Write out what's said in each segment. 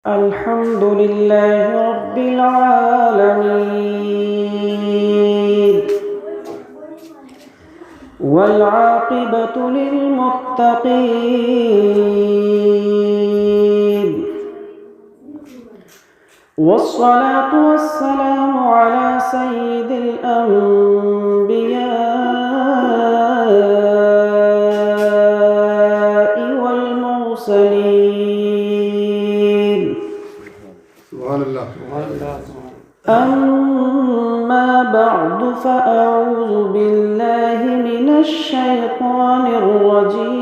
الحمد لله رب العالمين والعاقبة للمتقين والصلاة والسلام على سيد الأنبياء والمرسلين. سبحان الله. أما بعد فأعوذ بالله من الشيطان الرجيم.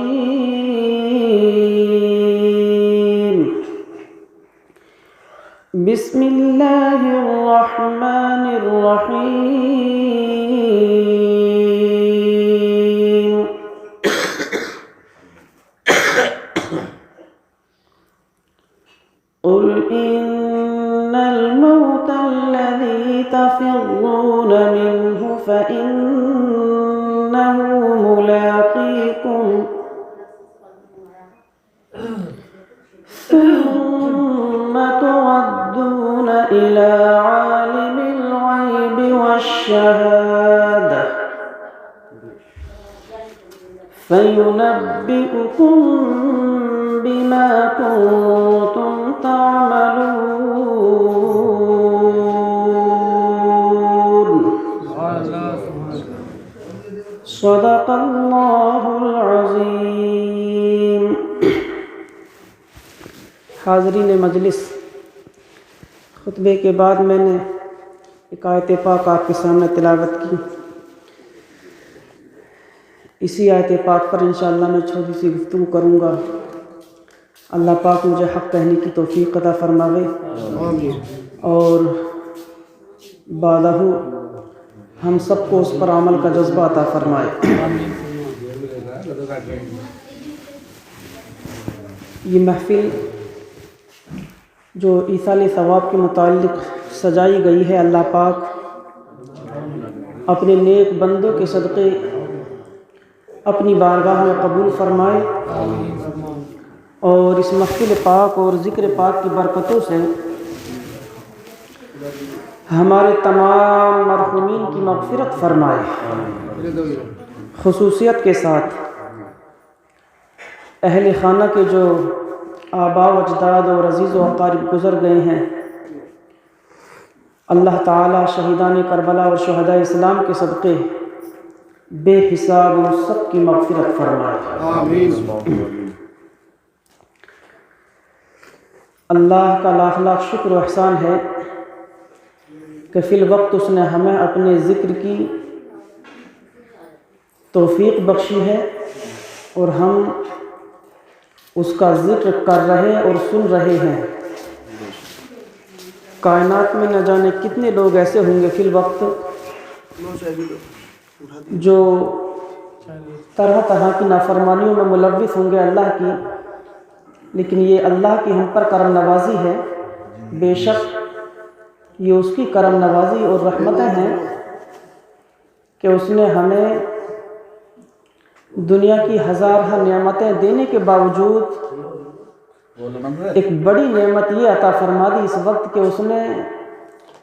بسم الله الرحمن الرحيم. قل إن الموت الذي تفرون منه فإنه ملاقيكم ثم تردون إلى عالم الغيب والشهادة فينبئكم بما كنتم تعملون. صدق اللہ العظیم. حاضرین مجلس، خطبے کے بعد میں نے ایک آیت پاک آپ کے سامنے تلاوت کی. اسی آیت پاک پر انشاءاللہ میں چھوٹی سی گفتگو کروں گا. اللہ پاک مجھے حق کہنے کی توفیق عطا فرماوے اور بعدہ ہم سب کو اس پر عمل کا جذبہ عطا فرمائے. یہ محفل جو ایصال ثواب کے متعلق سجائی گئی ہے، اللہ پاک اپنے نیک بندوں کے صدقے اپنی بارگاہ میں قبول فرمائے اور اس محفل پاک اور ذکر پاک کی برکتوں سے ہمارے تمام مرحومین کی مغفرت فرمائے. خصوصیت کے ساتھ اہل خانہ کے جو آباء و اجداد اور عزیز و اقارب گزر گئے ہیں، اللہ تعالی شہیدان کربلا اور شہداء اسلام کے صدقے بے حساب ان سب کی مغفرت فرمائے. آمین. اللہ کا لاکھ لاکھ شکر و احسان ہے کہ فی الوقت اس نے ہمیں اپنے ذکر کی توفیق بخشی ہے اور ہم اس کا ذکر کر رہے اور سن رہے ہیں. کائنات میں نہ جانے کتنے لوگ ایسے ہوں گے فی الوقت جو طرح طرح کی نافرمانیوں میں ملوث ہوں گے اللہ کی، لیکن یہ اللہ کی ہم پر کرم نوازی ہے. بے شک یہ اس کی کرم نوازی اور رحمتیں ہیں کہ اس نے ہمیں دنیا کی ہزارہ نعمتیں دینے کے باوجود ایک بڑی نعمت یہ عطا فرما دی اس وقت کہ اس نے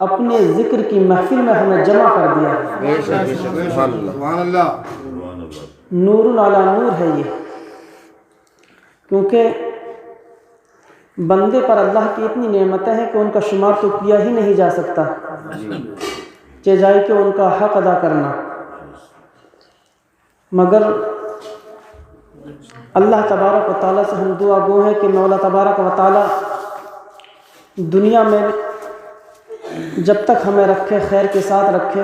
اپنے ذکر کی محفل میں ہمیں جمع کر دیا. سبحان اللہ. نور علی نور ہے یہ، کیونکہ بندے پر اللہ کی اتنی نعمتیں ہیں کہ ان کا شمار تو کیا ہی نہیں جا سکتا، چاہے کہ ان کا حق ادا کرنا. مگر اللہ تبارک و تعالیٰ سے ہم دعا گو ہیں کہ مولا تبارک و تعالیٰ دنیا میں جب تک ہمیں رکھے خیر کے ساتھ رکھے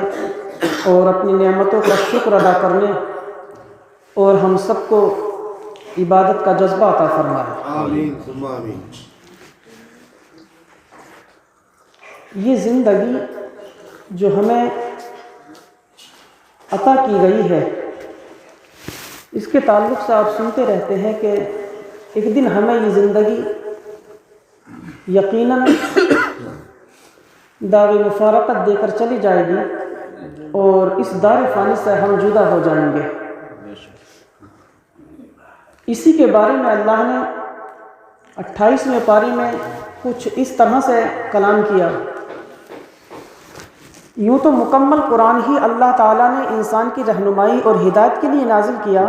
اور اپنی نعمتوں کا شکر ادا کرنے اور ہم سب کو عبادت کا جذبہ عطا فرمائے. آمین ثم آمین. یہ زندگی جو ہمیں عطا کی گئی ہے، اس کے تعلق سے آپ سنتے رہتے ہیں کہ ایک دن ہمیں یہ زندگی یقیناً داغ مفارقت دے کر چلی جائے گی اور اس دار فانی سے ہم جدا ہو جائیں گے. اسی کے بارے میں اللہ نے 28ویں پاری میں کچھ اس طرح سے کلام کیا. یوں تو مکمل قرآن ہی اللہ تعالیٰ نے انسان کی رہنمائی اور ہدایت کے لیے نازل کیا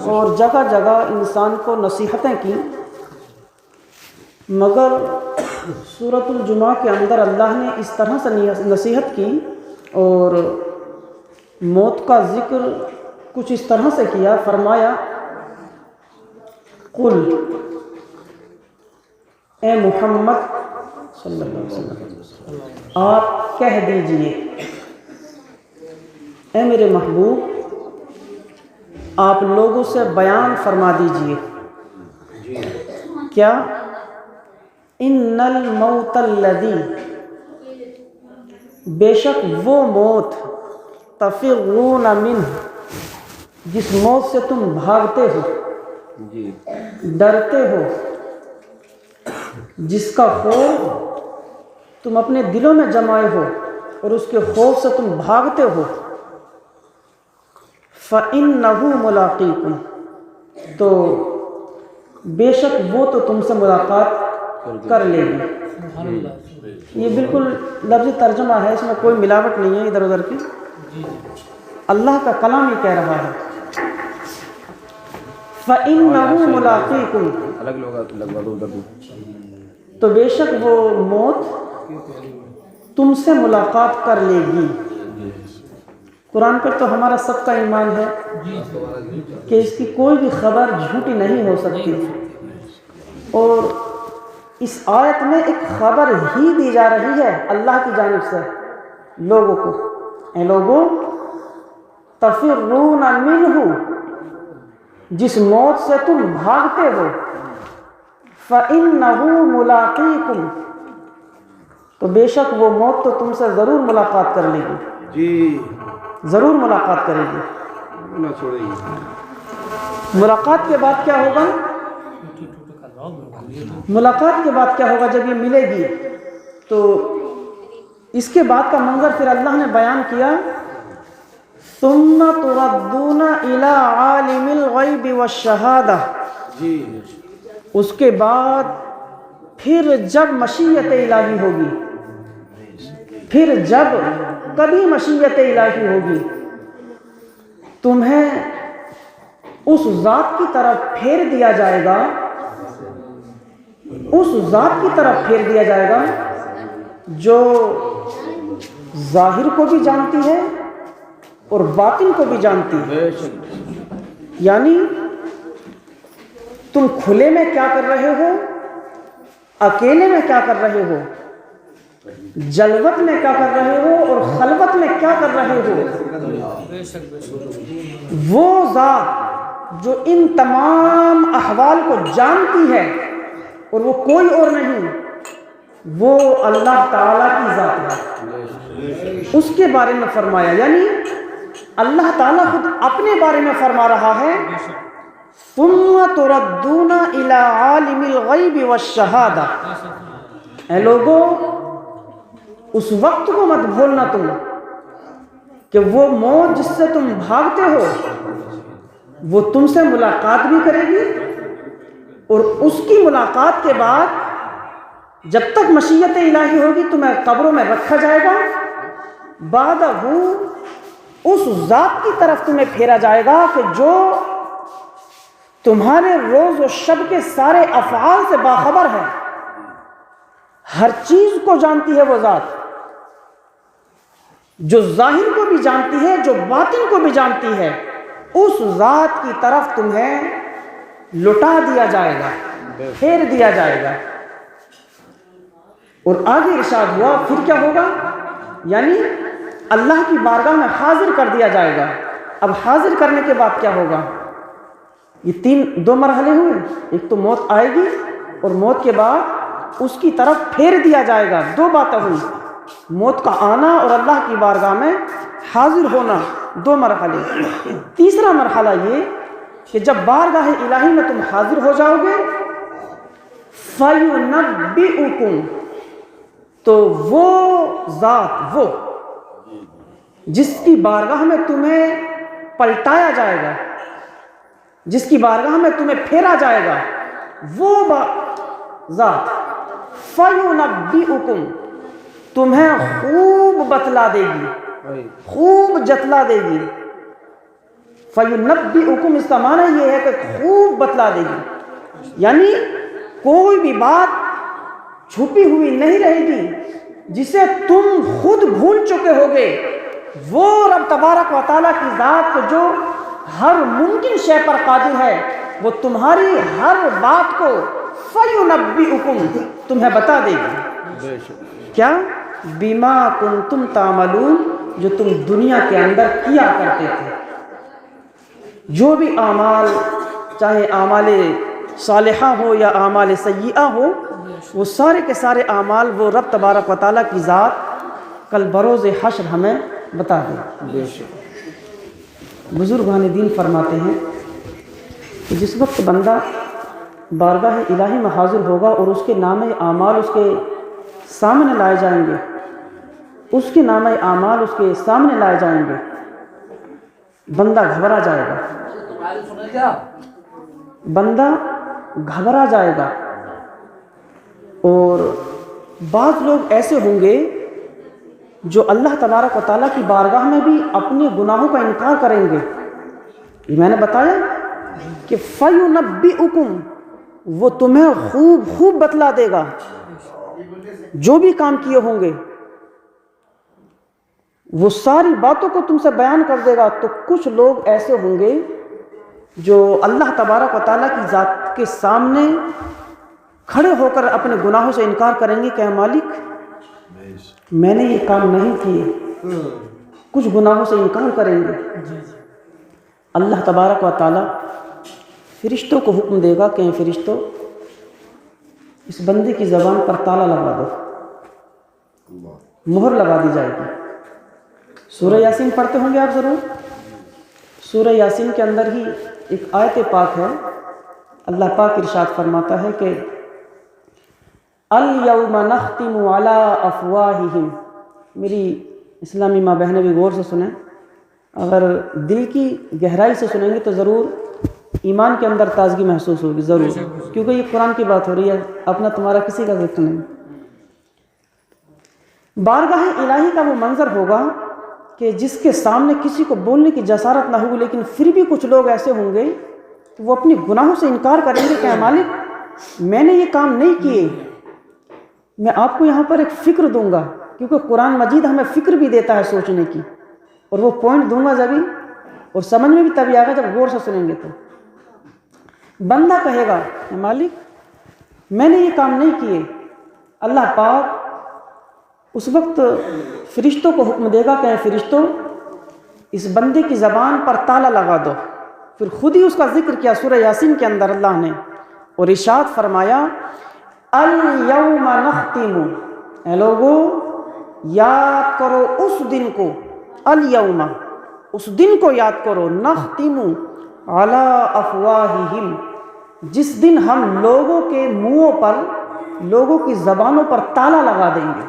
اور جگہ جگہ انسان کو نصیحتیں کی، مگر سورۃ الجمعہ کے اندر اللہ نے اس طرح سے نصیحت کی اور موت کا ذکر کچھ اس طرح سے کیا. فرمایا قل، اے محمد صلی اللہ علیہ وسلم آپ کہہ دیجئے، اے میرے محبوب آپ لوگوں سے بیان فرما دیجئے کیا؟ ان الموت الذی، بے شک وہ موت، تفرون منہ، جس موت سے تم بھاگتے ہو، ڈرتے ہو، جس کا خوف تم اپنے دلوں میں جمائے ہو اور اس کے خوف سے تم بھاگتے ہو، فَإِنَّهُ مُلَاقِيكُمْ، تو بے شک وہ تو تم سے ملاقات کر لے گی. یہ بالکل لفظی ترجمہ ہے، اس میں کوئی ملاوٹ نہیں ہے ادھر ادھر کی، اللہ کا کلام ہی کہہ رہا ہے. فَإِنَّهُ مُلَاقِيكُمْ، تو بے شک وہ موت تم سے ملاقات کر لے گی. قرآن پر تو ہمارا سب کا ایمان ہے کہ اس کی کوئی بھی خبر جھوٹی نہیں ہو سکتی، اور اس آیت میں ایک خبر ہی دی جا رہی ہے اللہ کی جانب سے لوگوں کو. اے لوگوں، تفرون منہ، جس موت سے تم بھاگتے ہو، فَإِنَّهُ مُلَاقِيكُمْ، تو بے شک وہ موت تو تم سے ضرور ملاقات کر لے گی. جی ضرور ملاقات کرے گی. نہ چھوڑے گی. ملاقات کے بعد کیا ہوگا؟ ملاقات کے بعد کیا ہوگا جب یہ ملے گی؟ تو اس کے بعد کا منظر پھر اللہ نے بیان کیا، ثُمَّ تُرَدُّونَ إِلَىٰ عَالِمِ الْغَيْبِ وَالشَّهَادَةِ، جی اس کے بعد پھر جب مشیت الہی ہوگی، پھر جب کبھی مشیت الہی ہوگی، تمہیں اس ذات کی طرف پھیر دیا جائے گا، اس ذات کی طرف پھیر دیا جائے گا جو ظاہر کو بھی جانتی ہے اور باطن کو بھی جانتی ہے. یعنی تم کھلے میں کیا کر رہے ہو، اکیلے میں کیا کر رہے ہو، جلوت میں کیا کر رہے ہو اور خلوت میں کیا کر رہے ہو، وہ ذات جو ان تمام احوال کو جانتی ہے اور وہ کوئی اور نہیں، وہ اللہ تعالیٰ کی ذات ہے. اس کے بارے میں فرمایا، یعنی اللہ تعالیٰ خود اپنے بارے میں فرما رہا ہے، ثُمَّ تُرَدُّونَ إِلَىٰ عَالِمِ الْغَيْبِ وَالشَّهَادَةِ، اے لوگوں اس وقت کو مت بھولنا تم کہ وہ موت جس سے تم بھاگتے ہو وہ تم سے ملاقات بھی کرے گی، اور اس کی ملاقات کے بعد جب تک مشیت الہی ہوگی تمہیں قبروں میں رکھا جائے گا، بعد اس ذات کی طرف تمہیں پھیرا جائے گا کہ جو تمہارے روز و شب کے سارے افعال سے باخبر ہے، ہر چیز کو جانتی ہے. وہ ذات جو ظاہر کو بھی جانتی ہے، جو باطن کو بھی جانتی ہے، اس ذات کی طرف تمہیں لٹا دیا جائے گا، پھیر دیا جائے گا. اور آگے ارشاد ہوا پھر کیا ہوگا، یعنی اللہ کی بارگاہ میں حاضر کر دیا جائے گا. اب حاضر کرنے کے بعد کیا ہوگا؟ یہ دو مرحلے ہوئے. ایک تو موت آئے گی اور موت کے بعد اس کی طرف پھیر دیا جائے گا. دو باتیں ہوئی، موت کا آنا اور اللہ کی بارگاہ میں حاضر ہونا، دو مرحلے. تیسرا مرحلہ یہ کہ جب بارگاہ الہی میں تم حاضر ہو جاؤ گے، فَيُنَبِّئُكُمْ، تو وہ ذات، وہ جس کی بارگاہ میں تمہیں پلٹایا جائے گا، جس کی بارگاہ میں تمہیں پھیرا جائے گا، وہ ذات فَيُنَبِّئُكُمْ تمہیں خوب بتلا دے گی، خوب جتلا دے گی۔ فَيُنَبِّئُكُمْ اس کا معنی یہ ہے کہ خوب بتلا دے گی، یعنی کوئی بھی بات چھپی ہوئی نہیں رہے گی جسے تم خود بھول چکے ہوگے۔ وہ رب تبارک و تعالیٰ کی ذات جو ہر ممکن شے پر قادر ہے، وہ تمہاری ہر بات کو فَيُنَبِّئُكُمْ تمہیں بتا دے گی۔ کیا؟ بِمَا كُنْتُمْ تَعْمَلُونَ جو تم دنیا کے اندر کیا کرتے تھے، جو بھی اعمال، چاہے اعمال صالحہ ہو یا اعمال سیئہ ہو، وہ سارے کے سارے اعمال وہ رب تبارک و تعالیٰ کی ذات کل بروز حشر ہمیں بتا دے۔ بزرگان دین فرماتے ہیں کہ جس وقت بندہ بارگاہ الہی میں حاضر ہوگا اور اس کے نام اعمال اس کے سامنے لائے جائیں گے، اس کے نام اعمال اس کے سامنے لائے جائیں گے، بندہ گھبرا جائے گا، بندہ گھبرا جائے گا۔ اور بعض لوگ ایسے ہوں گے جو اللہ تبارک و تعالیٰ کی بارگاہ میں بھی اپنے گناہوں کا انکار کریں گے۔ یہ میں نے بتایا کہ فَيُنَبِّئُكُمْ وہ تمہیں خوب خوب بتلا دے گا جو بھی کام کیے ہوں گے، وہ ساری باتوں کو تم سے بیان کر دے گا۔ تو کچھ لوگ ایسے ہوں گے جو اللہ تبارک و تعالیٰ کی ذات کے سامنے کھڑے ہو کر اپنے گناہوں سے انکار کریں گے کہ اے مالک میں نے یہ کام نہیں کیے، کچھ گناہوں سے انکار کریں گے۔ اللہ تبارک و تعالیٰ فرشتوں کو حکم دے گا کہ اے فرشتوں اس بندے کی زبان پر تالا لگا دو، مہر لگا دی جائے گی۔ سورہ یاسین پڑھتے ہوں گے آپ ضرور۔ سورہ یاسین کے اندر ہی ایک آیت پاک ہے، اللہ پاک ارشاد فرماتا ہے کہ الْيَوْمَ نَخْتِمُ عَلَىٰ أَفْوَاهِهِمْ۔ میری اسلامی ماں بہنیں بھی غور سے سنیں، اگر دل کی گہرائی سے سنیں گے تو ضرور ایمان کے اندر تازگی محسوس ہوگی، ضرور، کیونکہ یہ قرآن کی بات ہو رہی ہے، اپنا تمہارا کسی کا ذکر نہیں۔ بارگاہ الہی کا وہ منظر ہوگا کہ جس کے سامنے کسی کو بولنے کی جسارت نہ ہوگی، لیکن پھر بھی کچھ لوگ ایسے ہوں گے کہ وہ اپنے گناہوں سے انکار کریں گے کہ اے مالک میں نے یہ کام نہیں کیے۔ میں آپ کو یہاں پر ایک فکر دوں گا، کیونکہ قرآن مجید ہمیں فکر بھی دیتا ہے سوچنے کی، اور وہ پوائنٹ دوں گا جبھی، اور سمجھ میں بھی تبھی آگا جب غور سے سنیں گے۔ تو بندہ کہے گا اے مالک میں نے یہ کام نہیں کیے۔ اللہ پاک اس وقت فرشتوں کو حکم دے گا کہ اے فرشتوں اس بندے کی زبان پر تالا لگا دو۔ پھر خود ہی اس کا ذکر کیا سورہ یاسین کے اندر اللہ نے، اور ارشاد فرمایا الْيَوْمَ نَخْتِمُ، اے لوگو یاد کرو اس دن کو، الْيَوْمَ اس دن کو یاد کرو، نَخْتِمُ عَلَىٰ أَفْوَاهِهِمْ جس دن ہم لوگوں کے منہوں پر، لوگوں کی زبانوں پر تالا لگا دیں گے،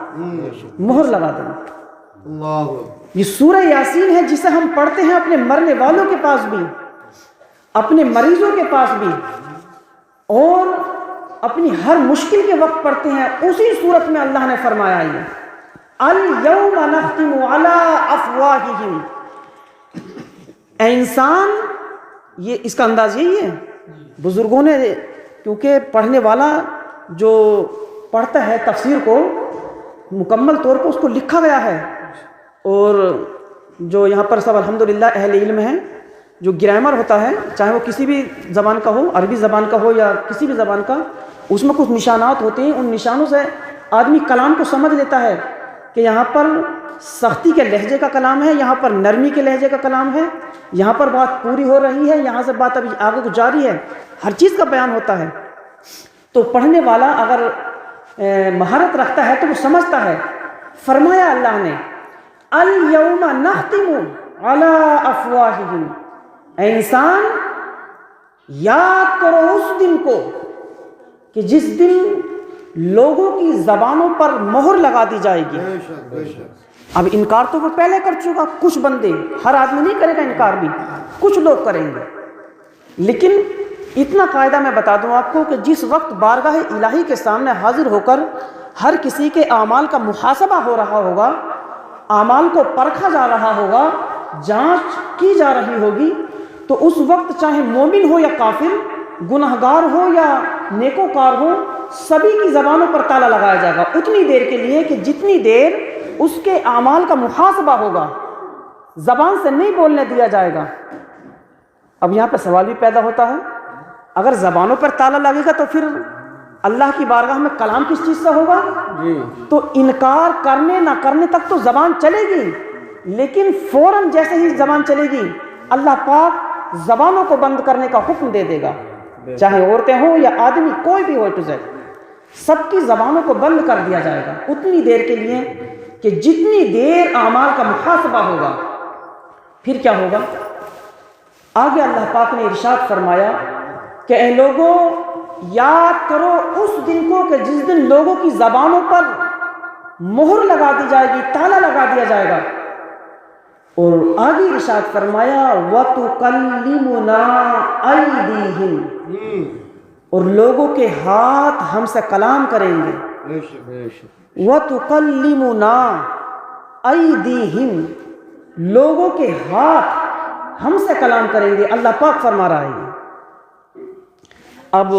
مہر لگا دیں گے۔ یہ سورہ یاسین ہے جسے ہم پڑھتے ہیں اپنے مرنے والوں کے پاس بھی، اپنے مریضوں کے پاس بھی، اور اپنی ہر مشکل کے وقت پڑھتے ہیں۔ اسی صورت میں اللہ نے فرمایا یہ الْيَوْمَ نَخْتِمُ عَلَىٰ أَفْوَاهِهِمْ۔ اے انسان، یہ اس کا انداز یہی ہے۔ بزرگوں نے، کیونکہ پڑھنے والا جو پڑھتا ہے تفسیر کو مکمل طور پر اس کو لکھا گیا ہے، اور جو یہاں پر سب الحمدللہ اہل علم ہیں، جو گرامر ہوتا ہے چاہے وہ کسی بھی زبان کا ہو، عربی زبان کا ہو یا کسی بھی زبان کا، اس میں کچھ نشانات ہوتے ہیں، ان نشانوں سے آدمی کلام کو سمجھ لیتا ہے کہ یہاں پر سختی کے لہجے کا کلام ہے، یہاں پر نرمی کے لہجے کا کلام ہے، یہاں پر بات پوری ہو رہی ہے، یہاں سے بات ابھی آگے کو جاری ہے، ہر چیز کا بیان ہوتا ہے۔ تو پڑھنے والا اگر مہارت رکھتا ہے تو وہ سمجھتا ہے۔ فرمایا اللہ نے الْيَوْمَ نَخْتِمُ عَلَىٰ أَفْوَاهِهِمْ، اے انسان یاد کرو اس دن کو کہ جس دن لوگوں کی زبانوں پر مہر لگا دی جائے گی۔ اب انکار تو وہ پہلے کر چکا، کچھ بندے، ہر آدمی نہیں کرے گا انکار بھی، کچھ لوگ کریں گے، لیکن اتنا قاعدہ میں بتا دوں آپ کو کہ جس وقت بارگاہ الہی کے سامنے حاضر ہو کر ہر کسی کے اعمال کا محاسبہ ہو رہا ہوگا، اعمال کو پرکھا جا رہا ہوگا، جانچ کی جا رہی ہوگی، تو اس وقت چاہے مومن ہو یا کافر، گنہگار ہو یا نیکوکار ہو، سبھی کی زبانوں پر تالا لگایا جائے گا اتنی دیر کے لیے کہ جتنی دیر اس کے اعمال کا محاسبہ ہوگا، زبان سے نہیں بولنے دیا جائے گا۔ اب یہاں پہ سوال بھی پیدا ہوتا ہے، اگر زبانوں پر تالا لگے گا تو پھر اللہ کی بارگاہ میں کلام کس چیز سے ہوگا؟ تو انکار کرنے نہ کرنے تک تو زبان چلے گی، لیکن فوراً جیسے ہی زبان چلے گی اللہ پاک زبانوں کو بند کرنے کا حکم دے دے گا، چاہے عورتیں ہوں یا آدمی، کوئی بھی ہو ٹو زیڈ، سب کی زبانوں کو بند کر دیا جائے گا اتنی دیر کے لیے کہ جتنی دیر اعمال کا محاسبہ ہوگا۔ پھر کیا ہوگا؟ آگے اللہ پاک نے ارشاد فرمایا کہ اے لوگوں، یاد کرو اس دن کو کہ جس دن لوگوں کی زبانوں پر مہر لگا دی جائے گی، تالا لگا دیا جائے گا، اور آگے ارشاد فرمایا وَتُكَلِّمُنَا أَيْدِيهِمْ، اور لوگوں کے ہاتھ ہم سے کلام کریں گے۔ وَتُكَلِّمُنَا أَيْدِيهِمْ، لوگوں کے ہاتھ ہم سے کلام کریں گے، اللہ پاک فرما رہا ہے۔ اب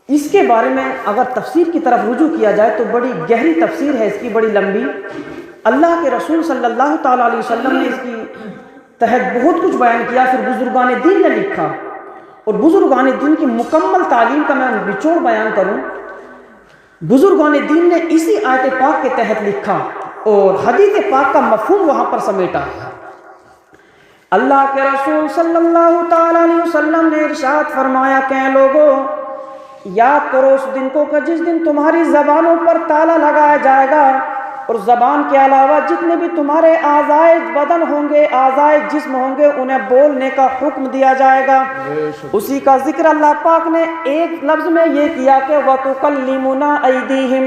اس کے بارے میں اگر تفسیر کی طرف رجوع کیا جائے تو بڑی گہری تفسیر ہے اس کی، بڑی لمبی۔ اللہ کے رسول صلی اللہ تعالیٰ علیہ وسلم نے اس کی تحت بہت کچھ بیان کیا، پھر بزرگان دین نے لکھا، اور بزرگان دین کی مکمل تعلیم کا میں نچوڑ بیان کروں، بزرگان دین نے اسی آیت پاک کے تحت لکھا اور حدیث پاک کا مفہوم وہاں پر سمیٹا۔ اللہ کے رسول صلی اللہ تعالیٰ علیہ وسلم نے ارشاد فرمایا کہ اے لوگوں، یاد کرو اس دن کو کہ جس دن تمہاری زبانوں پر تالا لگایا جائے گا، اور زبان کے علاوہ جتنے بھی تمہارے اعضائے بدن ہوں گے، اعضائے جسم ہوں گے، انہیں بولنے کا حکم دیا جائے گا۔ اسی کا ذکر اللہ پاک نے ایک لفظ میں یہ کیا کہ وَتُكَلِّمُنَا أَيْدِيهِمْ،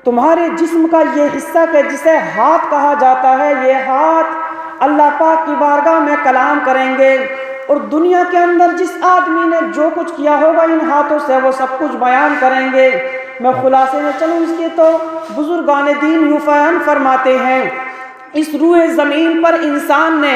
تمہارے جسم کا یہ حصہ کہ جسے ہاتھ کہا جاتا ہے، یہ ہاتھ اللہ پاک کی بارگاہ میں کلام کریں گے، اور دنیا کے اندر جس آدمی نے جو کچھ کیا ہوگا ان ہاتھوں سے وہ سب کچھ بیان کریں گے۔ میں خلاصے میں چلوں اس کے تو بزرگان دین یوں بیان فرماتے ہیں، اس روئے زمین پر انسان نے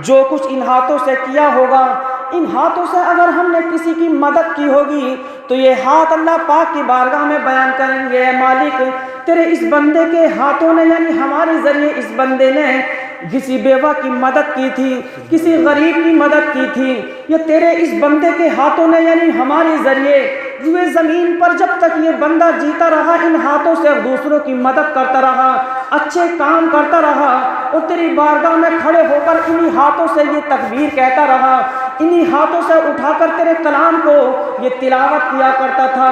جو کچھ ان ہاتھوں سے کیا ہوگا، ان ہاتھوں سے اگر ہم نے کسی کی مدد کی ہوگی تو یہ ہاتھ اللہ پاک کی بارگاہ میں بیان کریں گے، اے مالک تیرے اس بندے کے ہاتھوں نے، یعنی ہمارے ذریعے اس بندے نے کسی بیوہ کی مدد کی تھی، کسی غریب کی مدد کی تھی، یا تیرے اس بندے کے ہاتھوں نے یعنی ہمارے ذریعے روئے زمین پر جب تک یہ بندہ جیتا رہا ان ہاتھوں سے دوسروں کی مدد کرتا رہا، اچھے کام کرتا رہا، اور تیری بارگاہ میں کھڑے ہو کر انہی ہاتھوں سے یہ تکبیر کہتا رہا، انہی ہاتھوں سے اٹھا کر تیرے کلام کو یہ تلاوت کیا کرتا تھا۔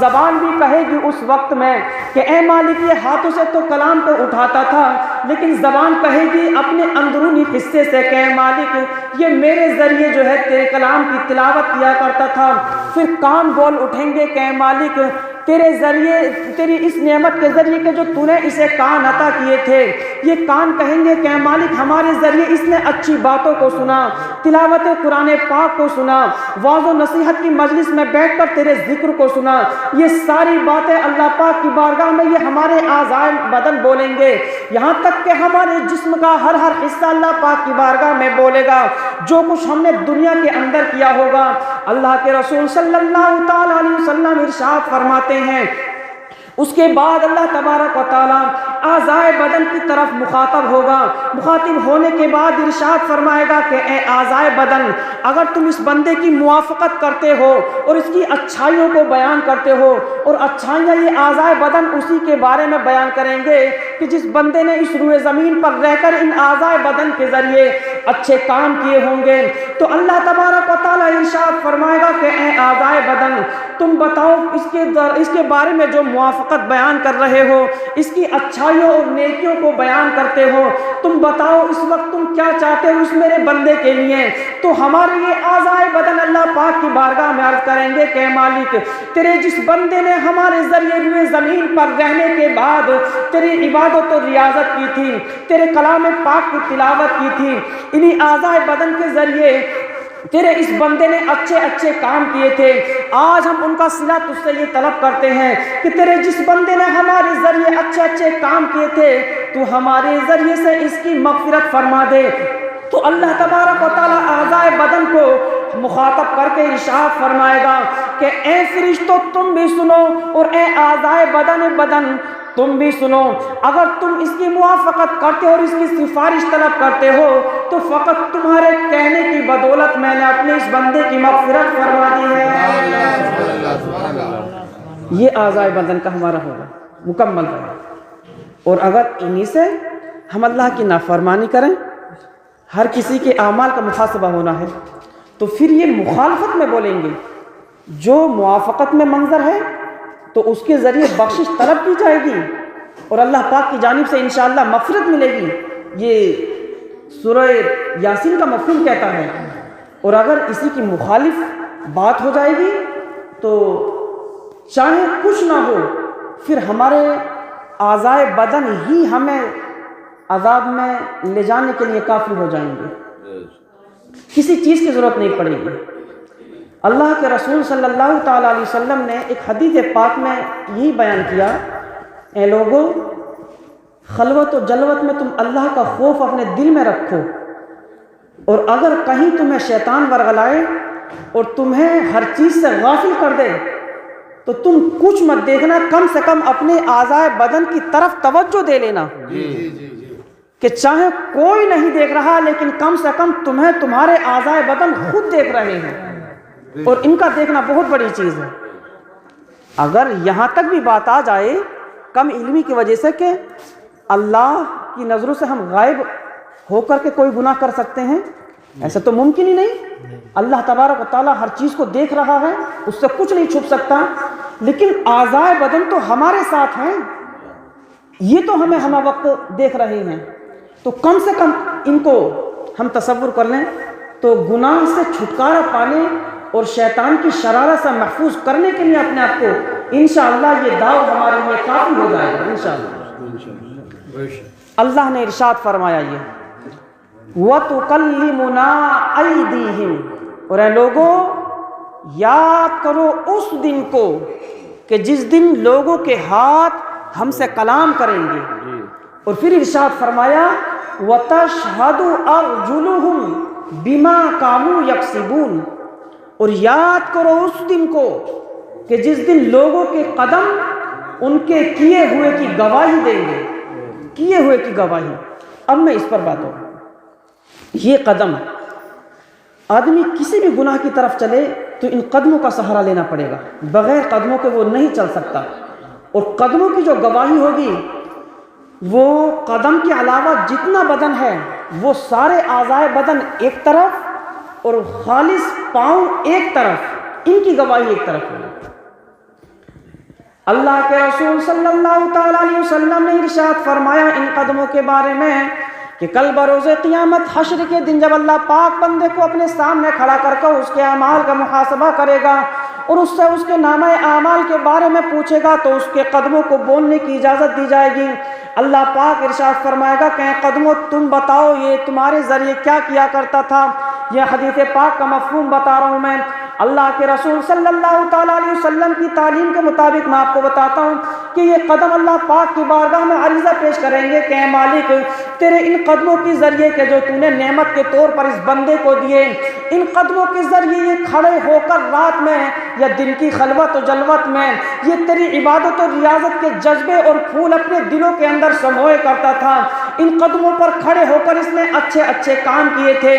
زبان بھی کہے گی اس وقت میں کہ اے مالک یہ ہاتھوں سے تو کلام کو اٹھاتا تھا، لیکن زبان کہے گی اپنے اندرونی حصے سے کہ اے مالک یہ میرے ذریعے جو ہے تیرے کلام کی تلاوت کیا کرتا تھا۔ پھر کان بول اٹھیں گے کہ اے مالک تیرے ذریعے، تیری اس نعمت کے ذریعے کہ جو تو نے اسے کان عطا کیے تھے، یہ کان کہیں گے کہ اے مالک ہمارے ذریعے اس نے اچھی باتوں کو سنا، تلاوت قرآن پاک کو سنا، واعظ و نصیحت کی مجلس میں بیٹھ کر تیرے ذکر کو سنا۔ یہ ساری باتیں اللہ پاک کی بارگاہ میں یہ ہمارے اعضائے بدن بولیں گے، یہاں تک کہ ہمارے جسم کا ہر حصہ اللہ پاک کی بارگاہ میں بولے گا جو کچھ ہم نے دنیا کے اندر کیا ہوگا۔ اللہ کے رسول صلی اللہ تعالیٰ علیہ وسلم ارشاد فرماتے ہیں، اس کے بعد اللہ تبارک و تعالیٰ اعضائے بدن کی طرف مخاطب ہوگا، مخاطب ہونے کے بعد ارشاد فرمائے گا کہ اے اعضائے بدن اگر تم اس بندے کی موافقت کرتے ہو اور اس کی اچھائیوں کو بیان کرتے ہو، اور اچھائیاں یہ اعضائے بدن اسی کے بارے میں بیان کریں گے کہ جس بندے نے اس روئے زمین پر رہ کر ان اعضائے بدن کے ذریعے اچھے کام کیے ہوں گے، تو اللہ تبارک و تعالیٰ ارشاد فرمائے گا کہ اے اعضائے بدن تم بتاؤ اس کے بارے میں جو موافقت بیان کر رہے ہو، اس کی اچھائیوں اور نیکیوں کو بیان کرتے ہو، تم بتاؤ اس وقت تم کیا چاہتے ہو اس میرے بندے کے لیے۔ تو ہمارے یہ اعضائے بدن اللہ پاک کی بارگاہ میں عرض کریں گے کہ مالک تیرے جس بندے نے ہمارے ذریعے روئے زمین پر رہنے کے بعد تیری عبادت و ریاضت کی تھی، تیرے کلام پاک کی تلاوت کی تھی، انہی اعضائے بدن کے ذریعے تیرے اس بندے نے اچھے اچھے کام کیے تھے، آج ہم ان کا صلہ تجھ سے یہ طلب کرتے ہیں کہ تیرے جس بندے نے ہمارے ذریعے اچھے اچھے کام کیے تھے تو ہمارے ذریعے سے اس کی مغفرت فرما دے۔ تو اللہ تبارک و تعالیٰ اعضائے بدن کو مخاطب کر کے ارشاد فرمائے گا کہ اے فرشتوں تم بھی سنو، اور اے اعضائے بدن تم بھی سنو، اگر تم اس کی موافقت کرتے ہو اور اس کی سفارش طلب کرتے ہو تو فقط تمہارے کہنے کی بدولت میں نے اپنے اس بندے کی مغفرت فرما دی ہے۔ یہ اعضائے بدن کا ہمارا ہوگا مکمل ہوگا، اور اگر انہی سے ہم اللہ کی نافرمانی کریں، ہر کسی کے اعمال کا محاسبہ ہونا ہے، تو پھر یہ مخالفت میں بولیں گے۔ جو موافقت میں منظر ہے تو اس کے ذریعے بخشش طلب کی جائے گی اور اللہ پاک کی جانب سے انشاءاللہ مغفرت ملے گی، یہ سورہ یاسین کا مفہوم کہتا ہے۔ اور اگر اسی کی مخالف بات ہو جائے گی تو چاہے کچھ نہ ہو، پھر ہمارے اعضائے بدن ہی ہمیں عذاب میں لے جانے کے لیے کافی ہو جائیں گے، کسی چیز کی ضرورت نہیں پڑے گی۔ اللہ کے رسول صلی اللہ تعالیٰ علیہ وسلم نے ایک حدیث پاک میں یہی بیان کیا، اے لوگو خلوت و جلوت میں تم اللہ کا خوف اپنے دل میں رکھو، اور اگر کہیں تمہیں شیطان ورغلائے اور تمہیں ہر چیز سے غافل کر دے تو تم کچھ مت دیکھنا، کم سے کم اپنے اعضائے بدن کی طرف توجہ دے لینا، کہ چاہے کوئی نہیں دیکھ رہا لیکن کم سے کم تمہیں تمہارے اعضائے بدن خود دیکھ رہے ہیں، اور ان کا دیکھنا بہت بڑی چیز ہے۔ اگر یہاں تک بھی بات آ جائے کم علمی کی وجہ سے کہ اللہ کی نظروں سے ہم غائب ہو کر کے کوئی گناہ کر سکتے ہیں، ایسا تو ممکن ہی نہیں۔ اللہ تبارک و تعالیٰ ہر چیز کو دیکھ رہا ہے، اس سے کچھ نہیں چھپ سکتا، لیکن اعضائے بدن تو ہمارے ساتھ ہیں، یہ تو ہمیں ہمہ وقت دیکھ رہے ہیں، تو کم سے کم ان کو ہم تصور کر لیں تو گناہ سے چھٹکارا پانے اور شیطان کی شرارت سے محفوظ کرنے کے لیے اپنے آپ کو انشاءاللہ یہ داؤ ہمارے لیے کافی ہو جائے گا انشاءاللہ۔ اللہ نے ارشاد فرمایا یہ وَتُكَلِّمُنَا أَيْدِيهِمْ، اور اے لوگوں یاد کرو اس دن کو کہ جس دن لوگوں کے ہاتھ ہم سے کلام کریں گے، اور پھر ارشاد فرمایا وَتَشْهَدُ أَرْجُلُهُمْ بِمَا كَانُوا يَكْسِبُونَ، اور یاد کرو اس دن کو کہ جس دن لوگوں کے قدم ان کے کیے ہوئے کی گواہی دیں گے، کیے ہوئے کی گواہی۔ اب میں اس پر بات ہوں، یہ قدم آدمی کسی بھی گناہ کی طرف چلے تو ان قدموں کا سہارا لینا پڑے گا، بغیر قدموں کے وہ نہیں چل سکتا، اور قدموں کی جو گواہی ہوگی وہ قدم کے علاوہ جتنا بدن ہے وہ سارے اعضائے بدن ایک طرف اور خالص پاؤں ایک طرف، ان کی گواہی ایک طرف ہوگی۔ اللہ کے رسول صلی اللہ تعالیٰ علیہ وسلم نے ارشاد فرمایا ان قدموں کے بارے میں کہ کل بروز قیامت حشر کے دن جب اللہ پاک بندے کو اپنے سامنے کھڑا کر کے اس کے اعمال کا محاسبہ کرے گا اور اس سے اس کے نامہ اعمال کے بارے میں پوچھے گا تو اس کے قدموں کو بولنے کی اجازت دی جائے گی۔ اللہ پاک ارشاد فرمائے گا کہ قدموں تم بتاؤ یہ تمہارے ذریعے کیا کیا کرتا تھا۔ یہ حدیث پاک کا مفہوم بتا رہا ہوں میں، اللہ کے رسول صلی اللہ تعالیٰ علیہ وسلم کی تعلیم کے مطابق میں آپ کو بتاتا ہوں کہ یہ قدم اللہ پاک کی بارگاہ میں عریضہ پیش کریں گے کہ اے مالک تیرے ان قدموں کے ذریعے کہ جو تو نے نعمت کے طور پر اس بندے کو دیے، ان قدموں کے ذریعے یہ کھڑے ہو کر رات میں یا دن کی خلوت و جلوت میں یہ تیری عبادت و ریاضت کے جذبے اور پھول اپنے دلوں کے اندر سموئے کرتا تھا۔ ان قدموں پر کھڑے ہو کر اس نے اچھے اچھے کام کیے تھے۔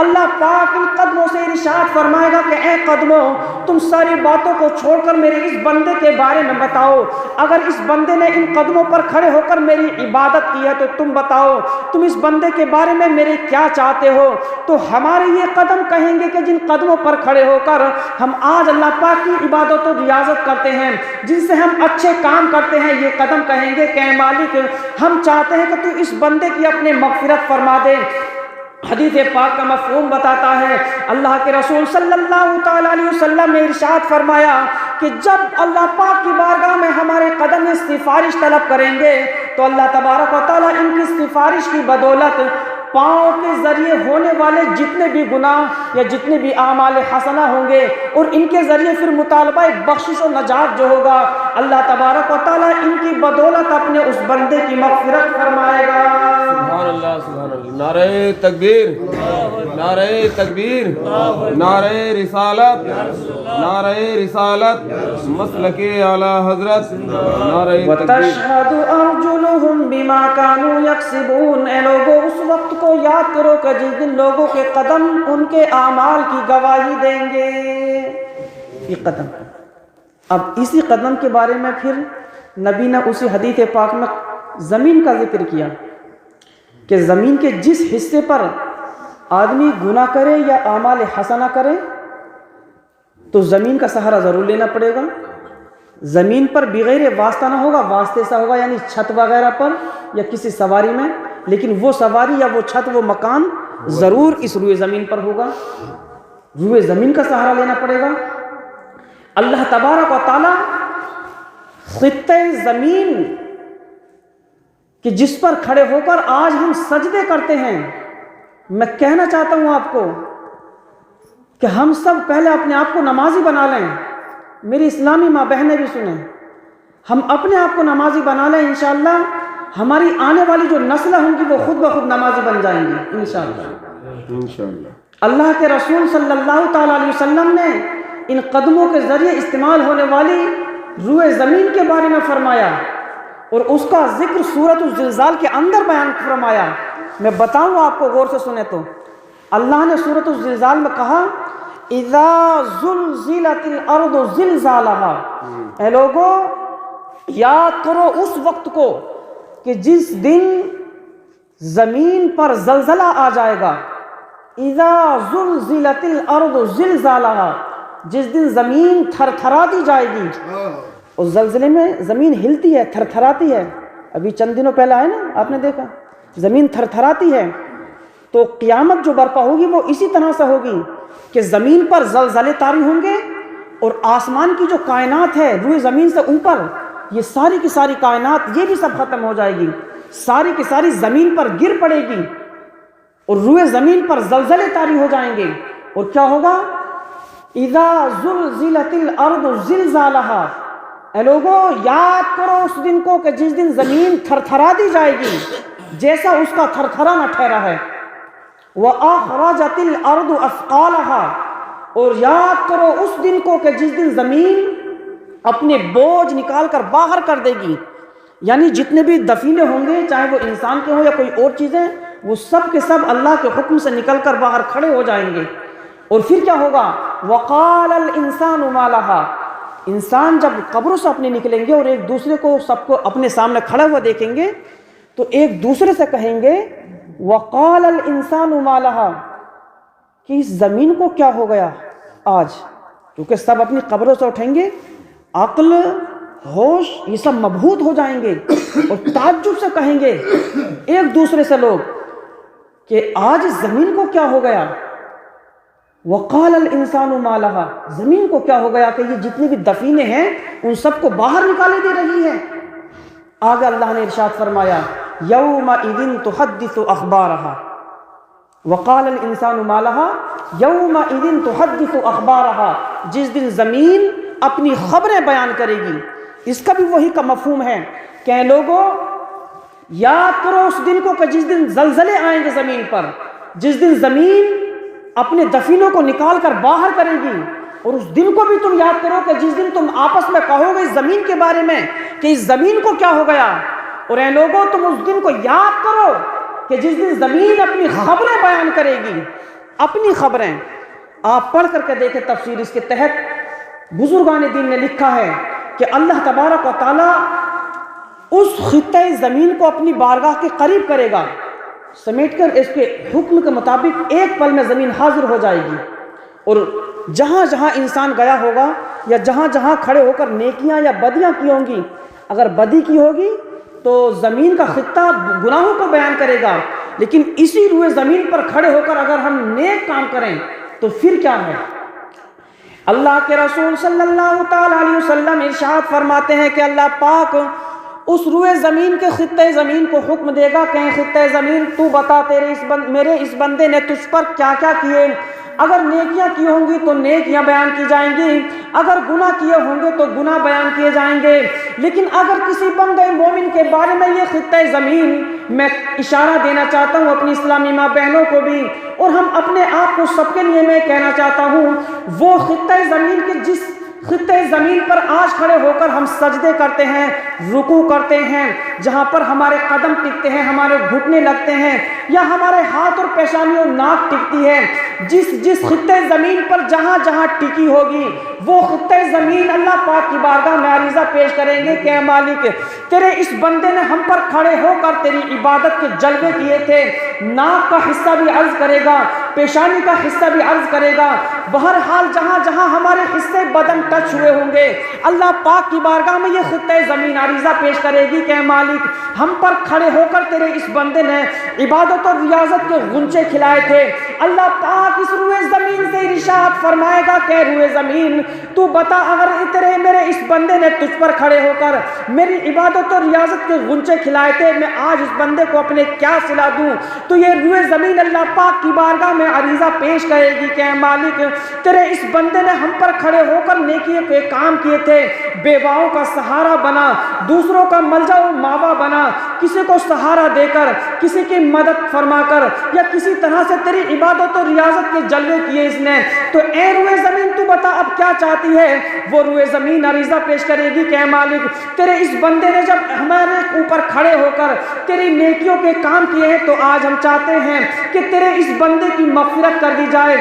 اللہ پاک ان قدموں سے ارشاد فرمائے گا کہ اے قدموں تم ساری باتوں کو چھوڑ کر میرے اس بندے کے بارے میں بتاؤ، اگر اس بندے نے ان قدموں پر کھڑے ہو کر میری عبادت کی ہے تو تم بتاؤ تم اس بندے کے بارے میں میرے کیا چاہتے ہو۔ تو ہمارے یہ قدم کہیں گے کہ جن قدموں پر کھڑے ہو کر ہم آج اللہ پاک کی عبادت و ریاضت کرتے ہیں، جن سے ہم اچھے کام کرتے ہیں، یہ قدم کہیں گے کہ اے مالک ہم چاہتے ہیں کہ تو اس بندے کی اپنے مغفرت فرما دے۔ حدیث پاک کا مفہوم بتاتا ہے، اللہ کے رسول صلی اللہ تعالیٰ علیہ وسلم نے ارشاد فرمایا کہ جب اللہ پاک کی بارگاہ میں ہمارے قدم سفارش طلب کریں گے تو اللہ تبارک و تعالیٰ ان کی سفارش کی بدولت پاؤں کے ذریعے ہونے والے جتنے بھی گناہ یا جتنے بھی اعمال حسنہ ہوں گے، اور ان کے ذریعے پھر مطالبہ بخشش و نجات جو ہوگا، اللہ تبارک و تعالیٰ ان کی بدولت اپنے اس بندے کی مغفرت فرمائے گا۔ سبحان اللہ، سبحان اللہ، نعرہ تکبیر، نعرہ تکبیر، نعرہ رسالت، نعرہ رسالت، مسلک اعلیٰ حضرت، نعرہ تکبیر۔ وَتَشْهَدُ أَرْجُلُهُمْ بِمَا كَانُوا يَكْسِبُونَ۔ اے لوگوں اس وقت کو یاد کرو کہ جس دن لوگوں کے قدم ان کے اعمال کی گواہی دیں گے۔ یہ قدم، اب اسی قدم کے بارے میں پھر نبی نے اسی حدیث پاک میں زمین کا ذکر کیا کہ زمین کے جس حصے پر آدمی گناہ کرے یا اعمال حسنہ کرے تو زمین کا سہارا ضرور لینا پڑے گا۔ زمین پر بغیر واسطہ نہ ہوگا، واسطے سے ہوگا، یعنی چھت وغیرہ پر یا کسی سواری میں، لیکن وہ سواری یا وہ چھت، وہ مکان ضرور اس روئے زمین پر ہوگا، روئے زمین کا سہارا لینا پڑے گا۔ اللہ تبارک و تعالی خطہ زمین کہ جس پر کھڑے ہو کر آج ہم سجدے کرتے ہیں، میں کہنا چاہتا ہوں آپ کو کہ ہم سب پہلے اپنے آپ کو نمازی بنا لیں۔ میری اسلامی ماں بہنیں بھی سنیں، ہم اپنے آپ کو نمازی بنا لیں، انشاءاللہ ہماری آنے والی جو نسلیں ہوں گی وہ خود بخود نمازی بن جائیں گی انشاءاللہ۔ اللہ کے رسول صلی اللہ تعالیٰ علیہ وسلم نے ان قدموں کے ذریعے استعمال ہونے والی روئے زمین کے بارے میں فرمایا، اور اس کا ذکر سورۃ الزلزال کے اندر بیان فرمایا۔ میں بتاؤں آپ کو، غور سے سنیں تو اللہ نے سورۃ الزلزال میں کہا اذا زلزلت الارض زلزالها۔ اے لوگو یاد کرو اس وقت کو کہ جس دن زمین پر زلزلہ آ جائے گا۔ اذا زلزلت الارض زلزالها، جس دن زمین تھر تھرا دی جائے گی۔ اور زلزلے میں زمین ہلتی ہے، تھر تھراتی ہے، ابھی چند دنوں پہلے آئے نا، آپ نے دیکھا زمین تھر تھراتی ہے۔ تو قیامت جو برپا ہوگی وہ اسی طرح سے ہوگی کہ زمین پر زلزلے طاری ہوں گے، اور آسمان کی جو کائنات ہے روئے زمین سے اوپر، یہ ساری کی ساری کائنات یہ بھی سب ختم ہو جائے گی، ساری کی ساری زمین پر گر پڑے گی، اور روئے زمین پر زلزلے طاری ہو جائیں گے۔ اور کیا ہوگا؟ اذا زلزلت الارض زلزالها۔ اے لوگو یاد کرو اس دن کو کہ جس دن زمین تھر تھرا دی جائے گی جیسا اس کا تھر تھرانا ٹھہرا ہے۔ وَأَخْرَجَتِ الْأَرْضُ أَثْقَالَهَا، اور یاد کرو اس دن کو کہ جس دن زمین اپنے بوجھ نکال کر باہر کر دے گی، یعنی جتنے بھی دفینے ہوں گے، چاہے وہ انسان کے ہوں یا کوئی اور چیزیں، وہ سب کے سب اللہ کے حکم سے نکل کر باہر کھڑے ہو جائیں گے۔ اور پھر کیا ہوگا؟ وَقَالَ الْإِنسَانُ مَا لَهَا۔ انسان جب قبروں سے اپنے نکلیں گے اور ایک دوسرے کو سب کو اپنے سامنے کھڑا ہوا دیکھیں گے تو ایک دوسرے سے کہیں گے وَقَالَ الْإِنسَانُ مَا لَهَا، کہ اس زمین کو کیا ہو گیا آج، کیونکہ سب اپنی قبروں سے اٹھیں گے، عقل ہوش یہ سب مبہوت ہو جائیں گے، اور تعجب سے کہیں گے ایک دوسرے سے لوگ کہ آج زمین کو کیا ہو گیا۔ وَقَالَ الْإِنسَانُ مَا لَهَا، زمین کو کیا ہو گیا کہ یہ جتنی بھی دفینے ہیں ان سب کو باہر نکالے دے رہی ہے۔ آگے اللہ نے ارشاد فرمایا يَوْمَئِذٍ تُحَدِّثُ أَخْبَارَهَا، وَقَالَ الْإِنسَانُ مَا لَهَا يَوْمَئِذٍ تُحَدِّثُ أَخْبَارَهَا، جس دن زمین اپنی خبریں بیان کرے گی۔ اس کا بھی وہی کا مفہوم ہے کہ اے لوگو یاد کرو اس دن کو کہ جس دن زلزلے آئیں گے زمین پر، جس دن زمین اپنے دفینوں کو نکال کر باہر کرے گی، اور اس دن کو بھی تم یاد کرو کہ جس دن تم آپس میں کہو گے اس زمین کے بارے میں کہ اس زمین کو کیا ہو گیا۔ اور اے لوگوں تم اس دن کو یاد کرو کہ جس دن زمین اپنی خبریں بیان کرے گی، اپنی خبریں۔ آپ پڑھ کر کے دیکھیں تفسیر، اس کے تحت بزرگان دین نے لکھا ہے کہ اللہ تبارک و تعالیٰ اس خطہ زمین کو اپنی بارگاہ کے قریب کرے گا، سمیٹ کر اس کے حکم کے مطابق ایک پل میں زمین حاضر ہو جائے گی، اور جہاں جہاں انسان گیا ہوگا یا جہاں جہاں کھڑے ہو کر نیکیاں یا بدیاں کی ہوں گی، اگر بدی کی ہوگی تو زمین کا خطہ گناہوں کو بیان کرے گا، لیکن اسی روئے زمین پر کھڑے ہو کر اگر ہم نیک کام کریں تو پھر کیا ہے؟ اللہ کے رسول صلی اللہ تعالی علیہ وسلم ارشاد فرماتے ہیں کہ اللہ پاک اس روئے زمین کے خطے زمین کو حکم دے گا کہ خطے زمین تو بتا میرے اس بندے نے تجھ پر کیا کیا کیے. اگر نیکیاں کی ہوں گی تو نیکیاں بیان کی جائیں گی، اگر گناہ کیے ہوں گے تو گناہ بیان کیے جائیں گے. لیکن اگر کسی بندے مومن کے بارے میں یہ خطہ زمین، میں اشارہ دینا چاہتا ہوں اپنی اسلامی ماں بہنوں کو بھی، اور ہم اپنے آپ کو سب کے لیے میں کہنا چاہتا ہوں، وہ خطہ زمین کے جس خطے زمین پر آج کھڑے ہو کر ہم سجدے کرتے ہیں، رکوع کرتے ہیں، جہاں پر ہمارے قدم ٹکتے ہیں، ہمارے گھٹنے لگتے ہیں، یا ہمارے ہاتھ اور پیشانی اور ناک ٹکتی ہے، جس خطے زمین پر جہاں جہاں ٹکی ہوگی وہ خطے زمین اللہ پاک کی بارگاہ میں عریضہ پیش کریں گے کہ اے مالک، تیرے اس بندے نے ہم پر کھڑے ہو کر تیری عبادت کے جلوے کیے تھے. ناک کا حصہ بھی عرض کرے گا، پیشانی کا حصہ بھی عرض کرے گا، بہرحال جہاں جہاں ہمارے حصے بدن ٹچ ہوئے ہوں گے اللہ پاک کی بارگاہ میں یہ خطہ زمین عریضہ پیش کرے گی کہ اے مالک، ہم پر کھڑے ہو کر تیرے اس بندے نے عبادت اور ریاضت کے غنچے کھلائے تھے. اللہ پاک اس روئے زمین سے ارشاد فرمائے گا کہ روئے زمین تو بتا، اگر میرے اس بندے نے تجھ پر کھڑے ہو کر میری عبادت اور ریاضت کے غنچے کھلائے تھے، میں آج اس بندے کو اپنے کیا صلہ دوں؟ تو یہ روئے زمین اللہ پاک کی بارگاہ میں عریضہ پیش کرے گی کہ اے مالک، تیرے اس بندے نے ہم پر کھڑے ہو کر نیکی کے کام کیے تھے، بیواؤں کا سہارا بنا، دوسروں کا ملجا و ماوا بنا، کسی کو سہارا دے کر، کسی کی مدد فرما کر، یا کسی طرح سے تیری عبادت اور ریاضت کے جلوے کیے اس نے. تو اے روئے زمین تو بتا اب کیا چاہتی ہے؟ وہ روئے زمین عریضہ پیش کرے گی کہ اے مالک، تیرے اس بندے نے جب ہمارے اوپر کھڑے ہو کر تیری نیکیوں کے کام کیے ہیں تو آج ہم چاہتے ہیں کہ تیرے اس بندے کی مغفرت کر دی جائے.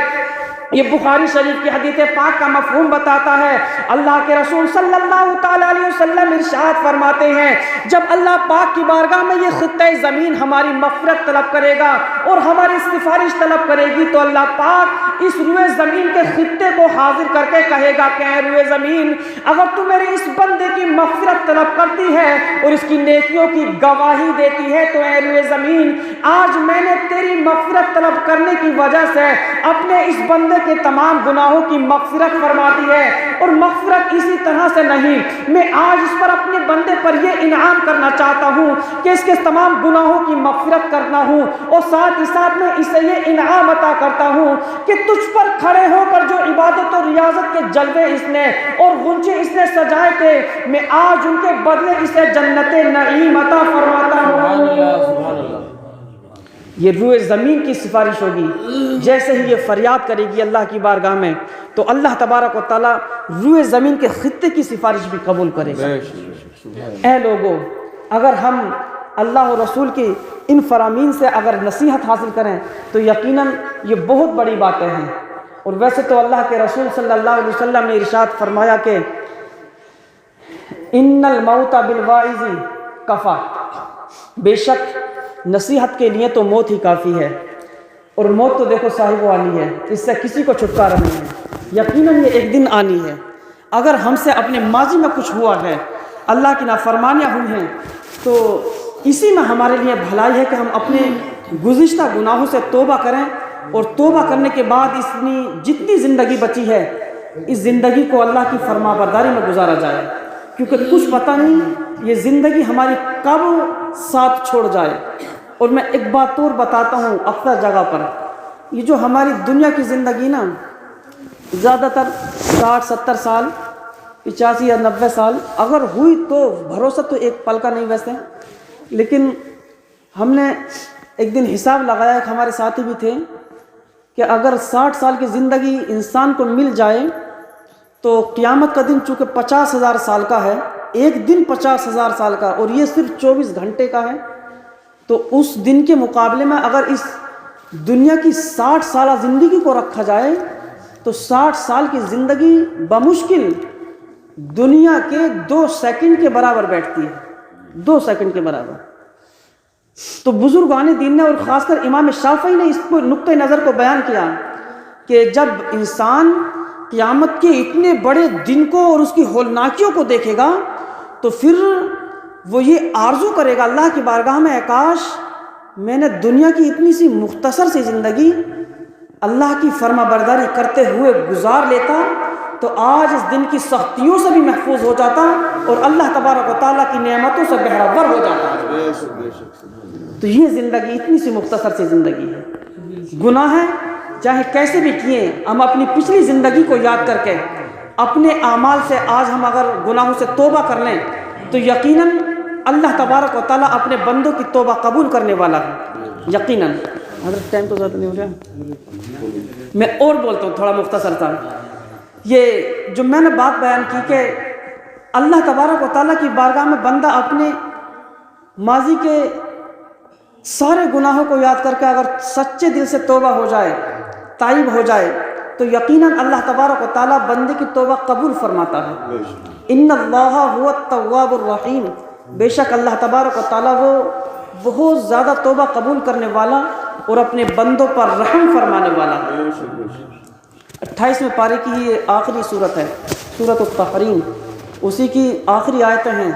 یہ بخاری شریف کی حدیث پاک کا مفہوم بتاتا ہے. اللہ کے رسول صلی اللہ تعالی علیہ وسلم ارشاد فرماتے ہیں، جب اللہ پاک کی بارگاہ میں یہ خطہ زمین ہماری مغفرت طلب کرے گا اور ہماری سفارش طلب کرے گی تو اللہ پاک اس روئے زمین کے خطے کو حاضر کر کے کہے گا کہ اے روئے زمین، اگر تو میرے اس بندے کی مغفرت طلب کرتی ہے اور اس کی نیکیوں کی گواہی دیتی ہے تو اے روئے زمین، آج میں نے تیری مغفرت طلب کرنے کی وجہ سے اپنے اس بندے کے تمام گناہوں کی مغفرت فرماتی ہے. اور مغفرت اسی طرح سے نہیں، میں آج اس پر اپنے بندے پر یہ انعام کرنا چاہتا ہوں کہ اس کے تمام گناہوں کی مغفرت کرنا ہوں، اور ساتھ ہی ساتھ میں اسے یہ انعام عطا کرتا ہوں کہ تجھ پر کھڑے ہو کر جو عبادت اور ریاضت کے جلوے اس نے اور غنچے اس نے سجائے تھے، میں آج ان کے بدلے اسے جنت نعیم عطا فرماتا ہوں. یہ روئے زمین کی سفارش ہوگی. جیسے ہی یہ فریاد کرے گی اللہ کی بارگاہ میں تو اللہ تبارک و تعالیٰ روئے زمین کے خطے کی سفارش بھی قبول کرے گا. اے لوگو، اگر ہم اللہ و رسول کی ان فرامین سے اگر نصیحت حاصل کریں تو یقیناً یہ بہت بڑی باتیں ہیں. اور ویسے تو اللہ کے رسول صلی اللہ علیہ وسلم نے ارشاد فرمایا کہ ان الموت بالواعظ کفا، بے شک نصیحت کے لیے تو موت ہی کافی ہے. اور موت تو دیکھو صاحب والی ہے، اس سے کسی کو چھٹکارا نہیں ہے. یقیناً یہ ایک دن آنی ہے. اگر ہم سے اپنے ماضی میں کچھ ہوا ہے، اللہ کی نافرمانیاں ہوئی ہیں، تو اسی میں ہمارے لیے بھلائی ہے کہ ہم اپنے گزشتہ گناہوں سے توبہ کریں، اور توبہ کرنے کے بعد جتنی زندگی بچی ہے اس زندگی کو اللہ کی فرما برداری میں گزارا جائے. کیونکہ کچھ پتہ نہیں یہ زندگی ہماری کب ساتھ چھوڑ جائے. اور میں ایک بات اور بتاتا ہوں اکثر جگہ پر، یہ جو ہماری دنیا کی زندگی نا، زیادہ تر 60-70 سال، 85 یا 90 سال اگر ہوئی تو بھروسہ تو ایک پل کا نہیں ویسے. لیکن ہم نے ایک دن حساب لگایا، ایک ہمارے ساتھی بھی تھے، کہ اگر 60 سال کی زندگی انسان کو مل جائے تو قیامت کا دن چونکہ 50,000 سال کا ہے، ایک دن 50,000 سال کا، اور یہ صرف 24 گھنٹے کا ہے، تو اس دن کے مقابلے میں اگر اس دنیا کی 60 سالہ زندگی کو رکھا جائے تو 60 سال کی زندگی بمشکل دنیا کے 2 سیکنڈ کے برابر بیٹھتی ہے. 2 سیکنڈ کے برابر. تو بزرگان دین نے اور خاص کر امام شافعی نے اس کو نقطۂ نظر کو بیان کیا کہ جب انسان قیامت کے اتنے بڑے دن کو اور اس کی ہولناکیوں کو دیکھے گا تو پھر وہ یہ آرزو کرے گا اللہ کی بارگاہ میں، کاش میں نے دنیا کی اتنی سی مختصر سی زندگی اللہ کی فرما برداری کرتے ہوئے گزار لیتا تو آج اس دن کی سختیوں سے بھی محفوظ ہو جاتا اور اللہ تبارک و تعالیٰ کی نعمتوں سے بہرور ہو جاتا۔ تو یہ زندگی اتنی سی مختصر سی زندگی ہے۔ گناہ ہے چاہے کیسے بھی کیے، ہم اپنی پچھلی زندگی کو یاد کر کے اپنے اعمال سے آج ہم اگر گناہوں سے توبہ کر لیں تو یقیناً اللہ تبارک و تعالیٰ اپنے بندوں کی توبہ قبول کرنے والا ہے، یقیناً۔ حضرت ٹائم تو زیادہ نہیں ہو رہا، میں اور بولتا ہوں تھوڑا مختصر تھا۔ یہ جو میں نے بات بیان کی کہ اللہ تبارک و تعالیٰ کی بارگاہ میں بندہ اپنے ماضی کے سارے گناہوں کو یاد کر کے اگر سچے دل سے توبہ ہو جائے، تائب ہو جائے، تو یقیناً اللہ تبارک و تعالیٰ بندے کی توبہ قبول فرماتا ہے۔ ان اللہ هو التواب الرحیم، بے شک اللہ تبارک و تعالیٰ وہ بہت زیادہ توبہ قبول کرنے والا اور اپنے بندوں پر رحم فرمانے والا ہے۔ 28ویں پارے کی یہ آخری صورت ہے، سورۃ التحریم، اسی کی آخری آیتیں ہیں۔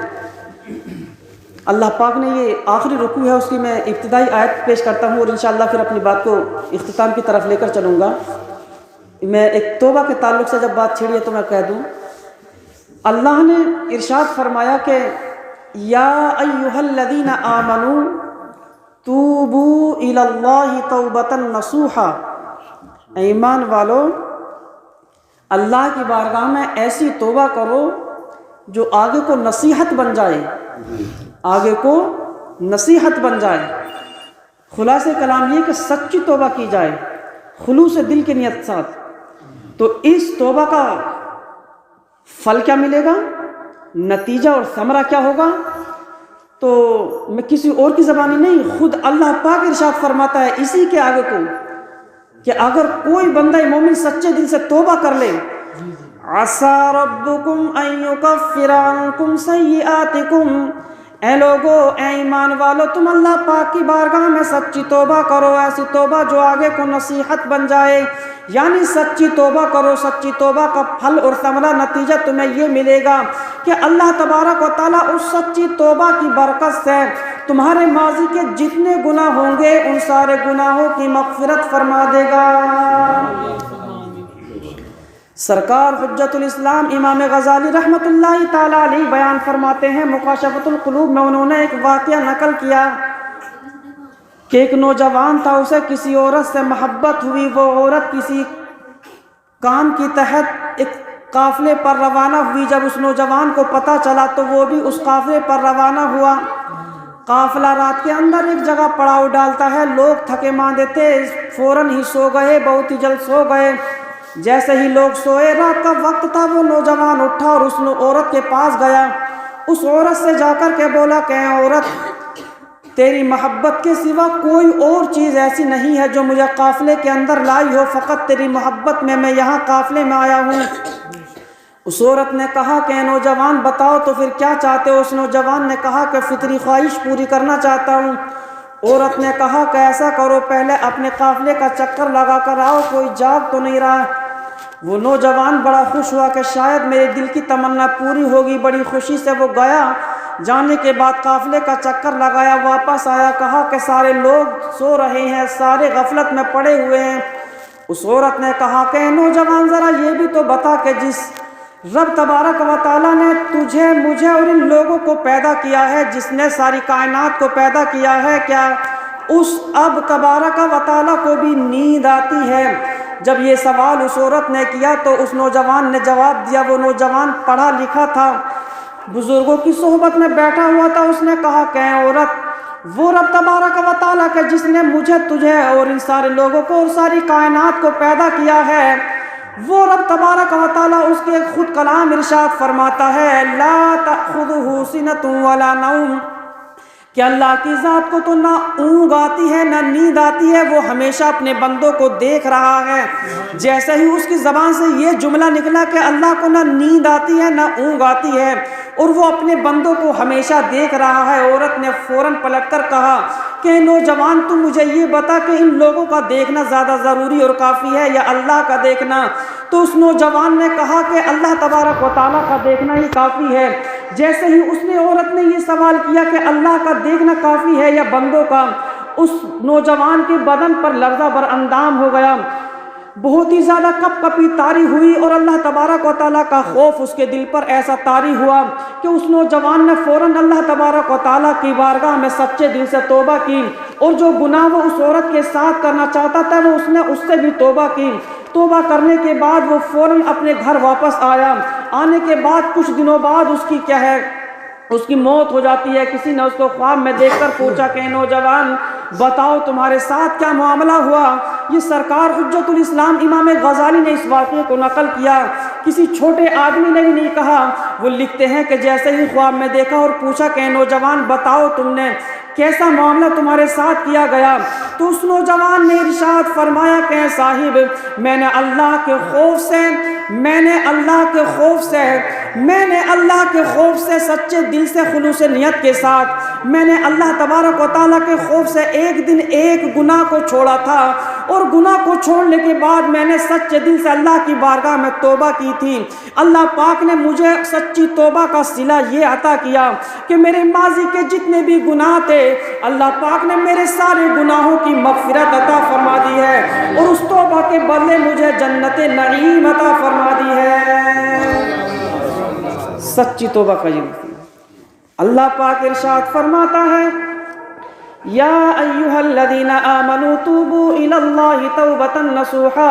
اللہ پاک نے یہ آخری رکوع ہے، اس کی میں ابتدائی آیت پیش کرتا ہوں اور انشاءاللہ پھر اپنی بات کو اختتام کی طرف لے کر چلوں گا۔ میں ایک توبہ کے تعلق سے جب بات چھیڑی ہے تو میں کہہ دوں، اللہ نے ارشاد فرمایا کہ یا ایھا الذین آمنوا توبوا الی اللہ توبۃ نصوحا، ایمان والو اللہ کی بارگاہ میں ایسی توبہ کرو جو آگے کو نصیحت بن جائے، آگے کو نصیحت بن جائے۔ خلاصہ کلام یہ کہ سچی توبہ کی جائے خلوص دل کے نیت ساتھ۔ تو اس توبہ کا پھل کیا ملے گا، نتیجہ اور ثمرہ کیا ہوگا، تو میں کسی اور کی زبانی نہیں، خود اللہ پاک ارشاد فرماتا ہے اسی کے آگے کو کہ اگر کوئی بندہ مومن سچے دل سے توبہ کر لے، عسیٰ ربکم ان یکفر عنکم سیئاتکم، اے لوگو، اے ایمان والو، تم اللہ پاک کی بارگاہ میں سچی توبہ کرو، ایسی توبہ جو آگے کو نصیحت بن جائے، یعنی سچی توبہ کرو، سچی توبہ کا پھل اور ثمرہ نتیجہ تمہیں یہ ملے گا کہ اللہ تبارک و تعالیٰ اس سچی توبہ کی برکت سے تمہارے ماضی کے جتنے گناہ ہوں گے ان سارے گناہوں کی مغفرت فرما دے گا۔ سرکار حجت الاسلام امام غزالی رحمۃ اللہ تعالیٰ علیہ بیان فرماتے ہیں، مکاشفۃ القلوب میں انہوں نے ایک واقعہ نقل کیا کہ ایک نوجوان تھا، اسے کسی عورت سے محبت ہوئی، وہ عورت کسی کام کی تحت ایک قافلے پر روانہ ہوئی، جب اس نوجوان کو پتہ چلا تو وہ بھی اس قافلے پر روانہ ہوا۔ قافلہ رات کے اندر ایک جگہ پڑاؤ ڈالتا ہے، لوگ تھکے ماندے تھے، فوراً ہی سو گئے، بہت ہی جلد سو گئے۔ جیسے ہی لوگ سوئے، رات کا وقت تھا، وہ نوجوان اٹھا اور اس عورت کے پاس گیا، اس عورت سے جا کر کے بولا کہ اے عورت، تیری محبت کے سوا کوئی اور چیز ایسی نہیں ہے جو مجھے قافلے کے اندر لائی ہو، فقط تیری محبت میں میں یہاں قافلے میں آیا ہوں۔ اس عورت نے کہا کہ اے نوجوان بتاؤ تو پھر کیا چاہتے ہو؟ اس نوجوان نے کہا کہ فطری خواہش پوری کرنا چاہتا ہوں۔ عورت نے کہا کہ ایسا کرو، پہلے اپنے قافلے کا چکر لگا کر آؤ، کوئی جاگ تو نہیں رہا۔ وہ نوجوان بڑا خوش ہوا کہ شاید میرے دل کی تمنا پوری ہوگی، بڑی خوشی سے وہ گیا۔ جانے کے بعد قافلے کا چکر لگایا، واپس آیا، کہا کہ سارے لوگ سو رہے ہیں، سارے غفلت میں پڑے ہوئے ہیں۔ اس عورت نے کہا کہ اے نوجوان ذرا یہ بھی تو بتا کہ جس رب تبارک و تعالیٰ نے تجھے، مجھے اور ان لوگوں کو پیدا کیا ہے، جس نے ساری کائنات کو پیدا کیا ہے، کیا اس اب تبارک و تعالیٰ کو بھی نیند آتی ہے؟ جب یہ سوال اس عورت نے کیا تو اس نوجوان نے جواب دیا، وہ نوجوان پڑھا لکھا تھا، بزرگوں کی صحبت میں بیٹھا ہوا تھا۔ اس نے کہا کہ اے عورت، وہ رب تبارک و تعالیٰ کہ جس نے مجھے، تجھے اور ان سارے لوگوں کو اور ساری کائنات کو پیدا کیا ہے، وہ رب تبارک و تعالیٰ اس کے خود کلام ارشاد فرماتا ہے لا تأخذہ سنۃ ولا نوم، کہ اللہ کی ذات کو تو نہ اونگ آتی ہے نہ نیند آتی ہے، وہ ہمیشہ اپنے بندوں کو دیکھ رہا ہے۔ جیسے ہی اس کی زبان سے یہ جملہ نکلا کہ اللہ کو نہ نیند آتی ہے نہ اونگ آتی ہے اور وہ اپنے بندوں کو ہمیشہ دیکھ رہا ہے، عورت نے فوراً پلٹ کر کہا کہ نوجوان تم مجھے یہ بتا کہ ان لوگوں کا دیکھنا زیادہ ضروری اور کافی ہے یا اللہ کا دیکھنا؟ تو اس نوجوان نے کہا کہ اللہ تبارک و تعالیٰ کا دیکھنا ہی کافی ہے۔ جیسے ہی اس نے عورت نے یہ سوال کیا کہ اللہ کا دیکھنا کافی ہے یا بندوں کا، اس نوجوان کے بدن پر لرزہ بر اندام ہو گیا۔ بہت ہی زیادہ کپ کپی طاری ہوئی اور اللہ تبارک و تعالیٰ کا خوف اس کے دل پر ایسا طاری ہوا کہ اس نوجوان نے فوراً اللہ تبارک و تعالیٰ کی بارگاہ میں سچے دل سے توبہ کی، اور جو گناہ وہ اس عورت کے ساتھ کرنا چاہتا تھا وہ اس نے اس سے بھی توبہ کی۔ توبہ کرنے کے بعد وہ فوراً اپنے گھر واپس آیا۔ آنے کے بعد کچھ دنوں بعد اس کی موت ہو جاتی ہے۔ کسی نے اس کو خواب میں دیکھ کر پوچھا کہ نوجوان بتاؤ تمہارے ساتھ کیا معاملہ ہوا؟ یہ سرکار حجت الاسلام امام غزالی نے اس واقعے کو نقل کیا، کسی چھوٹے آدمی نے بھی نہیں کہا۔ وہ لکھتے ہیں کہ جیسے ہی خواب میں دیکھا اور پوچھا کہ نوجوان بتاؤ تم نے کیسا معاملہ تمہارے ساتھ کیا گیا، تو اس نوجوان نے ارشاد فرمایا کہ صاحب میں نے اللہ کے خوف سے سچے دل سے خلوص نیت کے ساتھ میں نے اللہ تبارک و تعالیٰ کے خوف سے ایک دن ایک گناہ کو چھوڑا تھا، اور گناہ کو چھوڑنے کے بعد میں نے سچے دل سے اللہ کی بارگاہ میں توبہ کی تھی۔ اللہ پاک نے مجھے سچی توبہ کا صلہ یہ عطا کیا کہ میرے ماضی کے جتنے بھی گناہ تھے اللہ پاک نے میرے سارے گناہوں کی مغفرت عطا فرما دی ہے، اور اس توبہ کے بدلے مجھے جنت نعیم عطا فرما دی ہے۔ سچی توبہ کا یہ اللہ پاک ارشاد فرماتا ہے یا ایھا الذین آمنوا توبوا الی اللہ توبۃ نصوحا،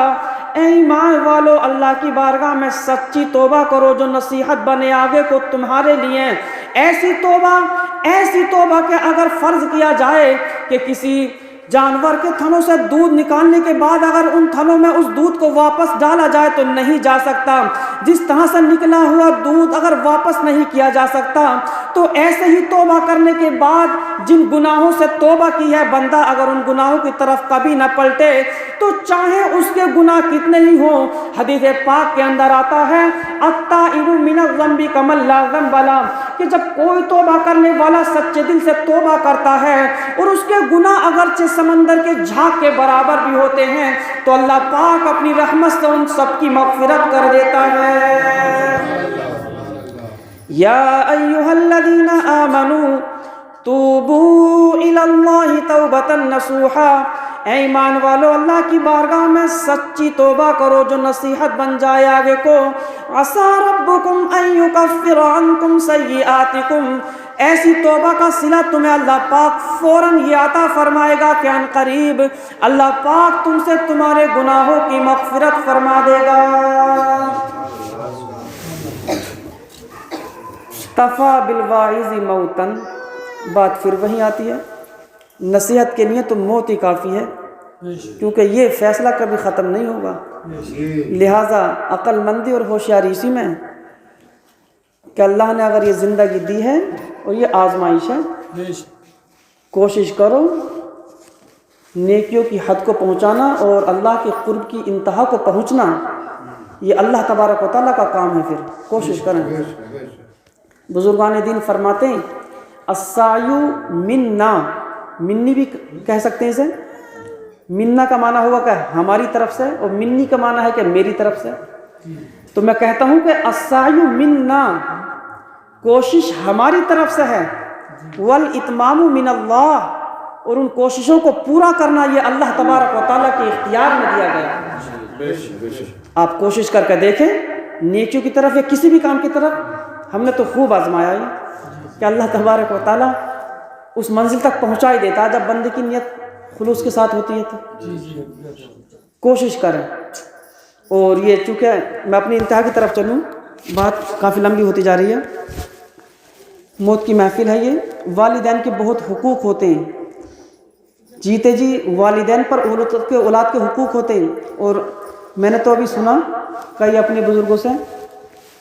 اے ایمان والو اللہ کی بارگاہ میں سچی توبہ کرو جو نصیحت بنے آگے کو تمہارے لیے۔ ایسی توبہ کہ اگر فرض کیا جائے کہ کسی جانور کے تھنوں سے دودھ نکالنے کے بعد اگر ان تھنوں میں اس دودھ کو واپس ڈالا جائے تو نہیں جا سکتا، جس طرح سے نکلا ہوا دودھ اگر واپس نہیں کیا جا سکتا، تو ایسے ہی توبہ کرنے کے بعد جن گناہوں سے توبہ کی ہے بندہ اگر ان گناہوں کی طرف کبھی نہ پلٹے تو چاہے اس کے گناہ کتنے ہی ہوں، حدیث پاک کے اندر آتا ہے التائب من الذنب کمن لا ذنب لہ، کہ جب کوئی توبہ کرنے والا سچے دل سے توبہ کرتا ہے اور اس کے گناہ اگرچہ سمندر کے جھاگ کے برابر بھی ہوتے ہیں تو اللہ پاک اپنی رحمت سے ان سب کی مغفرت کر دیتا ہے۔ یا ایھا الذین آمنوا توبوا الی اللہ توبۃ نصوحا، اے ایمان والو اللہ کی بارگاہ میں سچی توبہ کرو جو نصیحت بن جائے آگے کو۔ عسیٰ ربکم ان یکفر عنکم سیئاتکم، ایسی توبہ کا صلہ تمہیں اللہ پاک فوراً یہ عطا فرمائے گا کہ ان قریب اللہ پاک تم سے تمہارے گناہوں کی مغفرت فرما دے گا۔ کفیٰ بالواعظ موتا، بات پھر وہیں آتی ہے، نصیحت کے لیے تو موت ہی کافی ہے، کیونکہ یہ فیصلہ کبھی ختم نہیں ہوگا۔ لہٰذا عقل مندی اور ہوشیاری اسی میں ہے کہ اللہ نے اگر یہ زندگی دی ہے اور یہ آزمائش ہے، کوشش کرو نیکیوں کی حد کو پہنچانا اور اللہ کے قرب کی انتہا کو پہنچنا، یہ اللہ تبارک و تعالیٰ کا کام ہے، پھر کوشش کریں۔ بزرگان دین فرماتے ہیں السعی منا، منی بھی کہہ سکتے ہیں اسے، منا کا معنی ہوا کہ ہماری طرف سے، اور منی کا معنی ہے کہ میری طرف سے۔ تو میں کہتا ہوں کہ السعی منا، کوشش ہماری طرف سے ہے، والاتمام من اللہ، اور ان کوششوں کو پورا کرنا یہ اللہ تبارک و تعالیٰ کے اختیار میں دیا گیا۔ آپ کوشش کر کے دیکھیں نیکیوں کی طرف یا کسی بھی کام کی طرف، ہم نے تو خوب آزمایا ہے کہ اللہ تبارک و تعالیٰ اس منزل تک پہنچا ہی دیتا ہے جب بندے کی نیت خلوص کے ساتھ ہوتی ہے۔ تو کوشش کریں۔ اور یہ چونکہ میں اپنی انتہا کی طرف چلوں، بات کافی لمبی ہوتی جا رہی ہے، موت کی محفل ہے یہ۔ والدین کے بہت حقوق ہوتے ہیں، جیتے جی والدین پر اولاد کے حقوق ہوتے ہیں، اور میں نے تو ابھی سنا کئی اپنے بزرگوں سے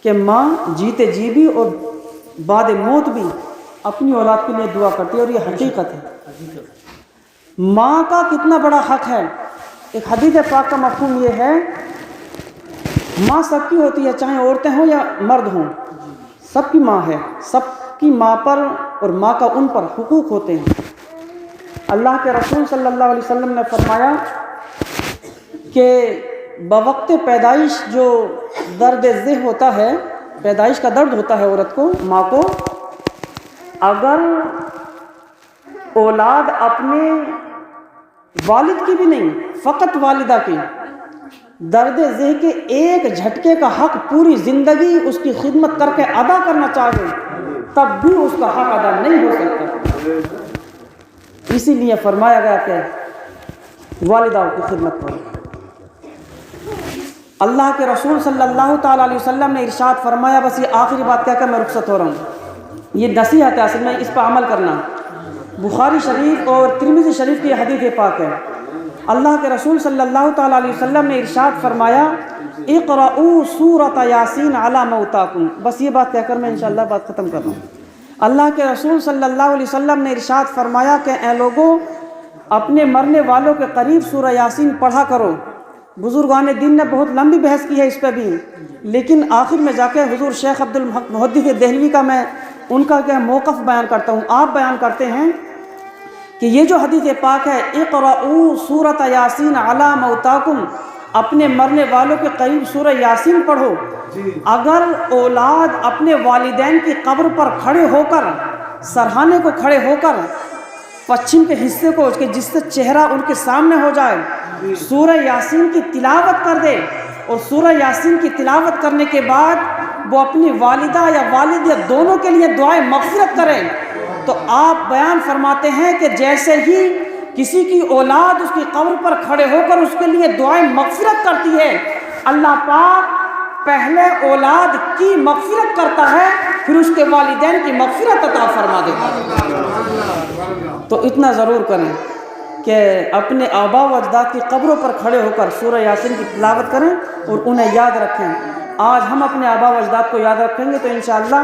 کہ ماں جیتے جی بھی اور بعد موت بھی اپنی اولاد کے لیے دعا کرتی ہے، اور یہ حقیقت ہے۔ ماں کا کتنا بڑا حق ہے۔ ایک حدیث پاک کا مفہوم یہ ہے ماں سب کی ہوتی ہے، چاہے عورتیں ہوں یا مرد ہوں، سب کی ماں ہے، سب کی ماں پر اور ماں کا ان پر حقوق ہوتے ہیں۔ اللہ کے رسول صلی اللہ علیہ وسلم نے فرمایا کہ بوقت پیدائش جو درد ذہ ہوتا ہے، پیدائش کا درد ہوتا ہے عورت کو، ماں کو، اگر اولاد اپنے والد کی بھی نہیں، فقط والدہ کی، درد ذہ کے ایک جھٹکے کا حق پوری زندگی اس کی خدمت کر کے ادا کرنا چاہے تب بھی اس کا حق ادا نہیں ہو سکتا۔ اسی لیے فرمایا گیا کہ والدہ کی خدمت کرو۔ اللہ کے رسول صلی اللہ تعالیٰ علیہ وسلم نے ارشاد فرمایا، بس یہ آخری بات کہہ کر میں رخصت ہو رہا ہوں، یہ نصیحت ہے اصل میں، اس پر عمل کرنا۔ بخاری شریف اور ترمذی شریف کی حدیث پاک ہے، اللہ کے رسول صلی اللہ تعالیٰ علیہ وسلم نے ارشاد فرمایا، اقرؤوا سورۃ یاسین علی موتاکم۔ بس یہ بات کہہ کر میں انشاءاللہ بات ختم کر رہا ہوں۔ اللہ کے رسول صلی اللہ علیہ وسلم نے ارشاد فرمایا کہ اے لوگو، اپنے مرنے والوں کے قریب سورہ یاسین پڑھا کرو۔ بزرگان دین نے بہت لمبی بحث کی ہے اس پہ بھی، لیکن آخر میں جا کے حضور شیخ عبد الحق محدث دہلوی کا میں ان کا کیا موقف بیان کرتا ہوں۔ آپ بیان کرتے ہیں کہ یہ جو حدیث پاک ہے، اقرؤوا سورۃ یاسین علی موتاکم، اپنے مرنے والوں کے قریب سورہ یاسین پڑھو۔ اگر اولاد اپنے والدین کی قبر پر کھڑے ہو کر، سرہانے کو کھڑے ہو کر، پچھم کے حصے کو جس سے چہرہ ان کے سامنے ہو جائے، سورہ یاسین کی تلاوت کر دے، اور سورہ یاسین کی تلاوت کرنے کے بعد وہ اپنی والدہ یا والد یا دونوں کے لیے دعائیں مغفرت کریں، تو آپ بیان فرماتے ہیں کہ جیسے ہی کسی کی اولاد اس کی قبر پر کھڑے ہو کر اس کے لیے دعائیں مغفرت کرتی ہے، اللہ پاک پہلے اولاد کی مغفرت کرتا ہے، پھر اس کے والدین کی مغفرت عطا فرما دیتا ہے۔ تو اتنا ضرور کریں کہ اپنے آبا و اجداد کی قبروں پر کھڑے ہو کر سورہ یاسین کی تلاوت کریں اور انہیں یاد رکھیں۔ آج ہم اپنے آبا و اجداد کو یاد رکھیں گے تو انشاءاللہ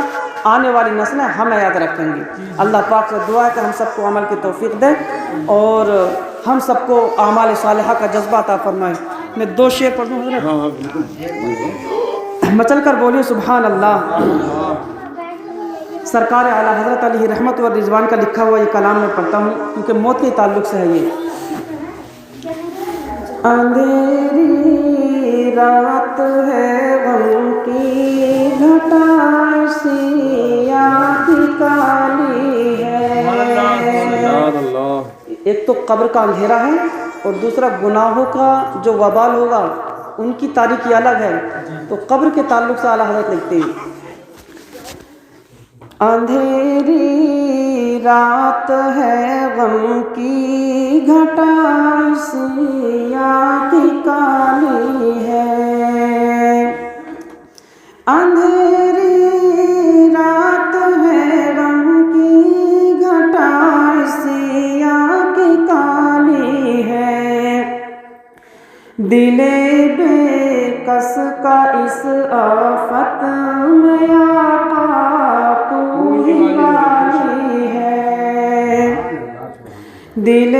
آنے والی نسلیں ہمیں یاد رکھیں گی۔ اللہ پاک سے دعا ہے کہ ہم سب کو عمل کی توفیق دے اور ہم سب کو اعمال صالحہ کا جذبہ عطا فرمائے۔ میں 2 شعر پڑھ دوں حضرت، مچل کر بولیے سبحان اللہ۔ سرکار اعلیٰ حضرت علیہ رحمت و رضوان کا لکھا ہوا یہ کلام میں پڑھتا ہوں کیونکہ موت کے تعلق سے ہے یہ۔ اندھیری رات ہے غم کی گھٹا سیاہ کی کالی ہے۔ ایک تو قبر کا اندھیرا ہے اور دوسرا گناہوں کا جو وبال ہوگا ان کی تاریکی الگ ہے، تو قبر کے تعلق سے اعلیٰ حضرت لکھتے ہیں، اندھیری رات ہے غم کی گھٹا سیاہ کی کالی ہے، اندھیری رات ہے غم کی گھٹا سیاہ کی کالی ہے، دل بے کس کا اس آفت میں آقا تو ہی والی ہے، دل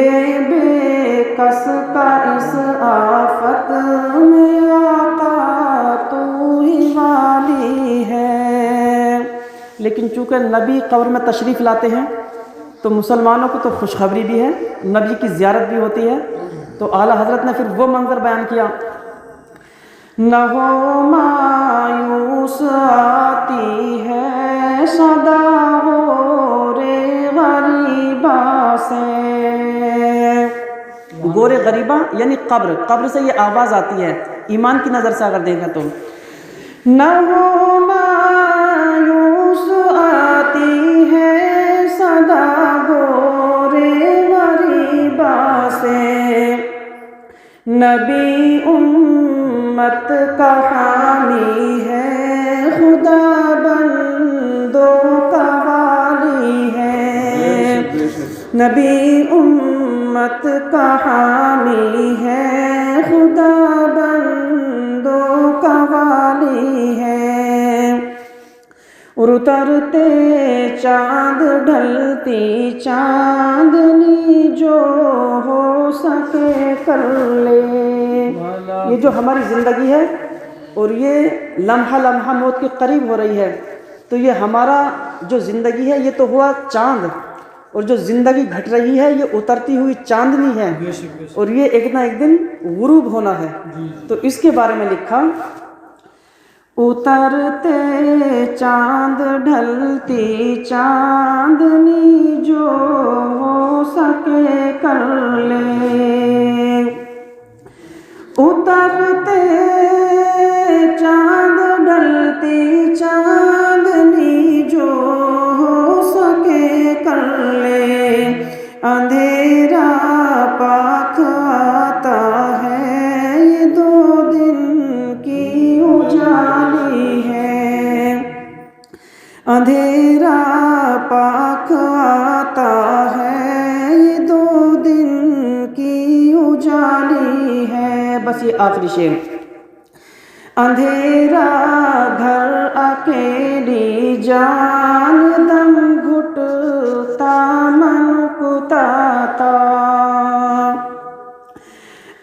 بے کس کا اس آفت میں آقا تو ہی والی ہے۔ لیکن چونکہ نبی قبر میں تشریف لاتے ہیں تو مسلمانوں کو تو خوشخبری بھی ہے، نبی کی زیارت بھی ہوتی ہے، تو اعلیٰ حضرت نے پھر وہ منظر بیان کیا، نہ ہو مایوس آتی ہے صدا غورے غریبہ سے، غورے غریبہ یعنی قبر، قبر سے یہ آواز آتی ہے ایمان کی نظر سے اگر دیکھیں تو، نہ ہو مایوس آتی ہے صدا غورے غریبہ سے، نبی امت کا حامی ہے، خدا بندوں کا والی ہے، نبی امت کا حامی ہے، خدا بندوں کا والی ہے، اور اترتے چاند ڈھلتی چاندنی جو ہو سکے کر لے۔ یہ جو ہماری زندگی ہے اور یہ لمحہ لمحہ موت کے قریب ہو رہی ہے، تو یہ ہمارا جو زندگی ہے یہ تو ہوا چاند، اور جو زندگی گھٹ رہی ہے یہ اترتی ہوئی چاندنی ہے، اور یہ ایک نہ ایک دن غروب ہونا ہے۔ تو اس کے بارے میں لکھا، اترتے چاند ڈھلتی چاندنی جو ہو سکے کر لے، اترتے چاند ڈلتی چاندنی جو ہو سکے کر لے اندھیرا پاک آتا ہے یہ 2 دن کی اجالی ہے اندھیرا پاک آتا ہے یہ 2 دن کی اجالی ہے بس یہ آخری شعر اندھیرا گھر اکیلی جان دم گھٹتا من کتاتا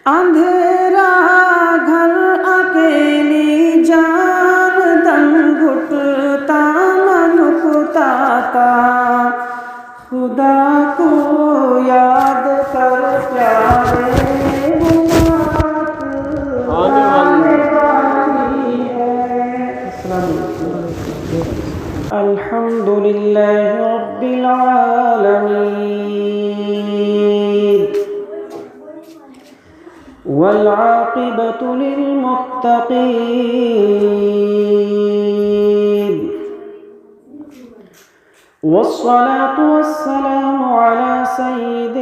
اندھیرا گھر اکیلی جان دم گھٹتا من کتاتا خدا کو یاد کر پیارے الحمد لله رب العالمين والعاقبة للمتقين والصلاة والسلام على سيد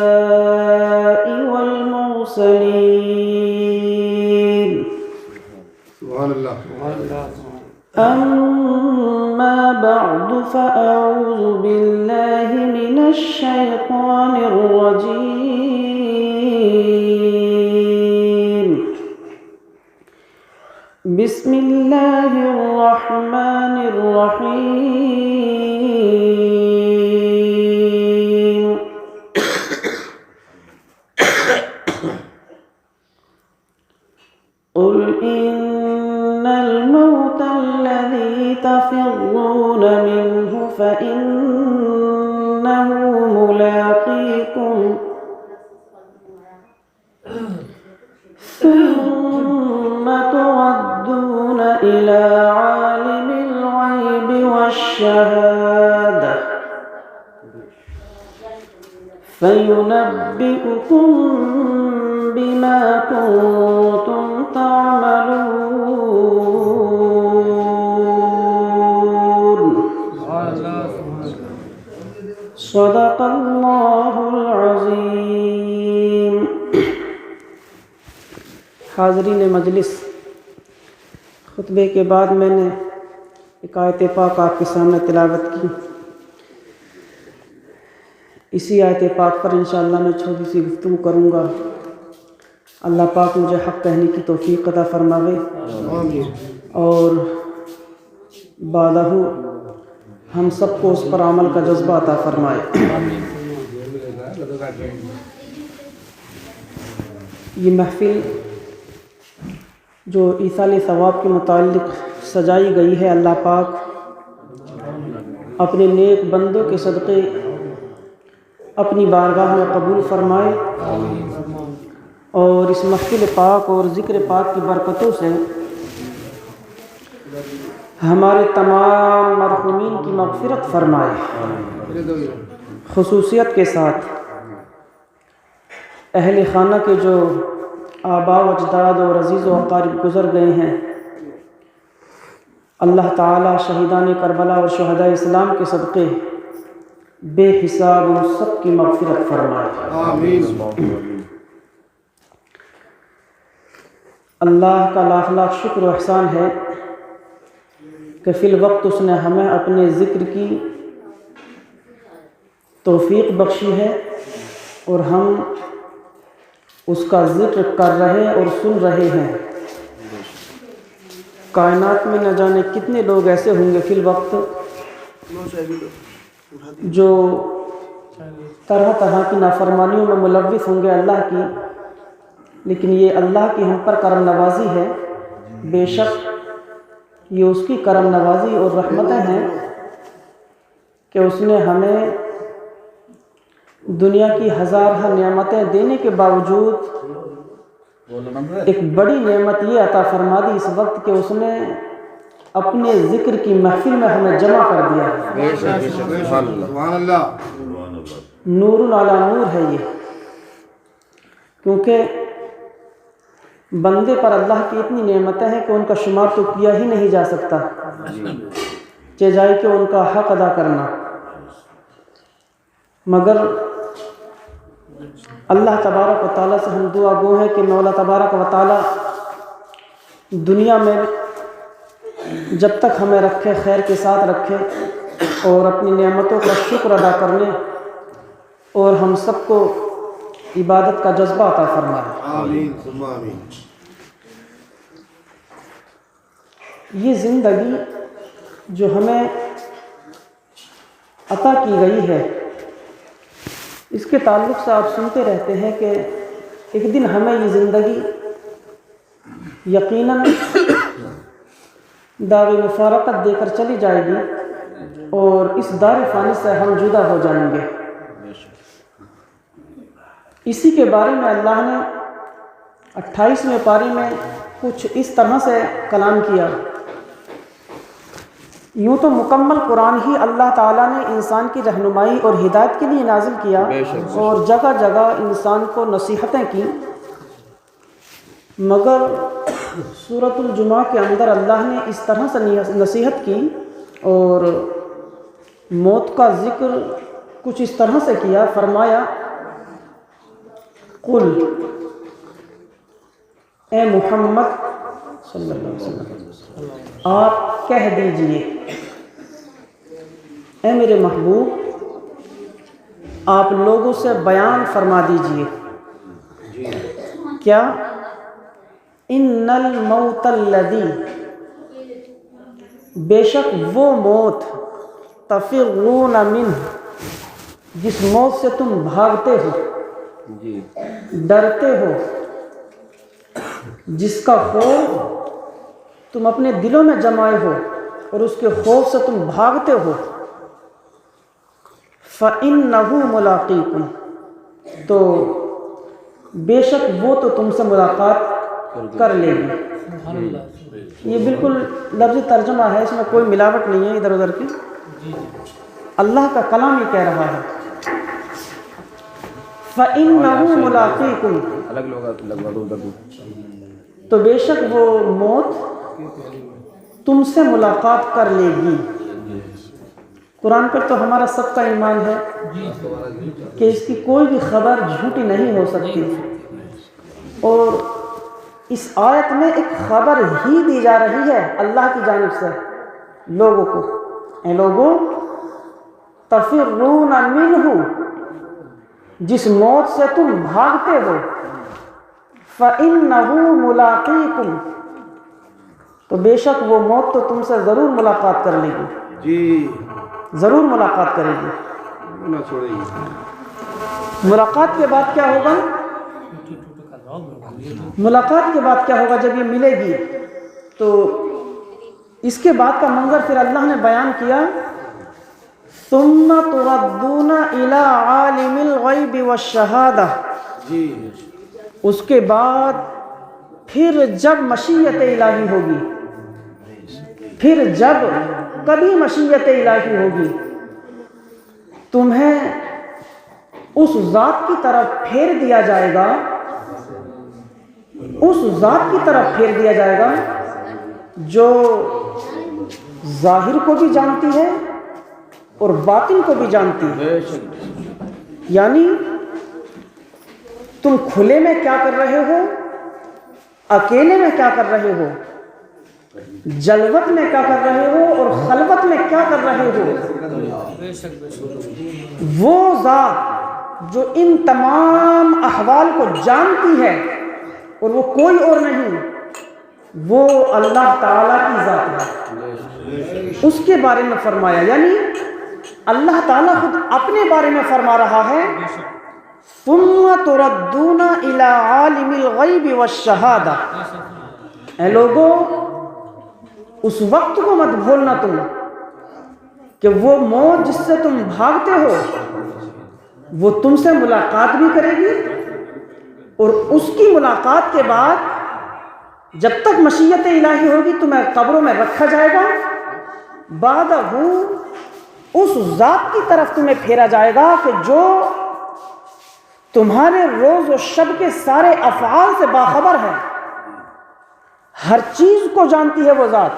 الأنبياء والمرسلين أما بعد فأعوذ بالله من الشيطان الرجيم بسم الله الرحمن الرحيم قل إن الموت الذي تفرون منه فإنه ملاقيكم ثم تردون إلى عالم الغيب والشهادة فينبئكم بما كنتم تعملون صدق اللہ العظیم حاضرین مجلس خطبے کے بعد میں نے ایک آیت پاک آپ کے سامنے تلاوت کی اسی آیت پاک پر انشاءاللہ میں چھوٹی سی گفتگو کروں گا اللہ پاک مجھے حق کہنے کی توفیق عطا فرماوے اور بعدہ ہم سب کو اس پر عمل کا جذبہ عطا فرمائے یہ محفل جو ایصال ثواب کے متعلق سجائی گئی ہے اللہ پاک اپنے نیک بندوں کے صدقے اپنی بارگاہ میں قبول فرمائے اور اس محفل پاک اور ذکر پاک کی برکتوں سے ہمارے تمام مرحومین کی مغفرت فرمائے خصوصیت کے ساتھ اہل خانہ کے جو آباء و اجداد اور عزیز و اقارب گزر گئے ہیں اللہ تعالی شہیدان کربلا اور شہداء اسلام کے صدقے بے حساب ان سب کی مغفرت فرمائے آمین اللہ کا لاکھ لاکھ شکر و احسان ہے کہ فی الوقت اس نے ہمیں اپنے ذکر کی توفیق بخشی ہے اور ہم اس کا ذکر کر رہے اور سن رہے ہیں کائنات میں نہ جانے کتنے لوگ ایسے ہوں گے فی الوقت جو طرح طرح کی نافرمانیوں میں ملوث ہوں گے اللہ کی لیکن یہ اللہ کی ہم پر کرم نوازی ہے بے شک یہ اس کی کرم نوازی اور رحمتیں ہیں کہ اس نے ہمیں دنیا کی ہزارہ نعمتیں دینے کے باوجود ایک بڑی نعمت یہ عطا فرما دی اس وقت کہ اس نے اپنے ذکر کی محفل میں ہمیں جمع کر دیا ہے نور علی نور ہے یہ، کیونکہ بندے پر اللہ کی اتنی نعمتیں ہیں کہ ان کا شمار تو کیا ہی نہیں جا سکتا، جائے کہ ان کا حق ادا کرنا، مگر اللہ تبارک و تعالیٰ سے ہم دعا گو ہیں کہ مولا تبارک و تعالیٰ دنیا میں جب تک ہمیں رکھے خیر کے ساتھ رکھے اور اپنی نعمتوں کا شکر ادا کرنے اور ہم سب کو عبادت کا جذبہ عطا فرمائے۔ آمین ثم آمین۔ یہ زندگی جو ہمیں عطا کی گئی ہے، اس کے تعلق سے آپ سنتے رہتے ہیں کہ ایک دن ہمیں یہ زندگی یقیناً دار مفارقت دے کر چلی جائے گی اور اس دار فانی سے ہم جدا ہو جائیں گے۔ اسی کے بارے میں اللہ نے 28ویں پاری میں کچھ اس طرح سے کلام کیا۔ یوں تو مکمل قرآن ہی اللہ تعالیٰ نے انسان کی رہنمائی اور ہدایت کے لیے نازل کیا اور جگہ جگہ انسان کو نصیحتیں کی، مگر سورۃ الجمعہ کے اندر اللہ نے اس طرح سے نصیحت کی اور موت کا ذکر کچھ اس طرح سے کیا، فرمایا قل، اے محمد صلی اللہ علیہ وسلم آپ کہہ دیجئے، اے میرے محبوب آپ لوگوں سے بیان فرما دیجئے کیا، ان الموت الذی، بے شک وہ موت، تفرون منہ، جس موت سے تم بھاگتے ہو، ڈرتے ہو، جس کا خوف تم اپنے دلوں میں جمائے ہو اور اس کے خوف سے تم بھاگتے ہو، فَإِنَّهُ مُلَاقِيكُمْ، تو بے شک وہ تو تم سے ملاقات کر لے گی۔ یہ بالکل لفظی ترجمہ ہے، اس میں کوئی ملاوٹ نہیں ہے ادھر ادھر کی، اللہ کا کلام ہی کہہ رہا ہے۔ فَإِنَّهُ مُلَاقِيكُمْ، تو بے شک وہ موت تم سے ملاقات کر لے گی۔ قرآن پر تو ہمارا سب کا ایمان ہے کہ اس کی کوئی بھی خبر جھوٹی نہیں ہو سکتی، اور اس آیت میں ایک خبر ہی دی جا رہی ہے اللہ کی جانب سے لوگوں کو، اے لوگوں تفرون منہ، جس موت سے تم بھاگتے ہو، فَإِنَّهُ مُلَاقِيكُمْ، تو بے شک وہ موت تو تم سے ضرور ملاقات کر لے گی، جی ضرور ملاقات کرے گی۔ نہ چھوڑے گی۔ ملاقات کے بعد کیا ہوگا؟ ملاقات کے بعد کیا ہوگا جب یہ ملے گی؟ تو اس کے بعد کا منظر پھر اللہ نے بیان کیا، ثُمَّ تُرَدُّونَ إِلَىٰ عَالِمِ الْغَيْبِ وَالشَّهَادَةِ، جی اس کے بعد پھر جب مشیت الہی ہوگی، پھر جب کبھی مشیت الہی ہوگی، تمہیں اس ذات کی طرف پھیر دیا جائے گا، اس ذات کی طرف پھیر دیا جائے گا جو ظاہر کو بھی جانتی ہے اور باطن کو بھی جانتی ہے۔ یعنی تم کھلے میں کیا کر رہے ہو، اکیلے میں کیا کر رہے ہو، جلوت میں کیا کر رہے ہو اور خلوت میں کیا کر رہے ہو، وہ ذات جو ان تمام احوال کو جانتی ہے اور وہ کوئی اور نہیں، وہ اللہ تعالیٰ کی ذات ہے، اس کے بارے میں فرمایا۔ یعنی اللہ تعالیٰ خود اپنے بارے میں فرما رہا ہے، ثُمَّ تُرَدُّونَ إِلَىٰ عَالِمِ الْغَيْبِ وَالشَّهَادَةِ، اے لوگوں اس وقت کو مت بھولنا تم کہ وہ موت جس سے تم بھاگتے ہو وہ تم سے ملاقات بھی کرے گی، اور اس کی ملاقات کے بعد جب تک مشیت الہی ہوگی تمہیں قبروں میں رکھا جائے گا، بعدہ اس ذات کی طرف تمہیں پھیرا جائے گا کہ جو تمہارے روز و شب کے سارے افعال سے باخبر ہے، ہر چیز کو جانتی ہے وہ ذات،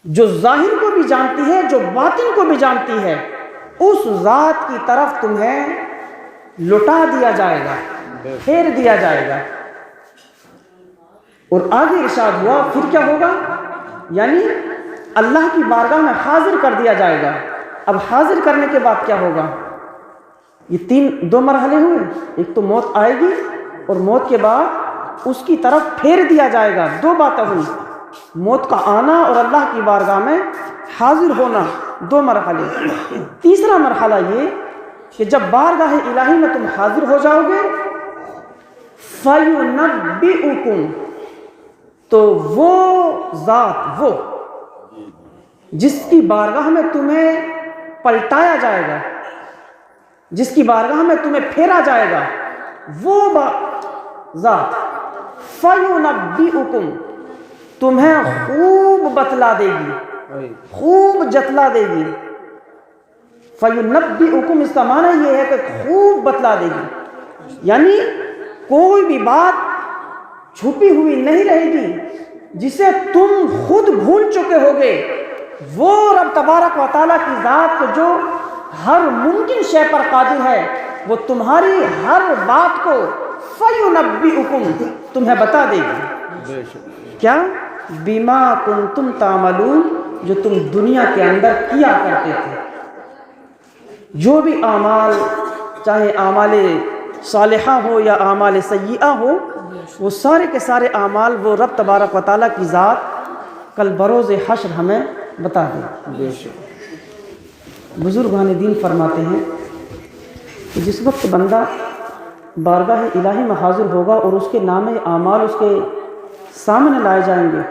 جو ظاہر کو بھی جانتی ہے، جو باطن کو بھی جانتی ہے، اس ذات کی طرف تمہیں لٹا دیا جائے گا، پھیر دیا جائے گا۔ اور آگے ارشاد ہوا پھر کیا ہوگا، یعنی اللہ کی بارگاہ میں حاضر کر دیا جائے گا۔ اب حاضر کرنے کے بعد کیا ہوگا؟ یہ دو مرحلے ہوئے، ایک تو موت آئے گی اور موت کے بعد اس کی طرف پھیر دیا جائے گا۔ دو باتیں ہوئی، موت کا آنا اور اللہ کی بارگاہ میں حاضر ہونا، دو مرحلے۔ تیسرا مرحلہ یہ کہ جب بارگاہ الہی میں تم حاضر ہو جاؤ گے، فَيُنَبِّئُكُمْ، تو وہ ذات، وہ جس کی بارگاہ میں تمہیں پلٹایا جائے گا، جس کی بارگاہ میں تمہیں پھیرا جائے گا، وہ ذات فَيُنَبِّئُكُمْ، تمہیں خوب بتلا دے گی، خوب جتلا دے گی۔ فَيُنَبِّئُكُمْ اس کا معنی یہ ہے کہ خوب بتلا دے گی، یعنی کوئی بھی بات چھپی ہوئی نہیں رہے گی جسے تم خود بھول چکے ہوگے۔ وہ رب تبارک و تعالیٰ کی ذات جو ہر ممکن شے پر قادر ہے، وہ تمہاری ہر بات کو فَيُنَبِّئُكُمْ تمہیں بتا دے گی۔ کیا؟ بِمَا كُنْتُمْ تَعْمَلُونَ، جو تم دنیا کے اندر کیا کرتے تھے، جو بھی اعمال، چاہے اعمال صالحہ ہو یا اعمال سیئہ ہو، وہ سارے کے سارے اعمال وہ رب تبارک و تعالیٰ کی ذات کل بروز حشر ہمیں بتا دے۔ بزرگان دین فرماتے ہیں کہ جس وقت بندہ بارگاہ الہی میں حاضر ہوگا اور اس کے نام اعمال اس کے سامنے لائے جائیں گے،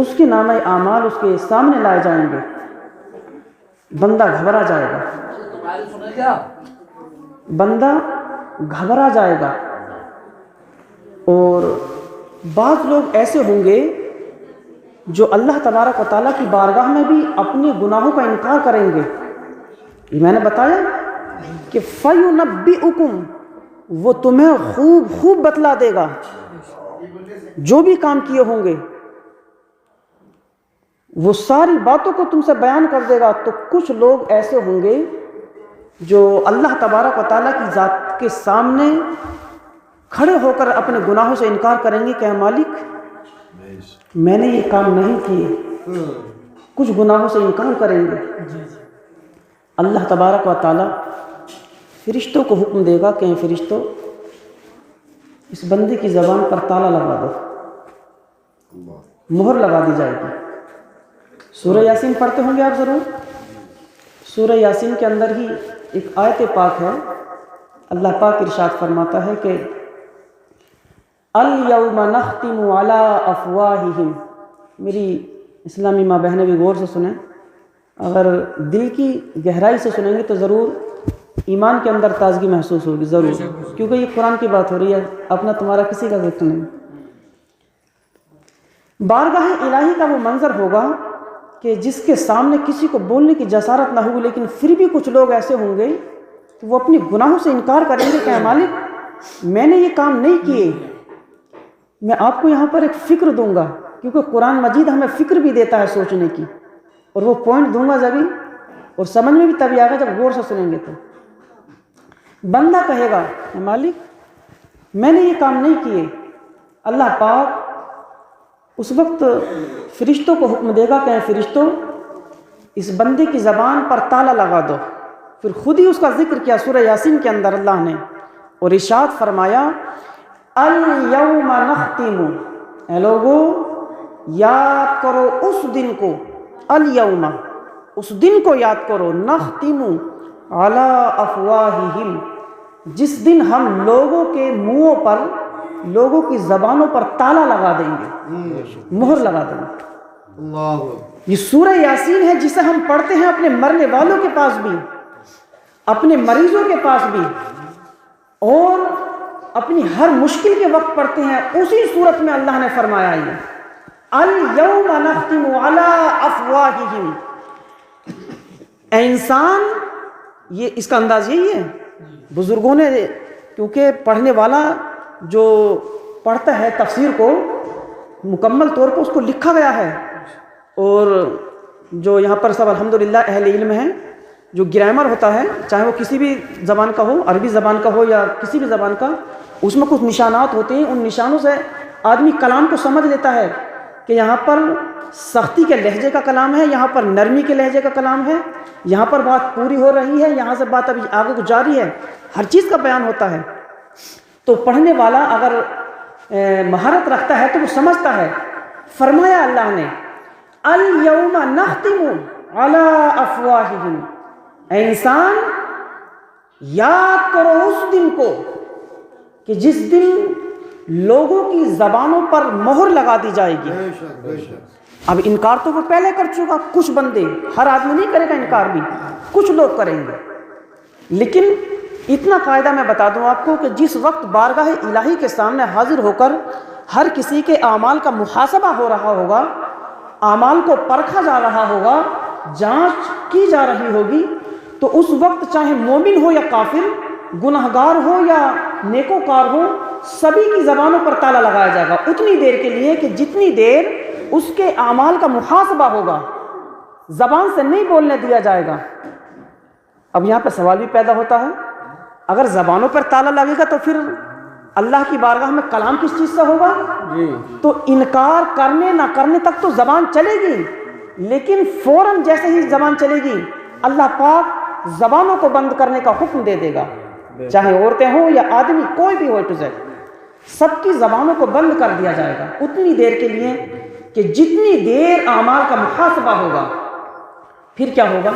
اس کے نام اعمال اس کے سامنے لائے جائیں گے، بندہ گھبرا جائے گا، بندہ گھبرا جائے گا۔ اور بعض لوگ ایسے ہوں گے جو اللہ تبارک و تعالیٰ کی بارگاہ میں بھی اپنے گناہوں کا انکار کریں گے۔ یہ میں نے بتایا کہ فَيُنَبِّئُكُمْ، وہ تمہیں خوب خوب بتلا دے گا جو بھی کام کیے ہوں گے، وہ ساری باتوں کو تم سے بیان کر دے گا۔ تو کچھ لوگ ایسے ہوں گے جو اللہ تبارک و تعالیٰ کی ذات کے سامنے کھڑے ہو کر اپنے گناہوں سے انکار کریں گے کہ اے مالک میں نے یہ کام نہیں کیے، کچھ گناہوں سے انکار کریں گے۔ اللہ تبارک و تعالیٰ فرشتوں کو حکم دے گا کہ فرشتوں اس بندے کی زبان پر تالا لگا دو، مہر لگا دی جائے گی۔ سورہ یاسین پڑھتے ہوں گے آپ ضرور، سورہ یاسین کے اندر ہی ایک آیت پاک ہے، اللہ پاک ارشاد فرماتا ہے کہ الْيَوْمَ نَخْتِمُ عَلَىٰ أَفْوَاهِهِمْ، میری اسلامی ماں بہنیں بھی غور سے سنیں، اگر دل کی گہرائی سے سنیں گے تو ضرور ایمان کے اندر تازگی محسوس ہوگی، ضرور، کیونکہ یہ قرآن کی بات ہو رہی ہے، اپنا تمہارا کسی کا ذکر نہیں۔ بارگاہ الہی کا وہ منظر ہوگا کہ جس کے سامنے کسی کو بولنے کی جسارت نہ ہوگی، لیکن پھر بھی کچھ لوگ ایسے ہوں گے کہ وہ اپنے گناہوں سے انکار کریں گے کہ اے مالک میں نے یہ کام نہیں کیے۔ میں آپ کو یہاں پر ایک فکر دوں گا، کیونکہ قرآن مجید ہمیں فکر بھی دیتا ہے سوچنے کی، اور وہ پوائنٹ دوں گا جبھی، اور سمجھ میں بھی تبھی آگا جب غور سے سنیں گے۔ تو بندہ کہے گا اے مالک میں نے یہ کام نہیں کیے، اللہ پاک اس وقت فرشتوں کو حکم دے گا کہ فرشتوں اس بندے کی زبان پر تالا لگا دو۔ پھر خود ہی اس کا ذکر کیا سورہ یاسین کے اندر اللہ نے، اور ارشاد فرمایا الْيَوْمَ نَخْتِمُ، اے لوگو یاد کرو اس دن کو، الْيَوْمَ اس دن کو یاد کرو، نَخْتِمُ عَلَىٰ أَفْوَاهِهِمْ جس دن ہم لوگوں کے منہوں پر، لوگوں کی زبانوں پر تالا لگا دیں گے، مہر لگا دیں گے۔ یہ سورہ یاسین ہے جسے ہم پڑھتے ہیں اپنے مرنے والوں کے پاس بھی، اپنے مریضوں کے پاس بھی، اور اپنی ہر مشکل کے وقت پڑھتے ہیں۔ اسی صورت میں اللہ نے فرمایا یہ الْيَوْمَ نَخْتِمُ عَلَىٰ أَفْوَاهِهِمْ، اے انسان، یہ اس کا انداز یہی ہے بزرگوں نے، کیونکہ پڑھنے والا جو پڑھتا ہے تفسیر کو مکمل طور پر اس کو لکھا گیا ہے، اور جو یہاں پر سب الحمدللہ اہل علم ہیں، جو گرامر ہوتا ہے چاہے وہ کسی بھی زبان کا ہو، عربی زبان کا ہو یا کسی بھی زبان کا، اس میں کچھ نشانات ہوتے ہیں، ان نشانوں سے آدمی کلام کو سمجھ لیتا ہے کہ یہاں پر سختی کے لہجے کا کلام ہے، یہاں پر نرمی کے لہجے کا کلام ہے، یہاں پر بات پوری ہو رہی ہے، یہاں سے بات ابھی آگے کو جاری ہے، ہر چیز کا بیان ہوتا ہے۔ تو پڑھنے والا اگر مہارت رکھتا ہے تو وہ سمجھتا ہے۔ فرمایا اللہ نے الیوم نختم علی افواہہم، اے انسان یاد کرو اس دن کو کہ جس دن لوگوں کی زبانوں پر مہر لگا دی جائے گی۔ بے شک بے شک۔ اب انکار تو وہ پہلے کر چکا، کچھ بندے، ہر آدمی نہیں کرے گا انکار بھی، کچھ لوگ کریں گے، لیکن اتنا قاعدہ میں بتا دوں آپ کو کہ جس وقت بارگاہ الہی کے سامنے حاضر ہو کر ہر کسی کے اعمال کا محاسبہ ہو رہا ہوگا، اعمال کو پرکھا جا رہا ہوگا، جانچ کی جا رہی ہوگی، تو اس وقت چاہے مومن ہو یا کافر، گنہگار ہو یا نیکوکار ہو، سبھی کی زبانوں پر تالا لگایا جائے گا اتنی دیر کے لیے کہ جتنی دیر اس کے اعمال کا محاسبہ ہوگا، زبان سے نہیں بولنے دیا جائے گا۔ اب یہاں پہ سوال بھی پیدا ہوتا ہے، اگر زبانوں پر تالا لگے گا تو پھر اللہ کی بارگاہ میں کلام کس چیز سے ہوگا؟ تو انکار کرنے نہ کرنے تک تو زبان چلے گی، لیکن فوراً جیسے ہی زبان چلے گی اللہ پاک زبانوں کو بند کرنے کا حکم دے دے گا، چاہے عورتیں ہوں یا آدمی، کوئی بھی ہو، ٹو زیڈ سب کی زبانوں کو بند کر دیا جائے گا اتنی دیر کے لیے کہ جتنی دیر اعمال کا محاسبہ ہوگا۔ پھر کیا ہوگا؟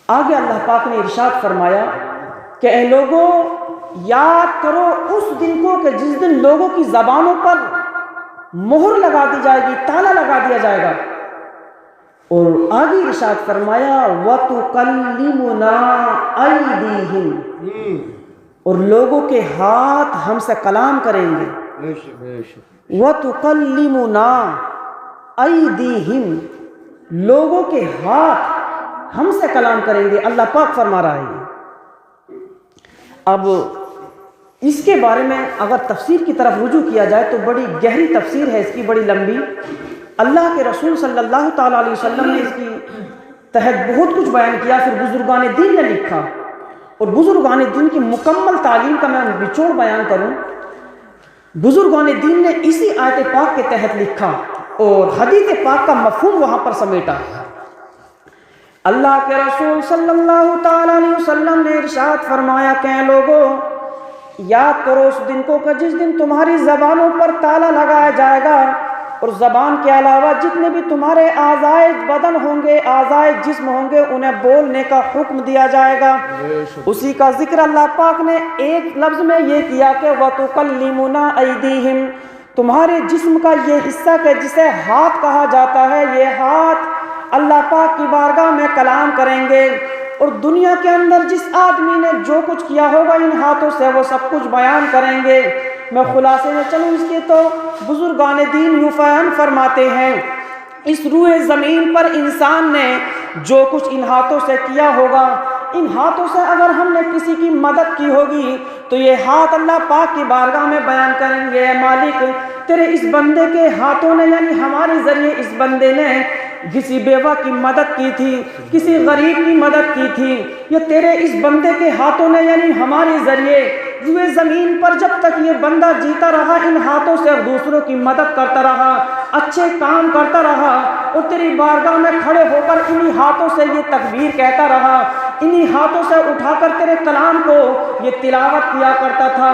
آگے اللہ پاک نے ارشاد فرمایا کہ اے لوگوں یاد کرو اس دن کو کہ جس دن لوگوں کی زبانوں پر مہر لگا دی جائے گی، تالا لگا دیا جائے گا، اور آگے ارشاد فرمایا وَتُكَلِّمُنَا أَيْدِيهِمْ، اور لوگوں کے ہاتھ ہم سے کلام کریں گے۔ بے شک بے شک۔ وَتُكَلِّمُنَا أَيْدِيهِمْ، لوگوں کے ہاتھ ہم سے کلام کریں گے، اللہ پاک فرما رہا ہے۔ اب اس کے بارے میں اگر تفسیر کی طرف رجوع کیا جائے تو بڑی گہری تفسیر ہے اس کی، بڑی لمبی۔ اللہ کے رسول صلی اللہ تعالیٰ علیہ وسلم نے اس کی تحت بہت کچھ بیان کیا، پھر بزرگان دین نے لکھا، اور بزرگان دین کی مکمل تعلیم کا میں نچوڑ بیان کروں۔ بزرگان دین نے اسی آیت پاک کے تحت لکھا اور حدیث پاک کا مفہوم وہاں پر سمیٹا۔ اللہ کے رسول صلی اللہ تعالیٰ علیہ وسلم نے ارشاد فرمایا کہ اے لوگوں یاد کرو اس دن کو کہ جس دن تمہاری زبانوں پر تالا لگایا جائے گا، اور زبان کے علاوہ جتنے بھی تمہارے اعضائے بدن ہوں گے، اعضائے جسم ہوں گے، انہیں بولنے کا حکم دیا جائے گا۔ اسی کا ذکر اللہ پاک نے ایک لفظ میں یہ کیا کہ وَتُكَلِّمُنَا أَيْدِيهِمْ، تمہارے جسم کا یہ حصہ کہ جسے ہاتھ کہا جاتا ہے، یہ ہاتھ اللہ پاک کی بارگاہ میں کلام کریں گے، اور دنیا کے اندر جس آدمی نے جو کچھ کیا ہوگا ان ہاتھوں سے وہ سب کچھ بیان کریں گے۔ میں خلاصے میں چلوں اس کے تو بزرگان دین یوں بیان فرماتے ہیں، اس روئے زمین پر انسان نے جو کچھ ان ہاتھوں سے کیا ہوگا، ان ہاتھوں سے اگر ہم نے کسی کی مدد کی ہوگی تو یہ ہاتھ اللہ پاک کی بارگاہ میں بیان کریں گے، اے مالک تیرے اس بندے کے ہاتھوں نے، یعنی ہمارے ذریعے اس بندے نے کسی بیوہ کی مدد کی تھی، کسی غریب کی مدد کی تھی، یا تیرے اس بندے کے ہاتھوں نے یعنی ہمارے ذریعے روئے زمین پر جب تک یہ بندہ جیتا رہا ان ہاتھوں سے دوسروں کی مدد کرتا رہا، اچھے کام کرتا رہا، اور تیری بارگاہ میں کھڑے ہو کر انہی ہاتھوں سے یہ تکبیر کہتا رہا، انہی ہاتھوں سے اٹھا کر تیرے کلام کو یہ تلاوت کیا کرتا تھا۔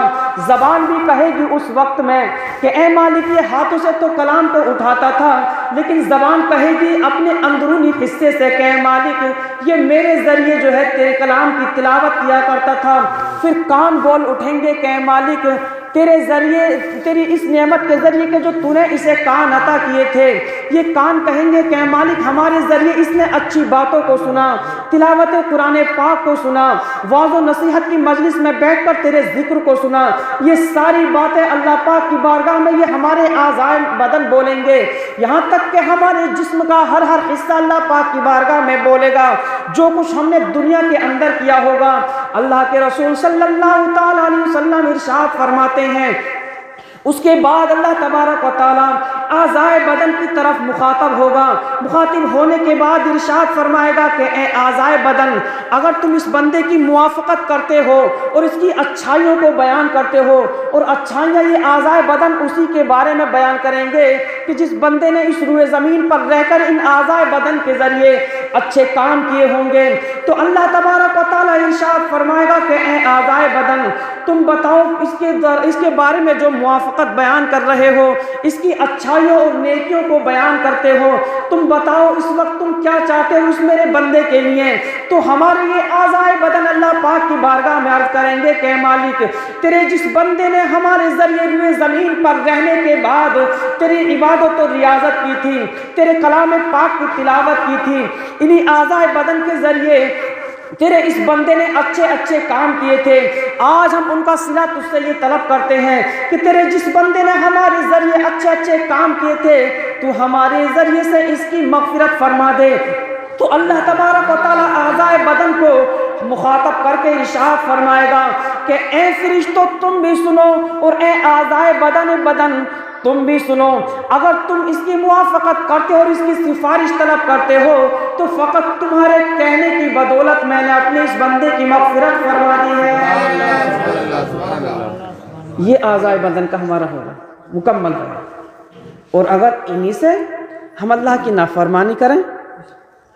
زبان بھی کہے گی اس وقت میں کہ اے مالک یہ ہاتھوں سے تو کلام کو اٹھاتا تھا، لیکن زبان کہے گی اپنے اندرونی حصے سے کہ اے مالک یہ میرے ذریعے جو ہے تیرے کلام کی تلاوت کیا کرتا تھا۔ پھر کان بول اٹھیں گے کہ اے مالک تیرے ذریعے، تیری اس نعمت کے ذریعے کہ جو تو نے اسے کان عطا کیے تھے، یہ کان کہیں گے کہ اے مالک ہمارے ذریعے اس نے اچھی باتوں کو سنا، تلاوت قرآن پاک کو سنا، واعظ و نصیحت کی مجلس میں بیٹھ کر تیرے ذکر کو سنا، یہ ساری باتیں اللہ پاک کی بارگاہ میں یہ ہمارے اعضائے بدن بولیں گے، یہاں تک کہ ہمارے جسم کا ہر حصہ اللہ پاک کی بارگاہ میں بولے گا جو کچھ ہم نے دنیا کے اندر کیا ہوگا۔ اللہ کے رسول صلی اللہ تعالیٰ علیہ وسلم ارشاد فرماتے ہیں، اس کے بعد اللہ تبارک و تعالیٰ اعضائے بدن کی طرف مخاطب ہوگا، مخاطب ہونے کے بعد ارشاد فرمائے گا کہ اے اعضائے بدن، اگر تم اس بندے کی موافقت کرتے ہو اور اس کی اچھائیوں کو بیان کرتے ہو، اور اچھائیاں یہ اعضائے بدن اسی کے بارے میں بیان کریں گے کہ جس بندے نے اس روئے زمین پر رہ کر ان اعضائے بدن کے ذریعے اچھے کام کیے ہوں گے، تو اللہ تبارک و تعالیٰ ارشاد فرمائے گا کہ اے اعضائے بدن، تم بتاؤ اس کے بارے میں جو موافقت بیان کر رہے ہو، اس کی اچھائیوں اور نیکیوں کو بیان کرتے ہو، تم بتاؤ اس وقت تم کیا چاہتے ہو اس میرے بندے کے لیے۔ تو ہمارے یہ اعضائے بدن اللہ پاک کی بارگاہ میں عرض کریں گے کہ مالک، تیرے جس بندے نے ہمارے ذریعے روئے زمین پر رہنے کے بعد تیری عبادت و ریاضت کی تھی، تیرے کلام پاک کی تلاوت کی تھی، انہی اعضائے بدن کے ذریعے تیرے اس بندے نے اچھے اچھے کام کیے تھے، آج ہم ان کا صلہ تجھ سے یہ طلب کرتے ہیں کہ تیرے جس بندے نے ہمارے ذریعے اچھے اچھے کام کیے تھے تو ہمارے ذریعے سے اس کی مغفرت فرما دے۔ تو اللہ تبارک و تعالیٰ اعضائے بدن کو مخاطب کر کے ارشاد فرمائے گا کہ اے فرشتوں تم بھی سنو، اور اے اعضائے بدن تم بھی سنو، اگر تم اس کی موافقت کرتے ہو اور اس کی سفارش طلب کرتے ہو تو فقط تمہارے کہنے کی بدولت میں نے اپنے اس بندے کی مغفرت فرما دی ہے۔ یہ اعضائے بدن کا ہمارا ہوگا مکمل ہوگا، اور اگر انہی سے ہم اللہ کی نافرمانی کریں،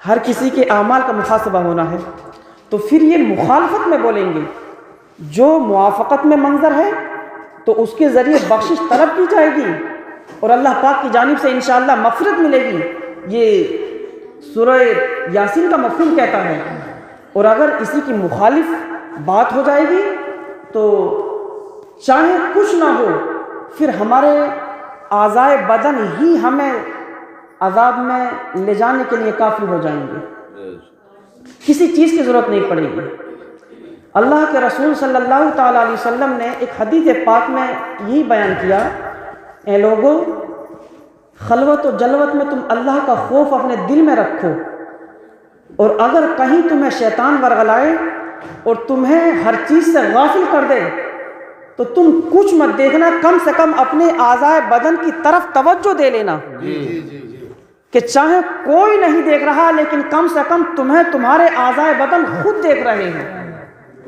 ہر کسی کے اعمال کا محاسبہ ہونا ہے، تو پھر یہ مخالفت میں بولیں گے، جو موافقت میں منظر ہے تو اس کے ذریعے بخشش طلب کی جائے گی اور اللہ پاک کی جانب سے انشاءاللہ مغفرت ملے گی، یہ سورہ یاسین کا مفہوم کہتا ہے۔ اور اگر اسی کی مخالف بات ہو جائے گی تو چاہے کچھ نہ ہو، پھر ہمارے اعضائے بدن ہی ہمیں عذاب میں لے جانے کے لیے کافی ہو جائیں گے، کسی چیز کی ضرورت نہیں پڑے گی۔ اللہ کے رسول صلی اللہ تعالیٰ علیہ وسلم نے ایک حدیث پاک میں یہی بیان کیا، اے لوگو، خلوت و جلوت میں تم اللہ کا خوف اپنے دل میں رکھو، اور اگر کہیں تمہیں شیطان ورغلائے اور تمہیں ہر چیز سے غافل کر دے تو تم کچھ مت دیکھنا، کم سے کم اپنے اعضائے بدن کی طرف توجہ دے لینا، کہ چاہے کوئی نہیں دیکھ رہا لیکن کم سے کم تمہیں تمہارے اعضائے بدن خود دیکھ رہے ہیں،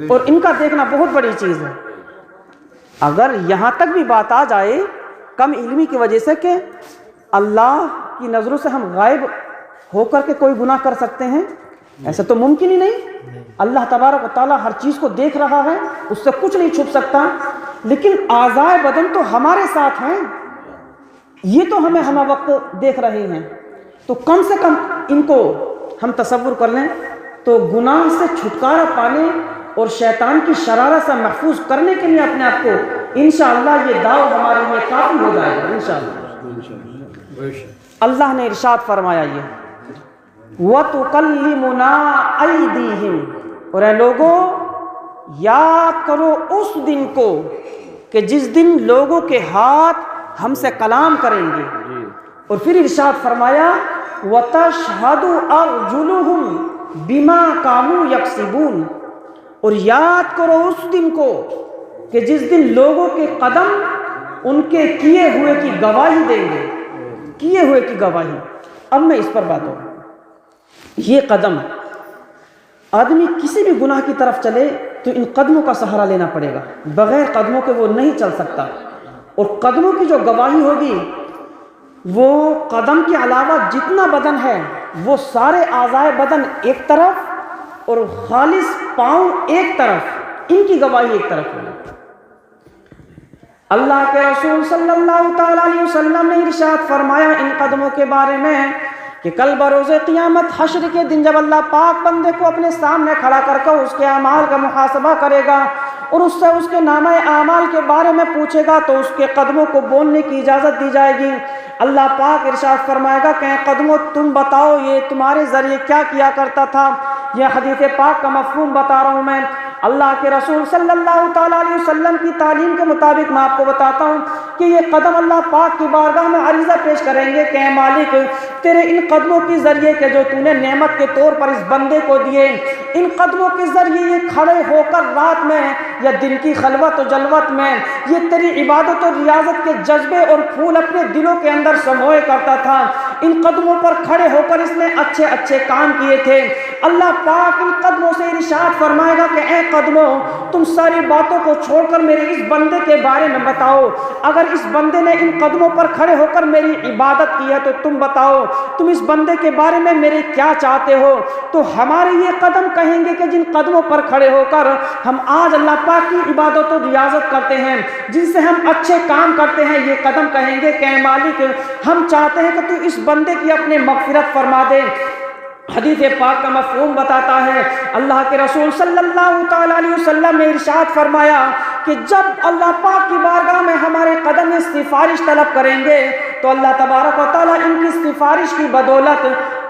اور ان کا دیکھنا بہت بڑی چیز ہے۔ اگر یہاں تک بھی بات آ جائے کم علمی کی وجہ سے کہ اللہ کی نظروں سے ہم غائب ہو کر کے کوئی گناہ کر سکتے ہیں، ایسا تو ممکن ہی نہیں، اللہ تبارک و تعالیٰ ہر چیز کو دیکھ رہا ہے، اس سے کچھ نہیں چھپ سکتا، لیکن اعضائے بدن تو ہمارے ساتھ ہیں، یہ تو ہمیں ہمہ وقت دیکھ رہے ہیں، تو کم سے کم ان کو ہم تصور کر لیں تو گناہ سے چھٹکارا پانے اور شیطان کی شرارت سے محفوظ کرنے کے لیے اپنے آپ کو انشاءاللہ یہ دعو ہمارے لیے کافی ہو جائے گا انشاءاللہ۔ اللہ نے ارشاد فرمایا یہ وَتُكَلِّمُنَا أَيْدِيهِمْ، اور اے لوگوں یاد کرو اس دن کو کہ جس دن لوگوں کے ہاتھ ہم سے کلام کریں گے، اور پھر ارشاد فرمایا وَتَشْهَدُ أَرْجُلُهُمْ بِمَا كَانُوا يَكْسِبُونَ، اور یاد کرو اس دن کو کہ جس دن لوگوں کے قدم ان کے کیے ہوئے کی گواہی دیں گے، کیے ہوئے کی گواہی۔ اب میں اس پر بات ہوں، یہ قدم، آدمی کسی بھی گناہ کی طرف چلے تو ان قدموں کا سہارا لینا پڑے گا، بغیر قدموں کے وہ نہیں چل سکتا، اور قدموں کی جو گواہی ہوگی وہ قدم کے علاوہ جتنا بدن ہے وہ سارے اعضائے بدن ایک طرف اور خالص پاؤں ایک طرف، ان کی گواہی ایک طرف ہوگی۔ اللہ کے رسول صلی اللہ تعالیٰ علیہ وسلم نے ارشاد فرمایا ان قدموں کے بارے میں کہ کل بروز قیامت حشر کے دن جب اللہ پاک بندے کو اپنے سامنے کھڑا کر کے اس کے اعمال کا محاسبہ کرے گا اور اس سے اس کے نامہ اعمال کے بارے میں پوچھے گا تو اس کے قدموں کو بولنے کی اجازت دی جائے گی۔ اللہ پاک ارشاد فرمائے گا کہ اے قدموں تم بتاؤ یہ تمہارے ذریعے کیا کیا کرتا تھا۔ یہ حدیث پاک کا مفہوم بتا رہا ہوں میں۔ اللہ کے رسول صلی اللہ تعالیٰ علیہ وسلم کی تعلیم کے مطابق میں آپ کو بتاتا ہوں کہ یہ قدم اللہ پاک کی بارگاہ میں عریضہ پیش کریں گے کہ اے مالک تیرے ان قدموں کے ذریعے کہ جو تو نے نعمت کے طور پر اس بندے کو دیے، ان قدموں کے ذریعے یہ کھڑے ہو کر رات میں یا دن کی خلوت و جلوت میں یہ تیری عبادت و ریاضت کے جذبے اور پھول اپنے دلوں کے اندر سموئے کرتا تھا۔ ان قدموں پر کھڑے ہو کر اس نے اچھے اچھے کام کیے تھے۔ اللہ پاک ان قدموں سے ارشاد فرمائے گا کہ اے قدموں تم ساری باتوں کو چھوڑ کر میرے اس بندے کے بارے میں بتاؤ۔ اگر اس بندے نے ان قدموں پر کھڑے ہو کر میری عبادت کی ہے تو تم بتاؤ تم اس بندے کے بارے میں میرے کیا چاہتے ہو۔ تو ہمارے یہ قدم کہیں گے کہ جن قدموں پر کھڑے ہو کر ہم آج اللہ پاک کی عبادت و ریاضت کرتے ہیں، جن سے ہم اچھے کام کرتے ہیں، یہ قدم کہیں گے کہ اے مالک ہم چاہتے ہیں کہ تو اس بندے کی اپنے مغفرت فرما دے۔ حدیث پاک کا مفہوم بتاتا ہے، اللہ کے رسول صلی اللہ تعالیٰ علیہ وسلم نے ارشاد فرمایا کہ جب اللہ پاک کی بارگاہ میں ہمارے قدم سفارش طلب کریں گے تو اللہ تبارک و تعالیٰ ان کی سفارش کی بدولت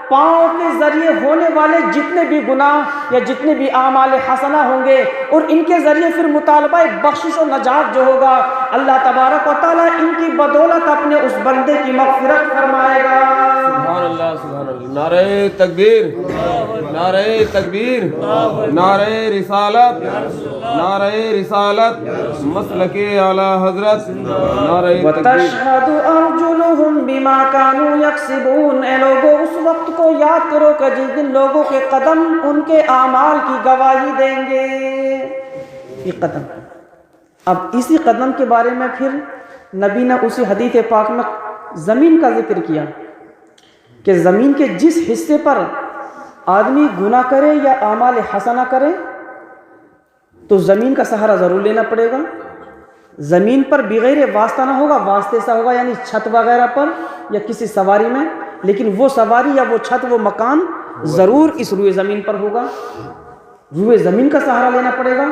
پاؤں کے ذریعے ہونے والے جتنے بھی گناہ یا جتنے بھی اعمال حسنہ ہوں گے اور ان کے ذریعے پھر مطالبہ بخشش و نجات جو ہوگا اللہ تبارک و تعالیٰ ان کی بدولت اپنے اس بندے کی مغفرت فرمائے گا۔ سبحان اللہ سبحان اللہ، نعرہ تکبیر، نعرہ تکبیر، نعرہ رسالت، نعرہ رسالت، مسلک اعلی حضرت، نعرہ تکبیر۔ وَتَشْهَدُ أَرْجُلُهُمْ بِمَا كَانُوا يَكْسِبُونَ۔ اے لوگوں اس وقت کو یاد کرو کہ جس دن لوگوں کے قدم ان کے اعمال کی گواہی دیں گے۔ یہ قدم، اب اسی قدم کے بارے میں پھر نبی نے اسی حدیث پاک میں زمین کا ذکر کیا کہ زمین کے جس حصے پر آدمی گناہ کرے یا اعمال حسنہ کرے تو زمین کا سہارا ضرور لینا پڑے گا۔ زمین پر بغیر واسطہ نہ ہوگا، واسطے سے ہوگا، یعنی چھت وغیرہ پر یا کسی سواری میں، لیکن وہ سواری یا وہ چھت وہ مکان ضرور اس روئے زمین پر ہوگا۔ روئے زمین کا سہارا لینا پڑے گا۔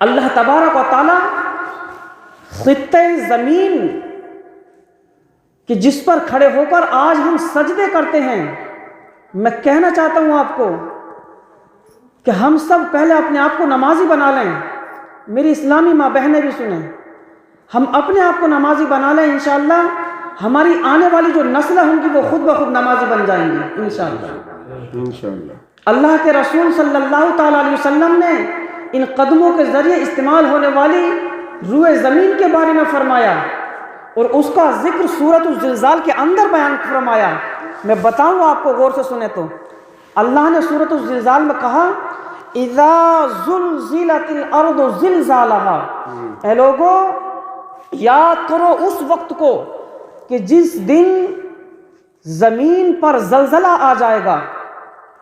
اللہ تبارک و تعالی خطہ زمین کہ جس پر کھڑے ہو کر آج ہم سجدے کرتے ہیں، میں کہنا چاہتا ہوں آپ کو کہ ہم سب پہلے اپنے آپ کو نمازی بنا لیں۔ میری اسلامی ماں بہنیں بھی سنیں، ہم اپنے آپ کو نمازی بنا لیں، انشاءاللہ ہماری آنے والی جو نسلیں ہوں گی وہ خود بخود نمازی بن جائیں گی انشاءاللہ۔ اللہ کے رسول صلی اللہ تعالیٰ علیہ وسلم نے ان قدموں کے ذریعے استعمال ہونے والی روئے زمین کے بارے میں فرمایا اور اس کا ذکر سورۃ الزلزال کے اندر بیان فرمایا۔ میں بتاؤں آپ کو، غور سے سنیں تو اللہ نے سورۃ الزلزال میں کہا اذا زلزلت الارض زلزالها۔ اے لوگو یاد کرو اس وقت کو کہ جس دن زمین پر زلزلہ آ جائے گا۔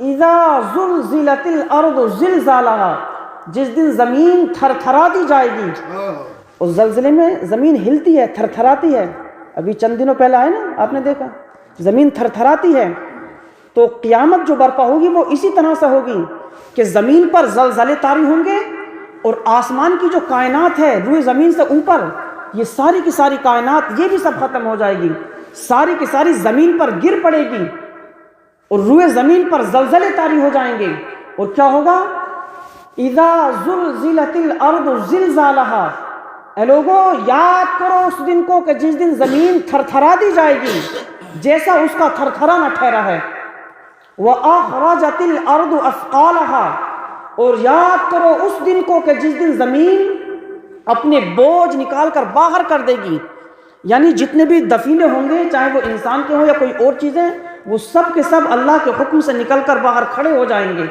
اذا زلزلت الارض زلزالها، جس دن زمین تھر تھرا دی جائے گی۔ اس زلزلے میں زمین ہلتی ہے، تھر تھراتی ہے۔ ابھی چند دنوں پہلے آئے نا، آپ نے دیکھا زمین تھر تھراتی ہے۔ تو قیامت جو برپا ہوگی وہ اسی طرح سے ہوگی کہ زمین پر زلزلے طاری ہوں گے اور آسمان کی جو کائنات ہے روئے زمین سے اوپر، یہ ساری کی ساری کائنات یہ بھی سب ختم ہو جائے گی، ساری کی ساری زمین پر گر پڑے گی اور روئے زمین پر زلزلے طاری ہو جائیں گے۔ اور کیا ہوگا؟ اذا زلزلت الارض زلزالها۔ اے لوگو یاد کرو اس دن کو کہ جس دن زمین تھر تھرا دی جائے گی جیسا اس کا تھر تھرانا ٹھہرا ہے۔ وَأَخْرَجَتِ الْأَرْضُ أَثْقَالَهَا، اور یاد کرو اس دن کو کہ جس دن زمین اپنے بوجھ نکال کر باہر کر دے گی، یعنی جتنے بھی دفینے ہوں گے چاہے وہ انسان کے ہوں یا کوئی اور چیزیں، وہ سب کے سب اللہ کے حکم سے نکل کر باہر کھڑے ہو جائیں گے۔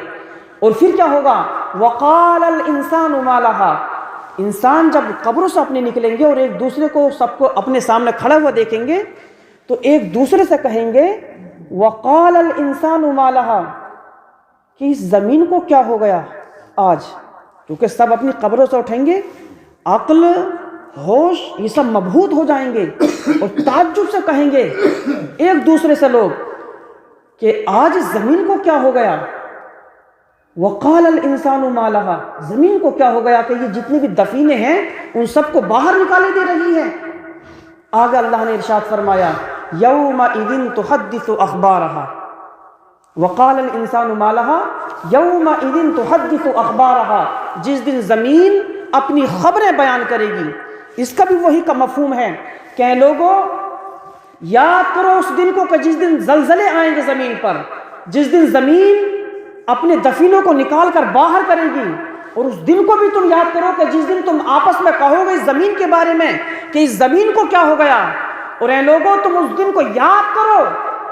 اور پھر کیا ہوگا؟ وَقَالَ الْإِنسَانُ مَا لَهَا۔ انسان جب قبروں سے اپنے نکلیں گے اور ایک دوسرے کو سب کو اپنے سامنے کھڑا ہوا دیکھیں گے تو ایک دوسرے سے کہیں گے وَقَالَ الْإِنسَانُ مَا لَهَا، کہ اس زمین کو کیا ہو گیا آج، کیونکہ سب اپنی قبروں سے اٹھیں گے، عقل ہوش یہ سب مبہوت ہو جائیں گے اور تعجب سے کہیں گے ایک دوسرے سے لوگ کہ آج اس زمین کو کیا ہو گیا۔ وقال الانسان ما لها، زمین کو کیا ہو گیا کہ یہ جتنی بھی دفینے ہیں ان سب کو باہر نکالے دے رہی ہے۔ آگے اللہ نے ارشاد فرمایا یومئذ تحدث اخبارها، وقال الانسان ما لها یومئذ تحدث اخبارها، جس دن زمین اپنی خبریں بیان کرے گی۔ اس کا بھی وہی کا مفہوم ہے کہ لوگوں یاد کرو اس دن کو کہ جس دن زلزلے آئیں گے زمین پر، جس دن زمین اپنے دفینوں کو نکال کر باہر کرے گی، اور اس دن کو بھی تم یاد کرو کہ جس دن تم آپس میں کہو گے اس زمین کے بارے میں کہ اس زمین کو کیا ہو گیا، اور اے لوگوں تم اس دن کو یاد کرو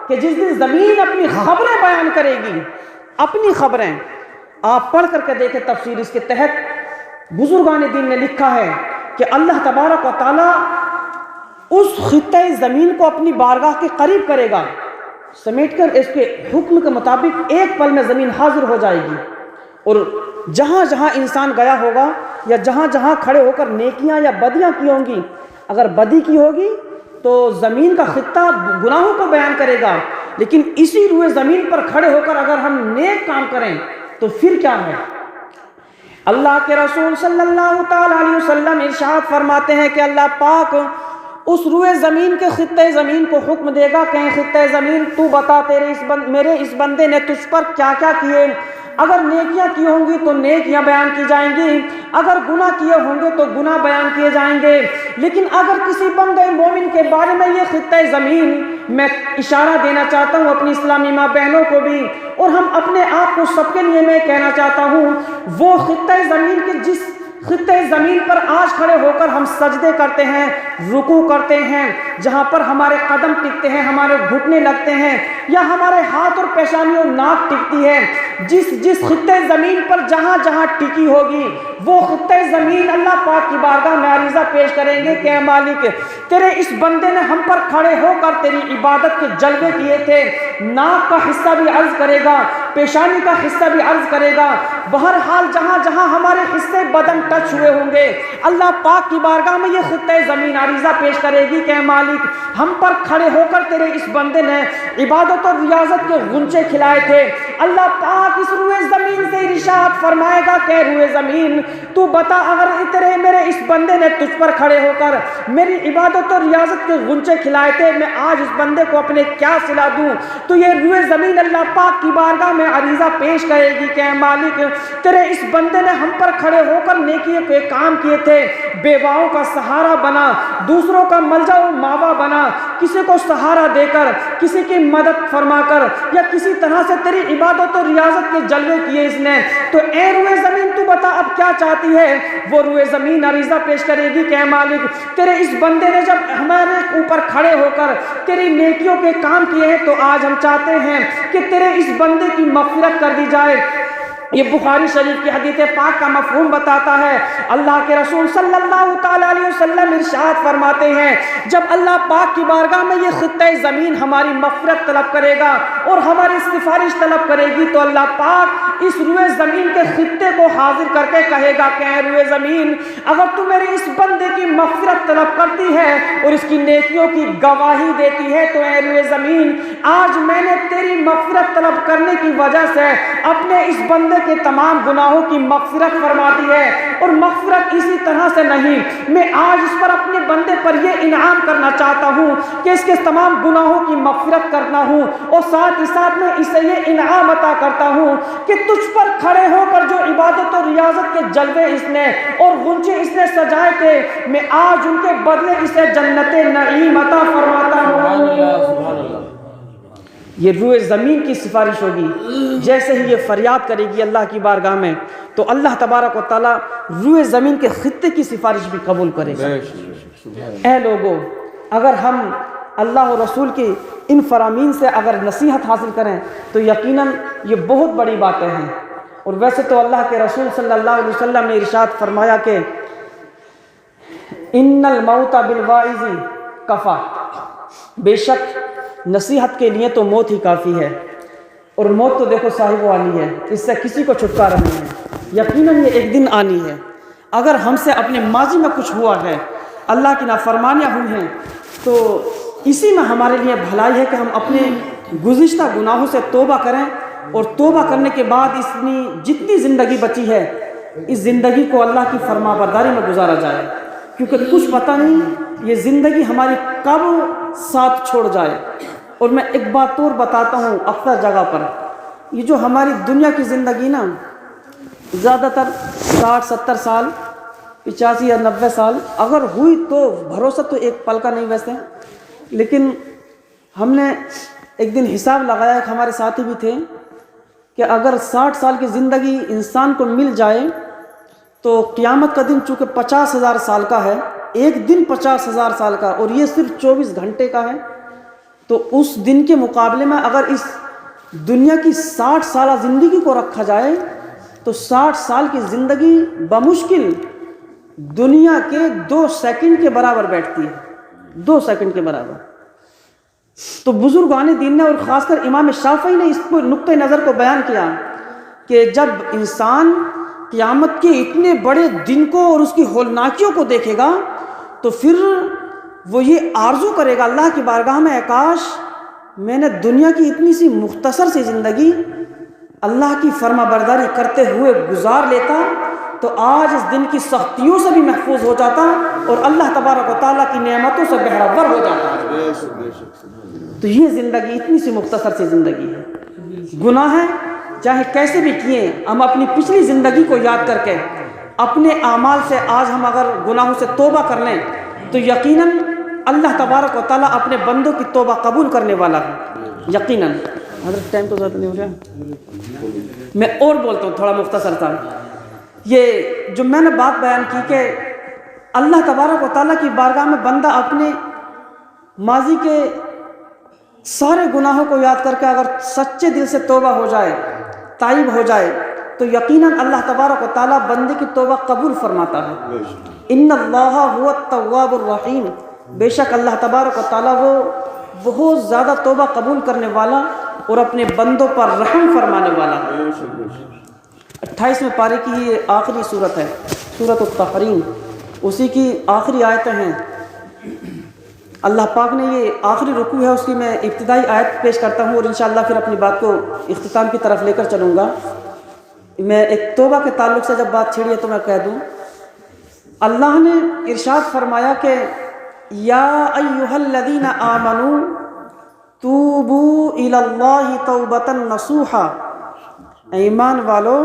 کہ جس دن زمین اپنی خبریں بیان کرے گی، اپنی خبریں۔ آپ پڑھ کر کے دیکھیں تفسیر، اس کے تحت بزرگان دین نے لکھا ہے کہ اللہ تبارک و تعالی اس خطۂ زمین کو اپنی بارگاہ کے قریب کرے گا، سمیٹ کر اس کے حکم کے مطابق ایک پل میں زمین حاضر ہو جائے گی، اور جہاں جہاں انسان گیا ہوگا یا جہاں جہاں کھڑے ہو کر نیکیاں یا بدیاں کی ہوں گی، اگر بدی کی ہوگی تو زمین کا خطہ گناہوں کو بیان کرے گا، لیکن اسی روئے زمین پر کھڑے ہو کر اگر ہم نیک کام کریں تو پھر کیا ہے؟ اللہ کے رسول صلی اللہ تعالی علیہ وسلم ارشاد فرماتے ہیں کہ اللہ پاک اس روئے زمین کے خطۂ زمین کو حکم دے گا کہ خطۂ زمین تو بتا میرے اس بندے نے تجھ پر کیا کیا کیے، اگر نیکیاں کی ہوں گی تو نیکیاں بیان کی جائیں گی، اگر گناہ کیے ہوں گے تو گناہ بیان کیے جائیں گے۔ لیکن اگر کسی بندے مومن کے بارے میں یہ خطۂ زمین، میں اشارہ دینا چاہتا ہوں اپنی اسلامی ماں بہنوں کو بھی، اور ہم اپنے آپ کو سب کے لیے میں کہنا چاہتا ہوں، وہ خطۂ زمین کے جس خطۂ زمین پر آج کھڑے ہو کر ہم سجدے کرتے ہیں، رکوع کرتے ہیں، جہاں پر ہمارے قدم ٹکتے ہیں، ہمارے گھٹنے لگتے ہیں، یا ہمارے ہاتھ اور پیشانی اور ناک ٹکتی ہے، جس خطۂ زمین پر جہاں جہاں ٹکی ہوگی وہ خطۂ زمین اللہ پاک کی بارگاہ میں عریضہ پیش کریں گے کہ اے مالک تیرے اس بندے نے ہم پر کھڑے ہو کر تیری عبادت کے جلوے کیے تھے، ناک کا حصہ بھی عرض کرے گا، پیشانی کا حصہ بھی عرض کرے گا، بہرحال جہاں جہاں ہمارے حصے بدن ٹچ ہوئے ہوں گے اللہ پاک کی بارگاہ میں یہ خطۂ زمین عریضہ پیش کرے گی کہ اے مالک ہم پر کھڑے ہو کر تیرے اس بندے نے عبادت اور ریاضت کے غنچے کھلائے تھے۔ اللہ پاک اس روئے زمین سے ارشاد فرمائے گا کہ روئے زمین تو بتا اگر میرے اس بندے نے تجھ پر کھڑے ہو کر میری عبادت اور ریاضت کے غنچے کھلائے تھے، میں آج اس بندے کو اپنے کیا صلہ دوں؟ تو یہ روئے زمین اللہ پاک کی بارگاہ میں عریضہ پیش کرے گی کہ اے مالک تیرے اس بندے نے ہم پر کھڑے ہو کر نیکی کے کام کیے تھے، بیواؤں کا سہارا بنا، دوسروں کا ملجا و ماوا بنا، کسی کو سہارا دے کر، کسی کی مدد فرما کر، یا کسی طرح سے تیری عبادت اور ریاضت کے جلوے کیے اس نے، تو اے روئے زمین تو بتا اب کیا چاہتی ہے؟ وہ روئے زمین عریضہ پیش کرے گی کہ اے مالک تیرے اس بندے نے جب ہمارے اوپر کھڑے ہو کر تیری نیکیوں کے کام کیے ہیں تو آج ہم چاہتے ہیں کہ تیرے اس بندے کی مغفرت کر دی جائے۔ یہ بخاری شریف کی حدیث پاک کا مفہوم بتاتا ہے۔ اللہ کے رسول صلی اللہ تعالی علیہ وسلم ارشاد فرماتے ہیں جب اللہ پاک کی بارگاہ میں یہ خطۂ زمین ہماری مغفرت طلب کرے گا اور ہماری سفارش طلب کرے گی تو اللہ پاک اس روئے زمین کے خطے کو حاضر کر کے کہے گا کہ اے روئے زمین اگر تو میرے اس بندے کی مغفرت طلب کرتی ہے اور اس کی نیکیوں کی گواہی دیتی ہے تو اے روئے زمین آج میں نے تیری مغفرت طلب کرنے کی وجہ سے اپنے اس بندے کے تمام گناہوں کی مغفرت فرما دی ہے، اور مغفرت اسی طرح سے نہیں، میں آج اس پر اپنے بندے پر یہ انعام کرنا چاہتا ہوں کہ اس کے تمام گناہوں کی مغفرت کرتا ہوں، اور ساتھ ہی ساتھ میں اسے یہ انعام عطا کرتا ہوں کہ تجھ پر کھڑے ہو کر جو عبادت اور ریاضت کے جلوے اس نے اور غنچے اس نے سجائے تھے میں آج ان کے بدلے اسے جنت نعیم عطا فرماتا ہوں۔ یہ روئے زمین کی سفارش ہوگی، جیسے ہی یہ فریاد کرے گی اللہ کی بارگاہ میں تو اللہ تبارک و تعالیٰ روئے زمین کے خطے کی سفارش بھی قبول کرے گا۔ اے لوگو اگر ہم اللہ و رسول کی ان فرامین سے اگر نصیحت حاصل کریں تو یقیناً یہ بہت بڑی باتیں ہیں، اور ویسے تو اللہ کے رسول صلی اللہ علیہ وسلم نے ارشاد فرمایا کہ ان الموت بالواعظ کفا، بے شک نصیحت کے لیے تو موت ہی کافی ہے، اور موت تو دیکھو صاحب والی ہے، اس سے کسی کو چھٹکارا نہیں ہے، یقیناً یہ ایک دن آنی ہے۔ اگر ہم سے اپنے ماضی میں کچھ ہوا ہے، اللہ کی نافرمانیاں ہوئی ہیں، تو اسی میں ہمارے لیے بھلائی ہے کہ ہم اپنے گزشتہ گناہوں سے توبہ کریں اور توبہ کرنے کے بعد جتنی زندگی بچی ہے اس زندگی کو اللہ کی فرما برداری میں گزارا جائے، کیونکہ کچھ پتہ نہیں یہ زندگی ہماری کب ساتھ چھوڑ جائے۔ اور میں ایک بات اور بتاتا ہوں اکثر جگہ پر، یہ جو ہماری دنیا کی زندگی نا زیادہ تر 60-70 سال، 85 یا 90 سال اگر ہوئی تو بھروسہ تو ایک پل کا نہیں ویسے، لیکن ہم نے ایک دن حساب لگایا، ایک ہمارے ساتھی بھی تھے کہ اگر 60 سال کی زندگی انسان کو مل جائے تو قیامت کا دن چونکہ 50,000 سال کا ہے، ایک دن 50,000 سال کا، اور یہ صرف 24 گھنٹے کا ہے، تو اس دن کے مقابلے میں اگر اس دنیا کی 60 سالہ زندگی کو رکھا جائے تو 60 سال کی زندگی بمشکل دنیا کے 2 سیکنڈ کے برابر بیٹھتی ہے، 2 سیکنڈ کے برابر۔ تو بزرگان دین نے اور خاص کر امام شافعی نے اس کو نقطہ نظر کو بیان کیا کہ جب انسان قیامت کے اتنے بڑے دن کو اور اس کی ہولناکیوں کو دیکھے گا تو پھر وہ یہ آرزو کرے گا اللہ کی بارگاہ میں، کاش میں نے دنیا کی اتنی سی مختصر سی زندگی اللہ کی فرما برداری کرتے ہوئے گزار لیتا تو آج اس دن کی سختیوں سے بھی محفوظ ہو جاتا اور اللہ تبارک و تعالیٰ کی نعمتوں سے بہرور ہو جاتا۔ تو یہ زندگی اتنی سی مختصر سی زندگی ہے، گناہ ہے چاہے کیسے بھی کیے، ہم اپنی پچھلی زندگی کو یاد کر کے اپنے اعمال سے آج ہم اگر گناہوں سے توبہ کر لیں تو یقیناً اللہ تبارک و تعالیٰ اپنے بندوں کی توبہ قبول کرنے والا ہے، یقیناً۔ حضرت ٹائم تو زیادہ نہیں ہو رہا، میں اور بولتا ہوں تھوڑا مختصر تھا۔ یہ جو میں نے بات بیان کی کہ اللہ تبارک و تعالیٰ کی بارگاہ میں بندہ اپنے ماضی کے سارے گناہوں کو یاد کر کے اگر سچے دل سے توبہ ہو جائے، تائب ہو جائے، تو یقیناً اللہ تبارک و تعالیٰ بندے کی توبہ قبول فرماتا ہے۔ ان اللہ هو التواب الرحیم، بے شک اللہ تبارک و تعالیٰ وہ بہت زیادہ توبہ قبول کرنے والا اور اپنے بندوں پر رحم فرمانے والا ہے۔ 28ویں پارے کی یہ آخری صورت ہے، سورۃ التحریم، اسی کی آخری آیتیں ہیں۔ اللہ پاک نے یہ آخری رکوع ہے، اس کی میں ابتدائی آیت پیش کرتا ہوں اور انشاءاللہ پھر اپنی بات کو اختتام کی طرف لے کر چلوں گا۔ میں ایک توبہ کے تعلق سے جب بات چھیڑی ہے تو میں کہہ دوں، اللہ نے ارشاد فرمایا کہ یا ایھا الذین آمنوا توبوا الی اللہ توبۃ نصوحا، ایمان والو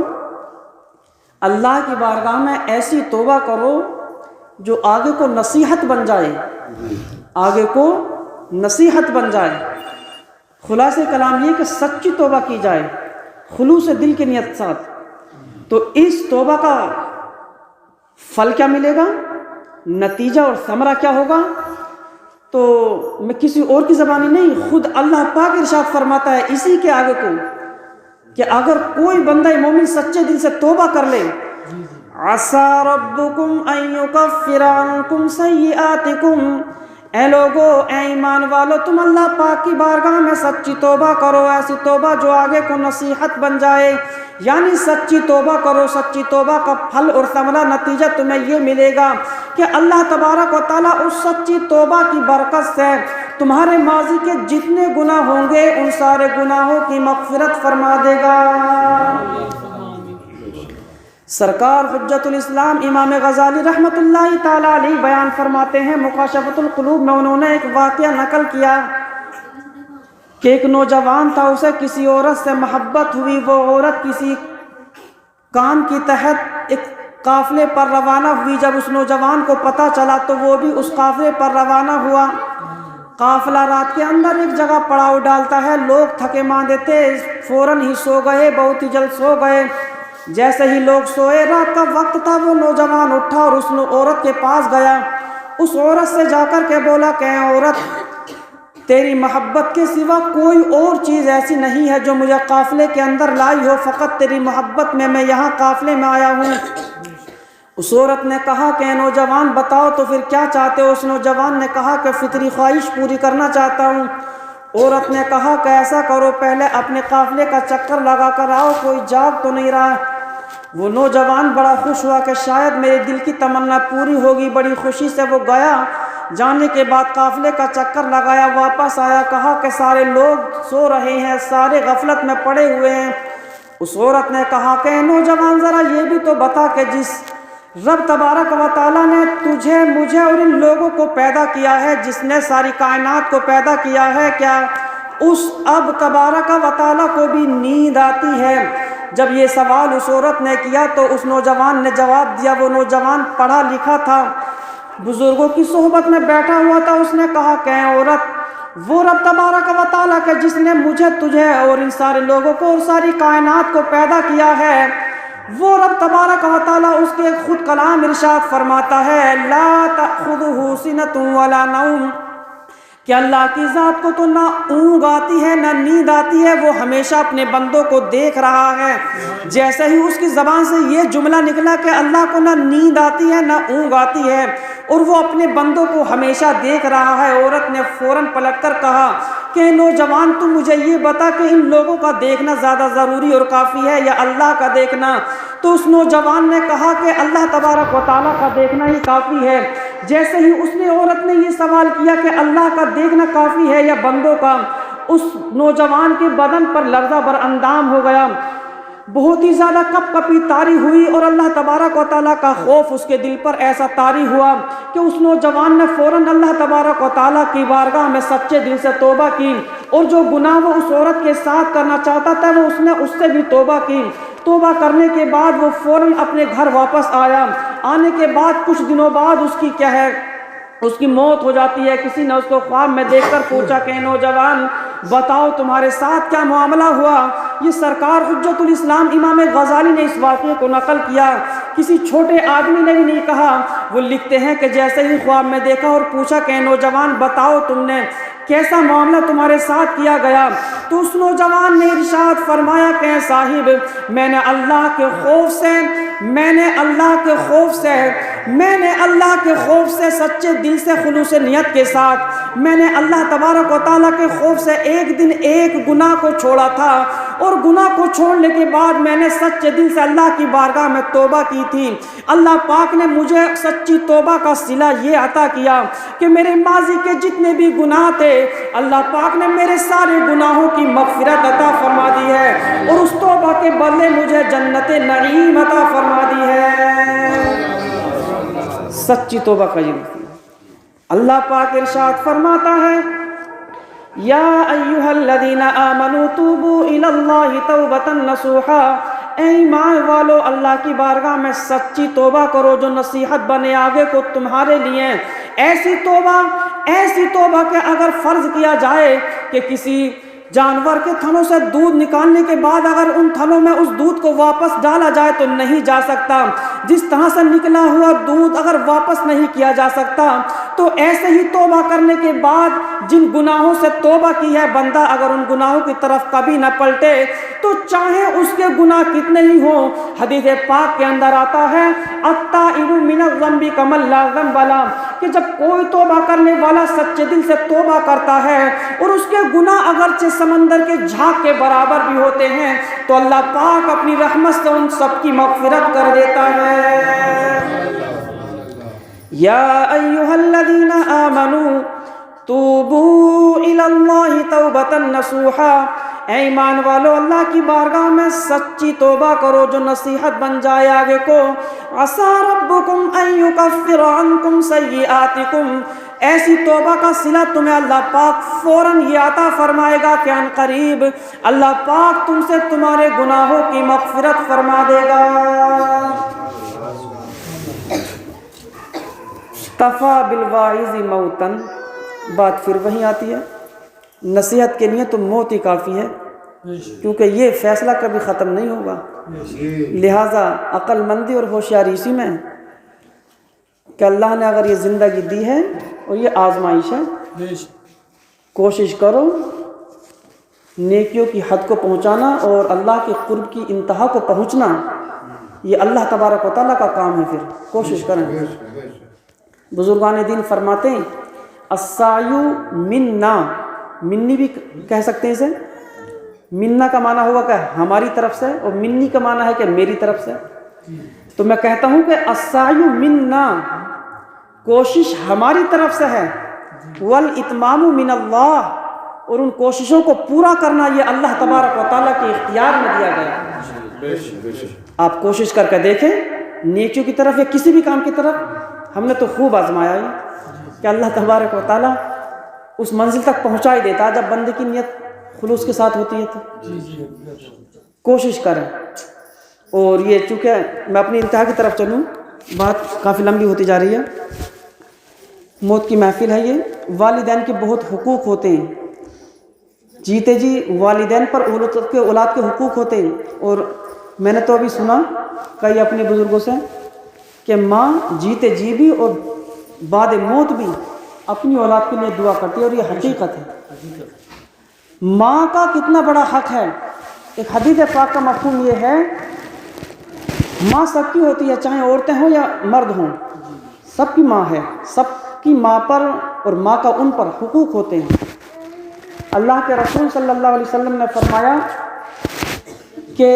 اللہ کی بارگاہ میں ایسی توبہ کرو جو آگے کو نصیحت بن جائے، آگے کو نصیحت بن جائے۔ خلاصہ کلام یہ کہ سچی توبہ کی جائے خلوص دل کی نیت ساتھ۔ تو اس توبہ کا پھل کیا ملے گا، نتیجہ اور ثمرہ کیا ہوگا، تو میں کسی اور کی زبانی نہیں، خود اللہ پاک ارشاد فرماتا ہے اسی کے آگے کو کہ اگر کوئی بندہ مومن سچے دل سے توبہ کر لے، عسیٰ ربکم ان یکفر عنکم سیئاتکم، اے لوگو اے ایمان والو تم اللہ پاک کی بارگاہ میں سچی توبہ کرو، ایسی توبہ جو آگے کو نصیحت بن جائے، یعنی سچی توبہ کرو، سچی توبہ کا پھل اور ثمرہ نتیجہ تمہیں یہ ملے گا کہ اللہ تبارک و تعالیٰ اس سچی توبہ کی برکت سے تمہارے ماضی کے جتنے گناہ ہوں گے ان سارے گناہوں کی مغفرت فرما دے گا۔ سرکار حجت الاسلام امام غزالی رحمۃ اللہ تعالیٰ علیہ بیان فرماتے ہیں، مکاشفۃ القلوب میں انہوں نے ایک واقعہ نقل کیا کہ ایک نوجوان تھا، اسے کسی عورت سے محبت ہوئی، وہ عورت کسی کام کی تحت ایک قافلے پر روانہ ہوئی، جب اس نوجوان کو پتہ چلا تو وہ بھی اس قافلے پر روانہ ہوا۔ قافلہ رات کے اندر ایک جگہ پڑاؤ ڈالتا ہے، لوگ تھکے ماندے تھے، فوراً ہی سو گئے، بہت ہی جلد سو گئے۔ جیسے ہی لوگ سوئے، رات کا وقت تھا، وہ نوجوان اٹھا اور اس عورت کے پاس گیا، اس عورت سے جا کر کے بولا کہ اے عورت، تیری محبت کے سوا کوئی اور چیز ایسی نہیں ہے جو مجھے قافلے کے اندر لائی ہو، فقط تیری محبت میں یہاں قافلے میں آیا ہوں۔ اس عورت نے کہا کہ اے نوجوان بتاؤ تو پھر کیا چاہتے ہو؟ اس نوجوان نے کہا کہ فطری خواہش پوری کرنا چاہتا ہوں۔ عورت نے کہا کہ ایسا کرو، پہلے اپنے قافلے کا چکر لگا کر آؤ، کوئی جاگ تو نہیں رہا۔ وہ نوجوان بڑا خوش ہوا کہ شاید میرے دل کی تمنا پوری ہوگی، بڑی خوشی سے وہ گیا، جانے کے بعد قافلے کا چکر لگایا، واپس آیا، کہا کہ سارے لوگ سو رہے ہیں، سارے غفلت میں پڑے ہوئے ہیں۔ اس عورت نے کہا کہ نوجوان ذرا یہ بھی تو بتا کہ جس رب تبارک و تعالیٰ نے تجھے، مجھے اور ان لوگوں کو پیدا کیا ہے، جس نے ساری کائنات کو پیدا کیا ہے، کیا اس اب تبارک و تعالیٰ کو بھی نیند آتی ہے؟ جب یہ سوال اس عورت نے کیا تو اس نوجوان نے جواب دیا، وہ نوجوان پڑھا لکھا تھا، بزرگوں کی صحبت میں بیٹھا ہوا تھا۔ اس نے کہا کہ اے عورت، وہ رب تبارک و تعالیٰ کا جس نے مجھے، تجھے اور ان سارے لوگوں کو اور ساری کائنات کو پیدا کیا ہے، وہ رب تبارک و تعالیٰ اس کے خود کلام ارشاد فرماتا ہے لا تأخذہ سنۃ ولا نوم، کہ اللہ کی ذات کو تو نہ اونگ آتی ہے نہ نیند آتی ہے، وہ ہمیشہ اپنے بندوں کو دیکھ رہا ہے۔ جیسے ہی اس کی زبان سے یہ جملہ نکلا کہ اللہ کو نہ نیند آتی ہے نہ اونگ آتی ہے اور وہ اپنے بندوں کو ہمیشہ دیکھ رہا ہے، عورت نے فوراً پلٹ کر کہا کہ نوجوان تم مجھے یہ بتا کہ ان لوگوں کا دیکھنا زیادہ ضروری اور کافی ہے یا اللہ کا دیکھنا؟ تو اس نوجوان نے کہا کہ اللہ تبارک و تعالیٰ کا دیکھنا ہی کافی ہے۔ جیسے ہی اس نے، عورت نے یہ سوال کیا کہ اللہ کا دیکھنا کافی ہے یا بندوں کا، اس نوجوان کے بدن پر لرزہ بر اندام ہو گیا، بہت ہی زیادہ کپ کپی طاری ہوئی اور اللہ تبارک و تعالیٰ کا خوف اس کے دل پر ایسا طاری ہوا کہ اس نوجوان نے فوراً اللہ تبارک و تعالیٰ کی بارگاہ میں سچے دل سے توبہ کی، اور جو گناہ وہ اس عورت کے ساتھ کرنا چاہتا تھا وہ اس نے اس سے بھی توبہ کی۔ توبہ کرنے کے بعد وہ فوراً اپنے گھر واپس آیا۔ آنے کے بعد کچھ دنوں بعد اس کی کیا ہے، اس کی موت ہو جاتی ہے۔ کسی نے اس کو خواب میں دیکھ کر پوچھا کہ نوجوان بتاؤ تمہارے ساتھ کیا معاملہ ہوا؟ یہ سرکار حجت الاسلام امام غزالی نے اس واقعے کو نقل کیا، کسی چھوٹے آدمی نے بھی نہیں کہا۔ وہ لکھتے ہیں کہ جیسے ہی خواب میں دیکھا اور پوچھا کہ نوجوان بتاؤ تم نے کیسا معاملہ تمہارے ساتھ کیا گیا؟ تو اس نوجوان نے ارشاد فرمایا کہ صاحب میں نے اللہ کے خوف سے سچے دل سے خلوص نیت کے ساتھ میں نے اللہ تبارک و تعالیٰ کے خوف سے ایک دن ایک گناہ کو چھوڑا تھا، اور گناہ کو چھوڑنے کے بعد میں نے سچے دل سے اللہ کی بارگاہ میں توبہ کی تھی۔ اللہ پاک نے مجھے سچی توبہ کا صلہ یہ عطا کیا کہ میرے ماضی کے جتنے بھی گناہ تھے اللہ پاک نے میرے سارے گناہوں کی مغفرت عطا فرما دی ہے، اور اس توبہ کے بدلے مجھے جنت نعیم عطا فرما دی ہے۔ سچی توبہ کا یہ اللہ پاک ارشاد فرماتا ہے یا ایھا الذین آمنوا توبوا الی اللہ توبۃ نصوحا، اے ایمان والو اللہ کی بارگاہ میں سچی توبہ کرو جو نصیحت بنے آگے کو تمہارے لیے۔ ایسی توبہ کہ اگر فرض کیا جائے کہ کسی جانور کے تھنوں سے دودھ نکالنے کے بعد اگر ان تھنوں میں اس دودھ کو واپس ڈالا جائے تو نہیں جا سکتا، جس طرح سے نکلا ہوا دودھ اگر واپس نہیں کیا جا سکتا، تو ایسے ہی توبہ کرنے کے بعد جن گناہوں سے توبہ کی ہے بندہ اگر ان گناہوں کی طرف کبھی نہ پلٹے تو چاہے اس کے گناہ کتنے ہی ہوں، حدیث پاک کے اندر آتا ہے التائب من الذنب کمن لا ذنب له، کہ جب کوئی توبہ کرنے والا سچے دل سے توبہ کرتا ہے اور اس کے گناہ اگرچہ سمندر کے جھاگ کے برابر بھی ہوتے ہیں تو اللہ پاک اپنی رحمت سے ان سب کی مغفرت کر دیتا ہے۔ یا ایھا الذین آمنوا توبوا الی اللہ توبۃ نصوحا، اے ایمان والو اللہ کی بارگاہ میں سچی توبہ کرو جو نصیحت بن جائے آگے کو۔ عسیٰ ربکم ان یکفر عنکم سیئاتکم، ایسی توبہ کا صلہ تمہیں اللہ پاک فوراً یہ عطا فرمائے گا کہ ان قریب اللہ پاک تم سے تمہارے گناہوں کی مغفرت فرما دے گا۔ کفیٰ بالواعظ موتاً، بات پھر وہیں آتی ہے، نصیحت کے لیے تو موت ہی کافی ہے، کیونکہ یہ فیصلہ کبھی ختم نہیں ہوگا۔ لہٰذا عقل مندی اور ہوشیاری اسی میں کہ اللہ نے اگر یہ زندگی دی ہے اور یہ آزمائش ہے، کوشش کرو نیکیوں کی حد کو پہنچانا اور اللہ کے قرب کی انتہا کو پہنچنا، یہ اللہ تبارک و تعالیٰ کا کام ہے، پھر کوشش کریں۔ بزرگان دین فرماتے ہیں السعی منا، منی بھی کہہ سکتے ہیں اسے، منا کا معنی ہوگا کہ ہماری طرف سے، اور منی کا معنی ہے کہ میری طرف سے۔ تو میں کہتا ہوں کہ السعی منا، کوشش ہماری طرف سے ہے، والاتمام من اللہ، اور ان کوششوں کو پورا کرنا یہ اللہ تبارک و تعالیٰ کے اختیار میں دیا گیا۔ آپ کوشش کر کے دیکھیں نیکیوں کی طرف یا کسی بھی کام کی طرف، ہم نے تو خوب آزمایا ہے کہ اللہ تبارک و تعالیٰ اس منزل تک پہنچا ہی دیتا ہے جب بندے کی نیت خلوص کے ساتھ ہوتی ہے تو کوشش کریں۔ اور یہ چونکہ میں اپنی انتہا کی طرف چلوں، بات کافی لمبی ہوتی جا رہی ہے، موت کی محفل ہے یہ۔ والدین کے بہت حقوق ہوتے ہیں، جیتے جی والدین پر اولاد کے حقوق ہوتے ہیں، اور میں نے تو ابھی سنا کئی اپنے بزرگوں سے کہ ماں جیتے جی بھی اور بعد موت بھی اپنی اولاد کے لیے دعا کرتی ہے، اور یہ حقیقت ہے۔ ماں کا کتنا بڑا حق ہے۔ ایک حدیث پاک کا مفہوم یہ ہے، ماں سب کی ہوتی ہے، چاہے عورتیں ہوں یا مرد ہوں، سب کی ماں ہے، سب کی ماں پر اور ماں کا ان پر حقوق ہوتے ہیں۔ اللہ کے رسول صلی اللہ علیہ وسلم نے فرمایا کہ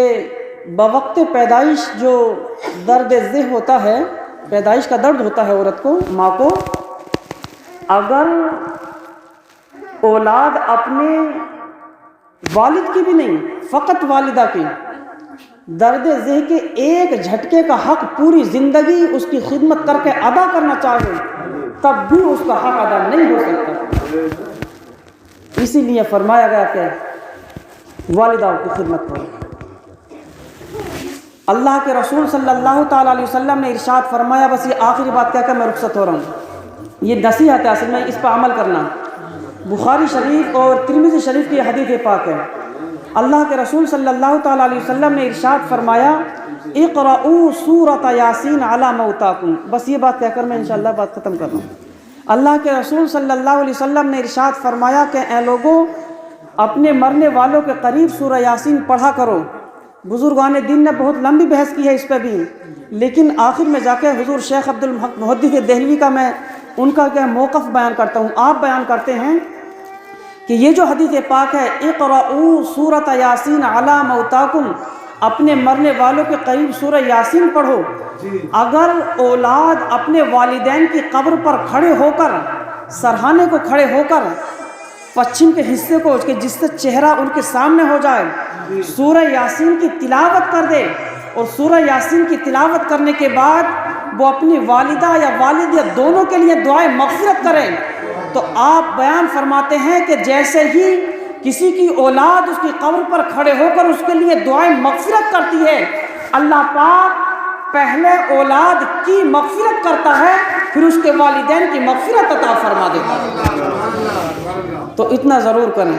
بوقت پیدائش جو درد ذہ ہوتا ہے، پیدائش کا درد ہوتا ہے عورت کو، ماں کو، اگر اولاد اپنے والد کی بھی نہیں، فقط والدہ کی درد ذہ کے ایک جھٹکے کا حق پوری زندگی اس کی خدمت کر کے ادا کرنا چاہے، تب بھی اس کا حق ادا نہیں ہو سکتا۔ اسی لیے فرمایا گیا کہ والدہ کی خدمت کرو۔ اللہ کے رسول صلی اللہ تعالیٰ علیہ وسلم نے ارشاد فرمایا، بس یہ آخری بات کہہ کر میں رخصت ہو رہا ہوں، یہ نصیحت ہے اصل میں، اس پر عمل کرنا۔ بخاری شریف اور ترمذی شریف کی حدیث پاک ہے، اللہ کے رسول صلی اللہ تعالیٰ علیہ وسلم نے ارشاد فرمایا، اقرؤوا سورۃ یاسین علی موتاکم۔ بس یہ بات کہہ کر میں انشاءاللہ بات ختم کر رہا ہوں۔ اللہ کے رسول صلی اللہ علیہ وسلم نے ارشاد فرمایا کہ اے لوگوں، اپنے مرنے والوں کے قریب سورہ یاسین پڑھا کرو۔ بزرگان دین نے بہت لمبی بحث کی ہے اس پہ بھی، لیکن آخر میں جا کے حضور شیخ عبد الحق محدث دہلوی کا میں ان کا کیا موقف بیان کرتا ہوں۔ آپ بیان کرتے ہیں کہ یہ جو حدیث پاک ہے، اقرؤوا سورۃ یاسین علی موتاکم، اپنے مرنے والوں کے قریب سورہ یاسین پڑھو۔ اگر اولاد اپنے والدین کی قبر پر کھڑے ہو کر، سرہانے کو کھڑے ہو کر، پچھم کے حصے کو جس سے چہرہ ان کے سامنے ہو جائے، سورہ یاسین کی تلاوت کر دے، اور سورہ یاسین کی تلاوت کرنے کے بعد وہ اپنی والدہ یا والد یا دونوں کے لیے دعائے مغفرت کریں، تو آپ بیان فرماتے ہیں کہ جیسے ہی کسی کی اولاد اس کی قبر پر کھڑے ہو کر اس کے لیے دعائیں مغفرت کرتی ہے، اللہ پاک پہلے اولاد کی مغفرت کرتا ہے، پھر اس کے والدین کی مغفرت عطا فرما دیتا ہے۔ تو اتنا ضرور کریں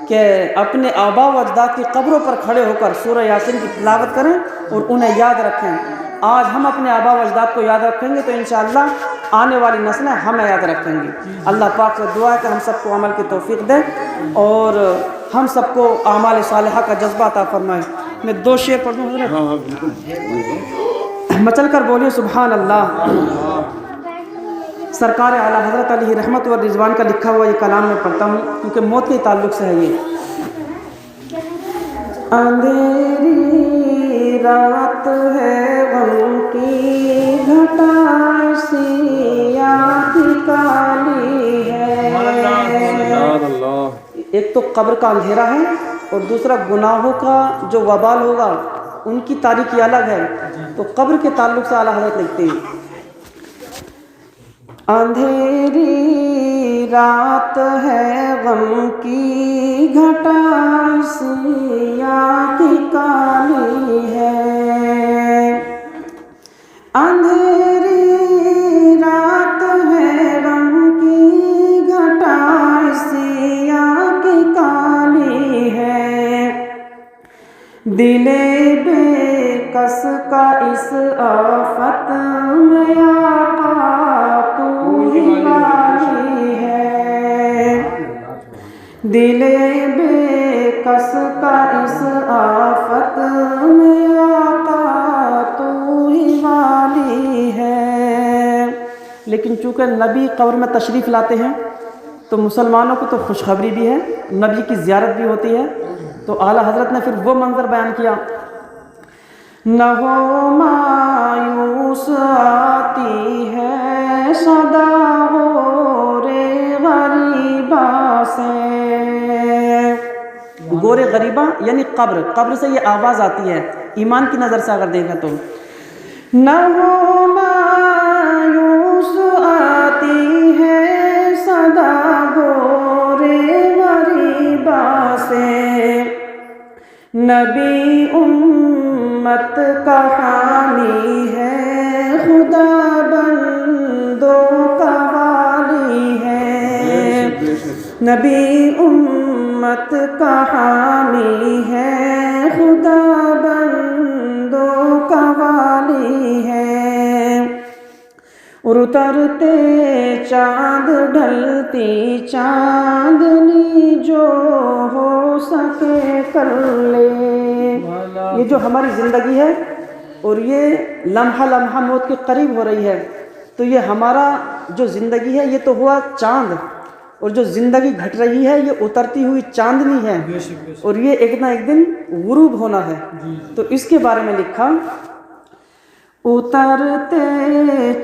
کہ اپنے آبا و اجداد کی قبروں پر کھڑے ہو کر سورہ یاسین کی تلاوت کریں اور انہیں یاد رکھیں۔ آج ہم اپنے آبا و اجداد کو یاد رکھیں گے تو انشاءاللہ آنے والی نسلیں ہمیں یاد رکھیں گی۔ اللہ پاک سے دعا ہے کہ ہم سب کو عمل کی توفیق دے اور ہم سب کو اعمال صالحہ کا جذبہ عطا فرمائے۔ میں 2 شعر پڑھ دوں حضرت؟ مچل کر بولیے سبحان اللہ۔ سرکار اعلیٰ حضرت علیہ رحمت و رضوان کا لکھا ہوا یہ کلام میں پڑھتا ہوں کیونکہ موت کے تعلق سے ہے یہ۔ اندھیری رات ہے غم کی گھٹا سیاہ کالی ہے۔ ایک تو قبر کا اندھیرا ہے اور دوسرا گناہوں کا جو وبال ہوگا ان کی تاریکی الگ ہے، تو قبر کے تعلق سے اعلیٰ حضرت لکھتے ہیں، اندھیری رات ہے غم کی گھٹا سیاہ کالی ہے، اندھیری رات ہے غم کی گھٹا سیاہ کالی ہے، دل بے کس کا اس آفت میں آقا تو ہی والی ہے، دل بے کس کا اس آفت میں آقا تو ہی والی ہے۔ لیکن چونکہ نبی قبر میں تشریف لاتے ہیں تو مسلمانوں کو تو خوشخبری بھی ہے، نبی کی زیارت بھی ہوتی ہے، تو اعلیٰ حضرت نے پھر وہ منظر بیان کیا، نہ ہو مایوس آتی ہے صدا غورِ غریبہ سے. گورِ غریبہ یعنی قبر، قبر سے یہ آواز آتی ہے ایمان کی نظر سے اگر دیکھیں تو. نہ ہو مایوس آتی ہے صدا غورِ غریبہ سے. نبی امت کا حامی ہے، خدا بندوں کا والی ہے. نبی امت کا حامی ہے، خدا بندوں کا والی ہے. اور اترتے چاند ڈھلتی چاندنی جو ہو سکے کر لے. یہ جو ہماری زندگی ہے اور یہ لمحہ لمحہ موت کے قریب ہو رہی ہے، تو یہ ہمارا جو زندگی ہے یہ تو ہوا چاند، اور جو زندگی گھٹ رہی ہے یہ اترتی ہوئی چاندنی ہے، اور یہ ایک نہ ایک دن غروب ہونا ہے. تو اس کے بارے میں لکھا اترتے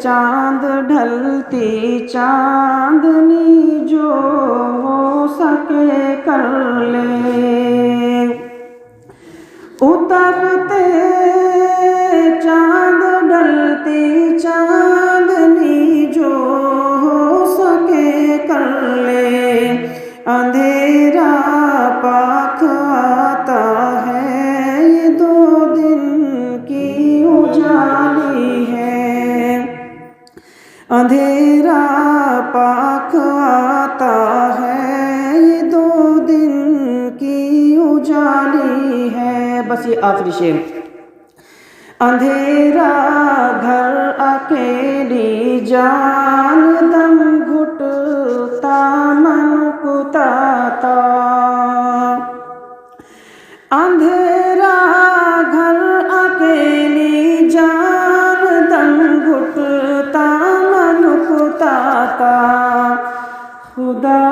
چاند ڈھلتی چاندنی جو ہو سکے کر لے. اترتے چاند ڈھلتی چاندنی جو ہو سکے کر لے. اندھیرا پاک آتا ہے یہ 2 دن کی اجالی ہے. اندھیرا پاک آتا ہے یہ 2 دن کی اجالی ہے. بس یہ آخری شعر. اندھیرا گھر اکیلی جان دم گھٹتا من کتاتا. اندھیرا گھر اکیلی جان دم گھٹتا من کتاتا. خدا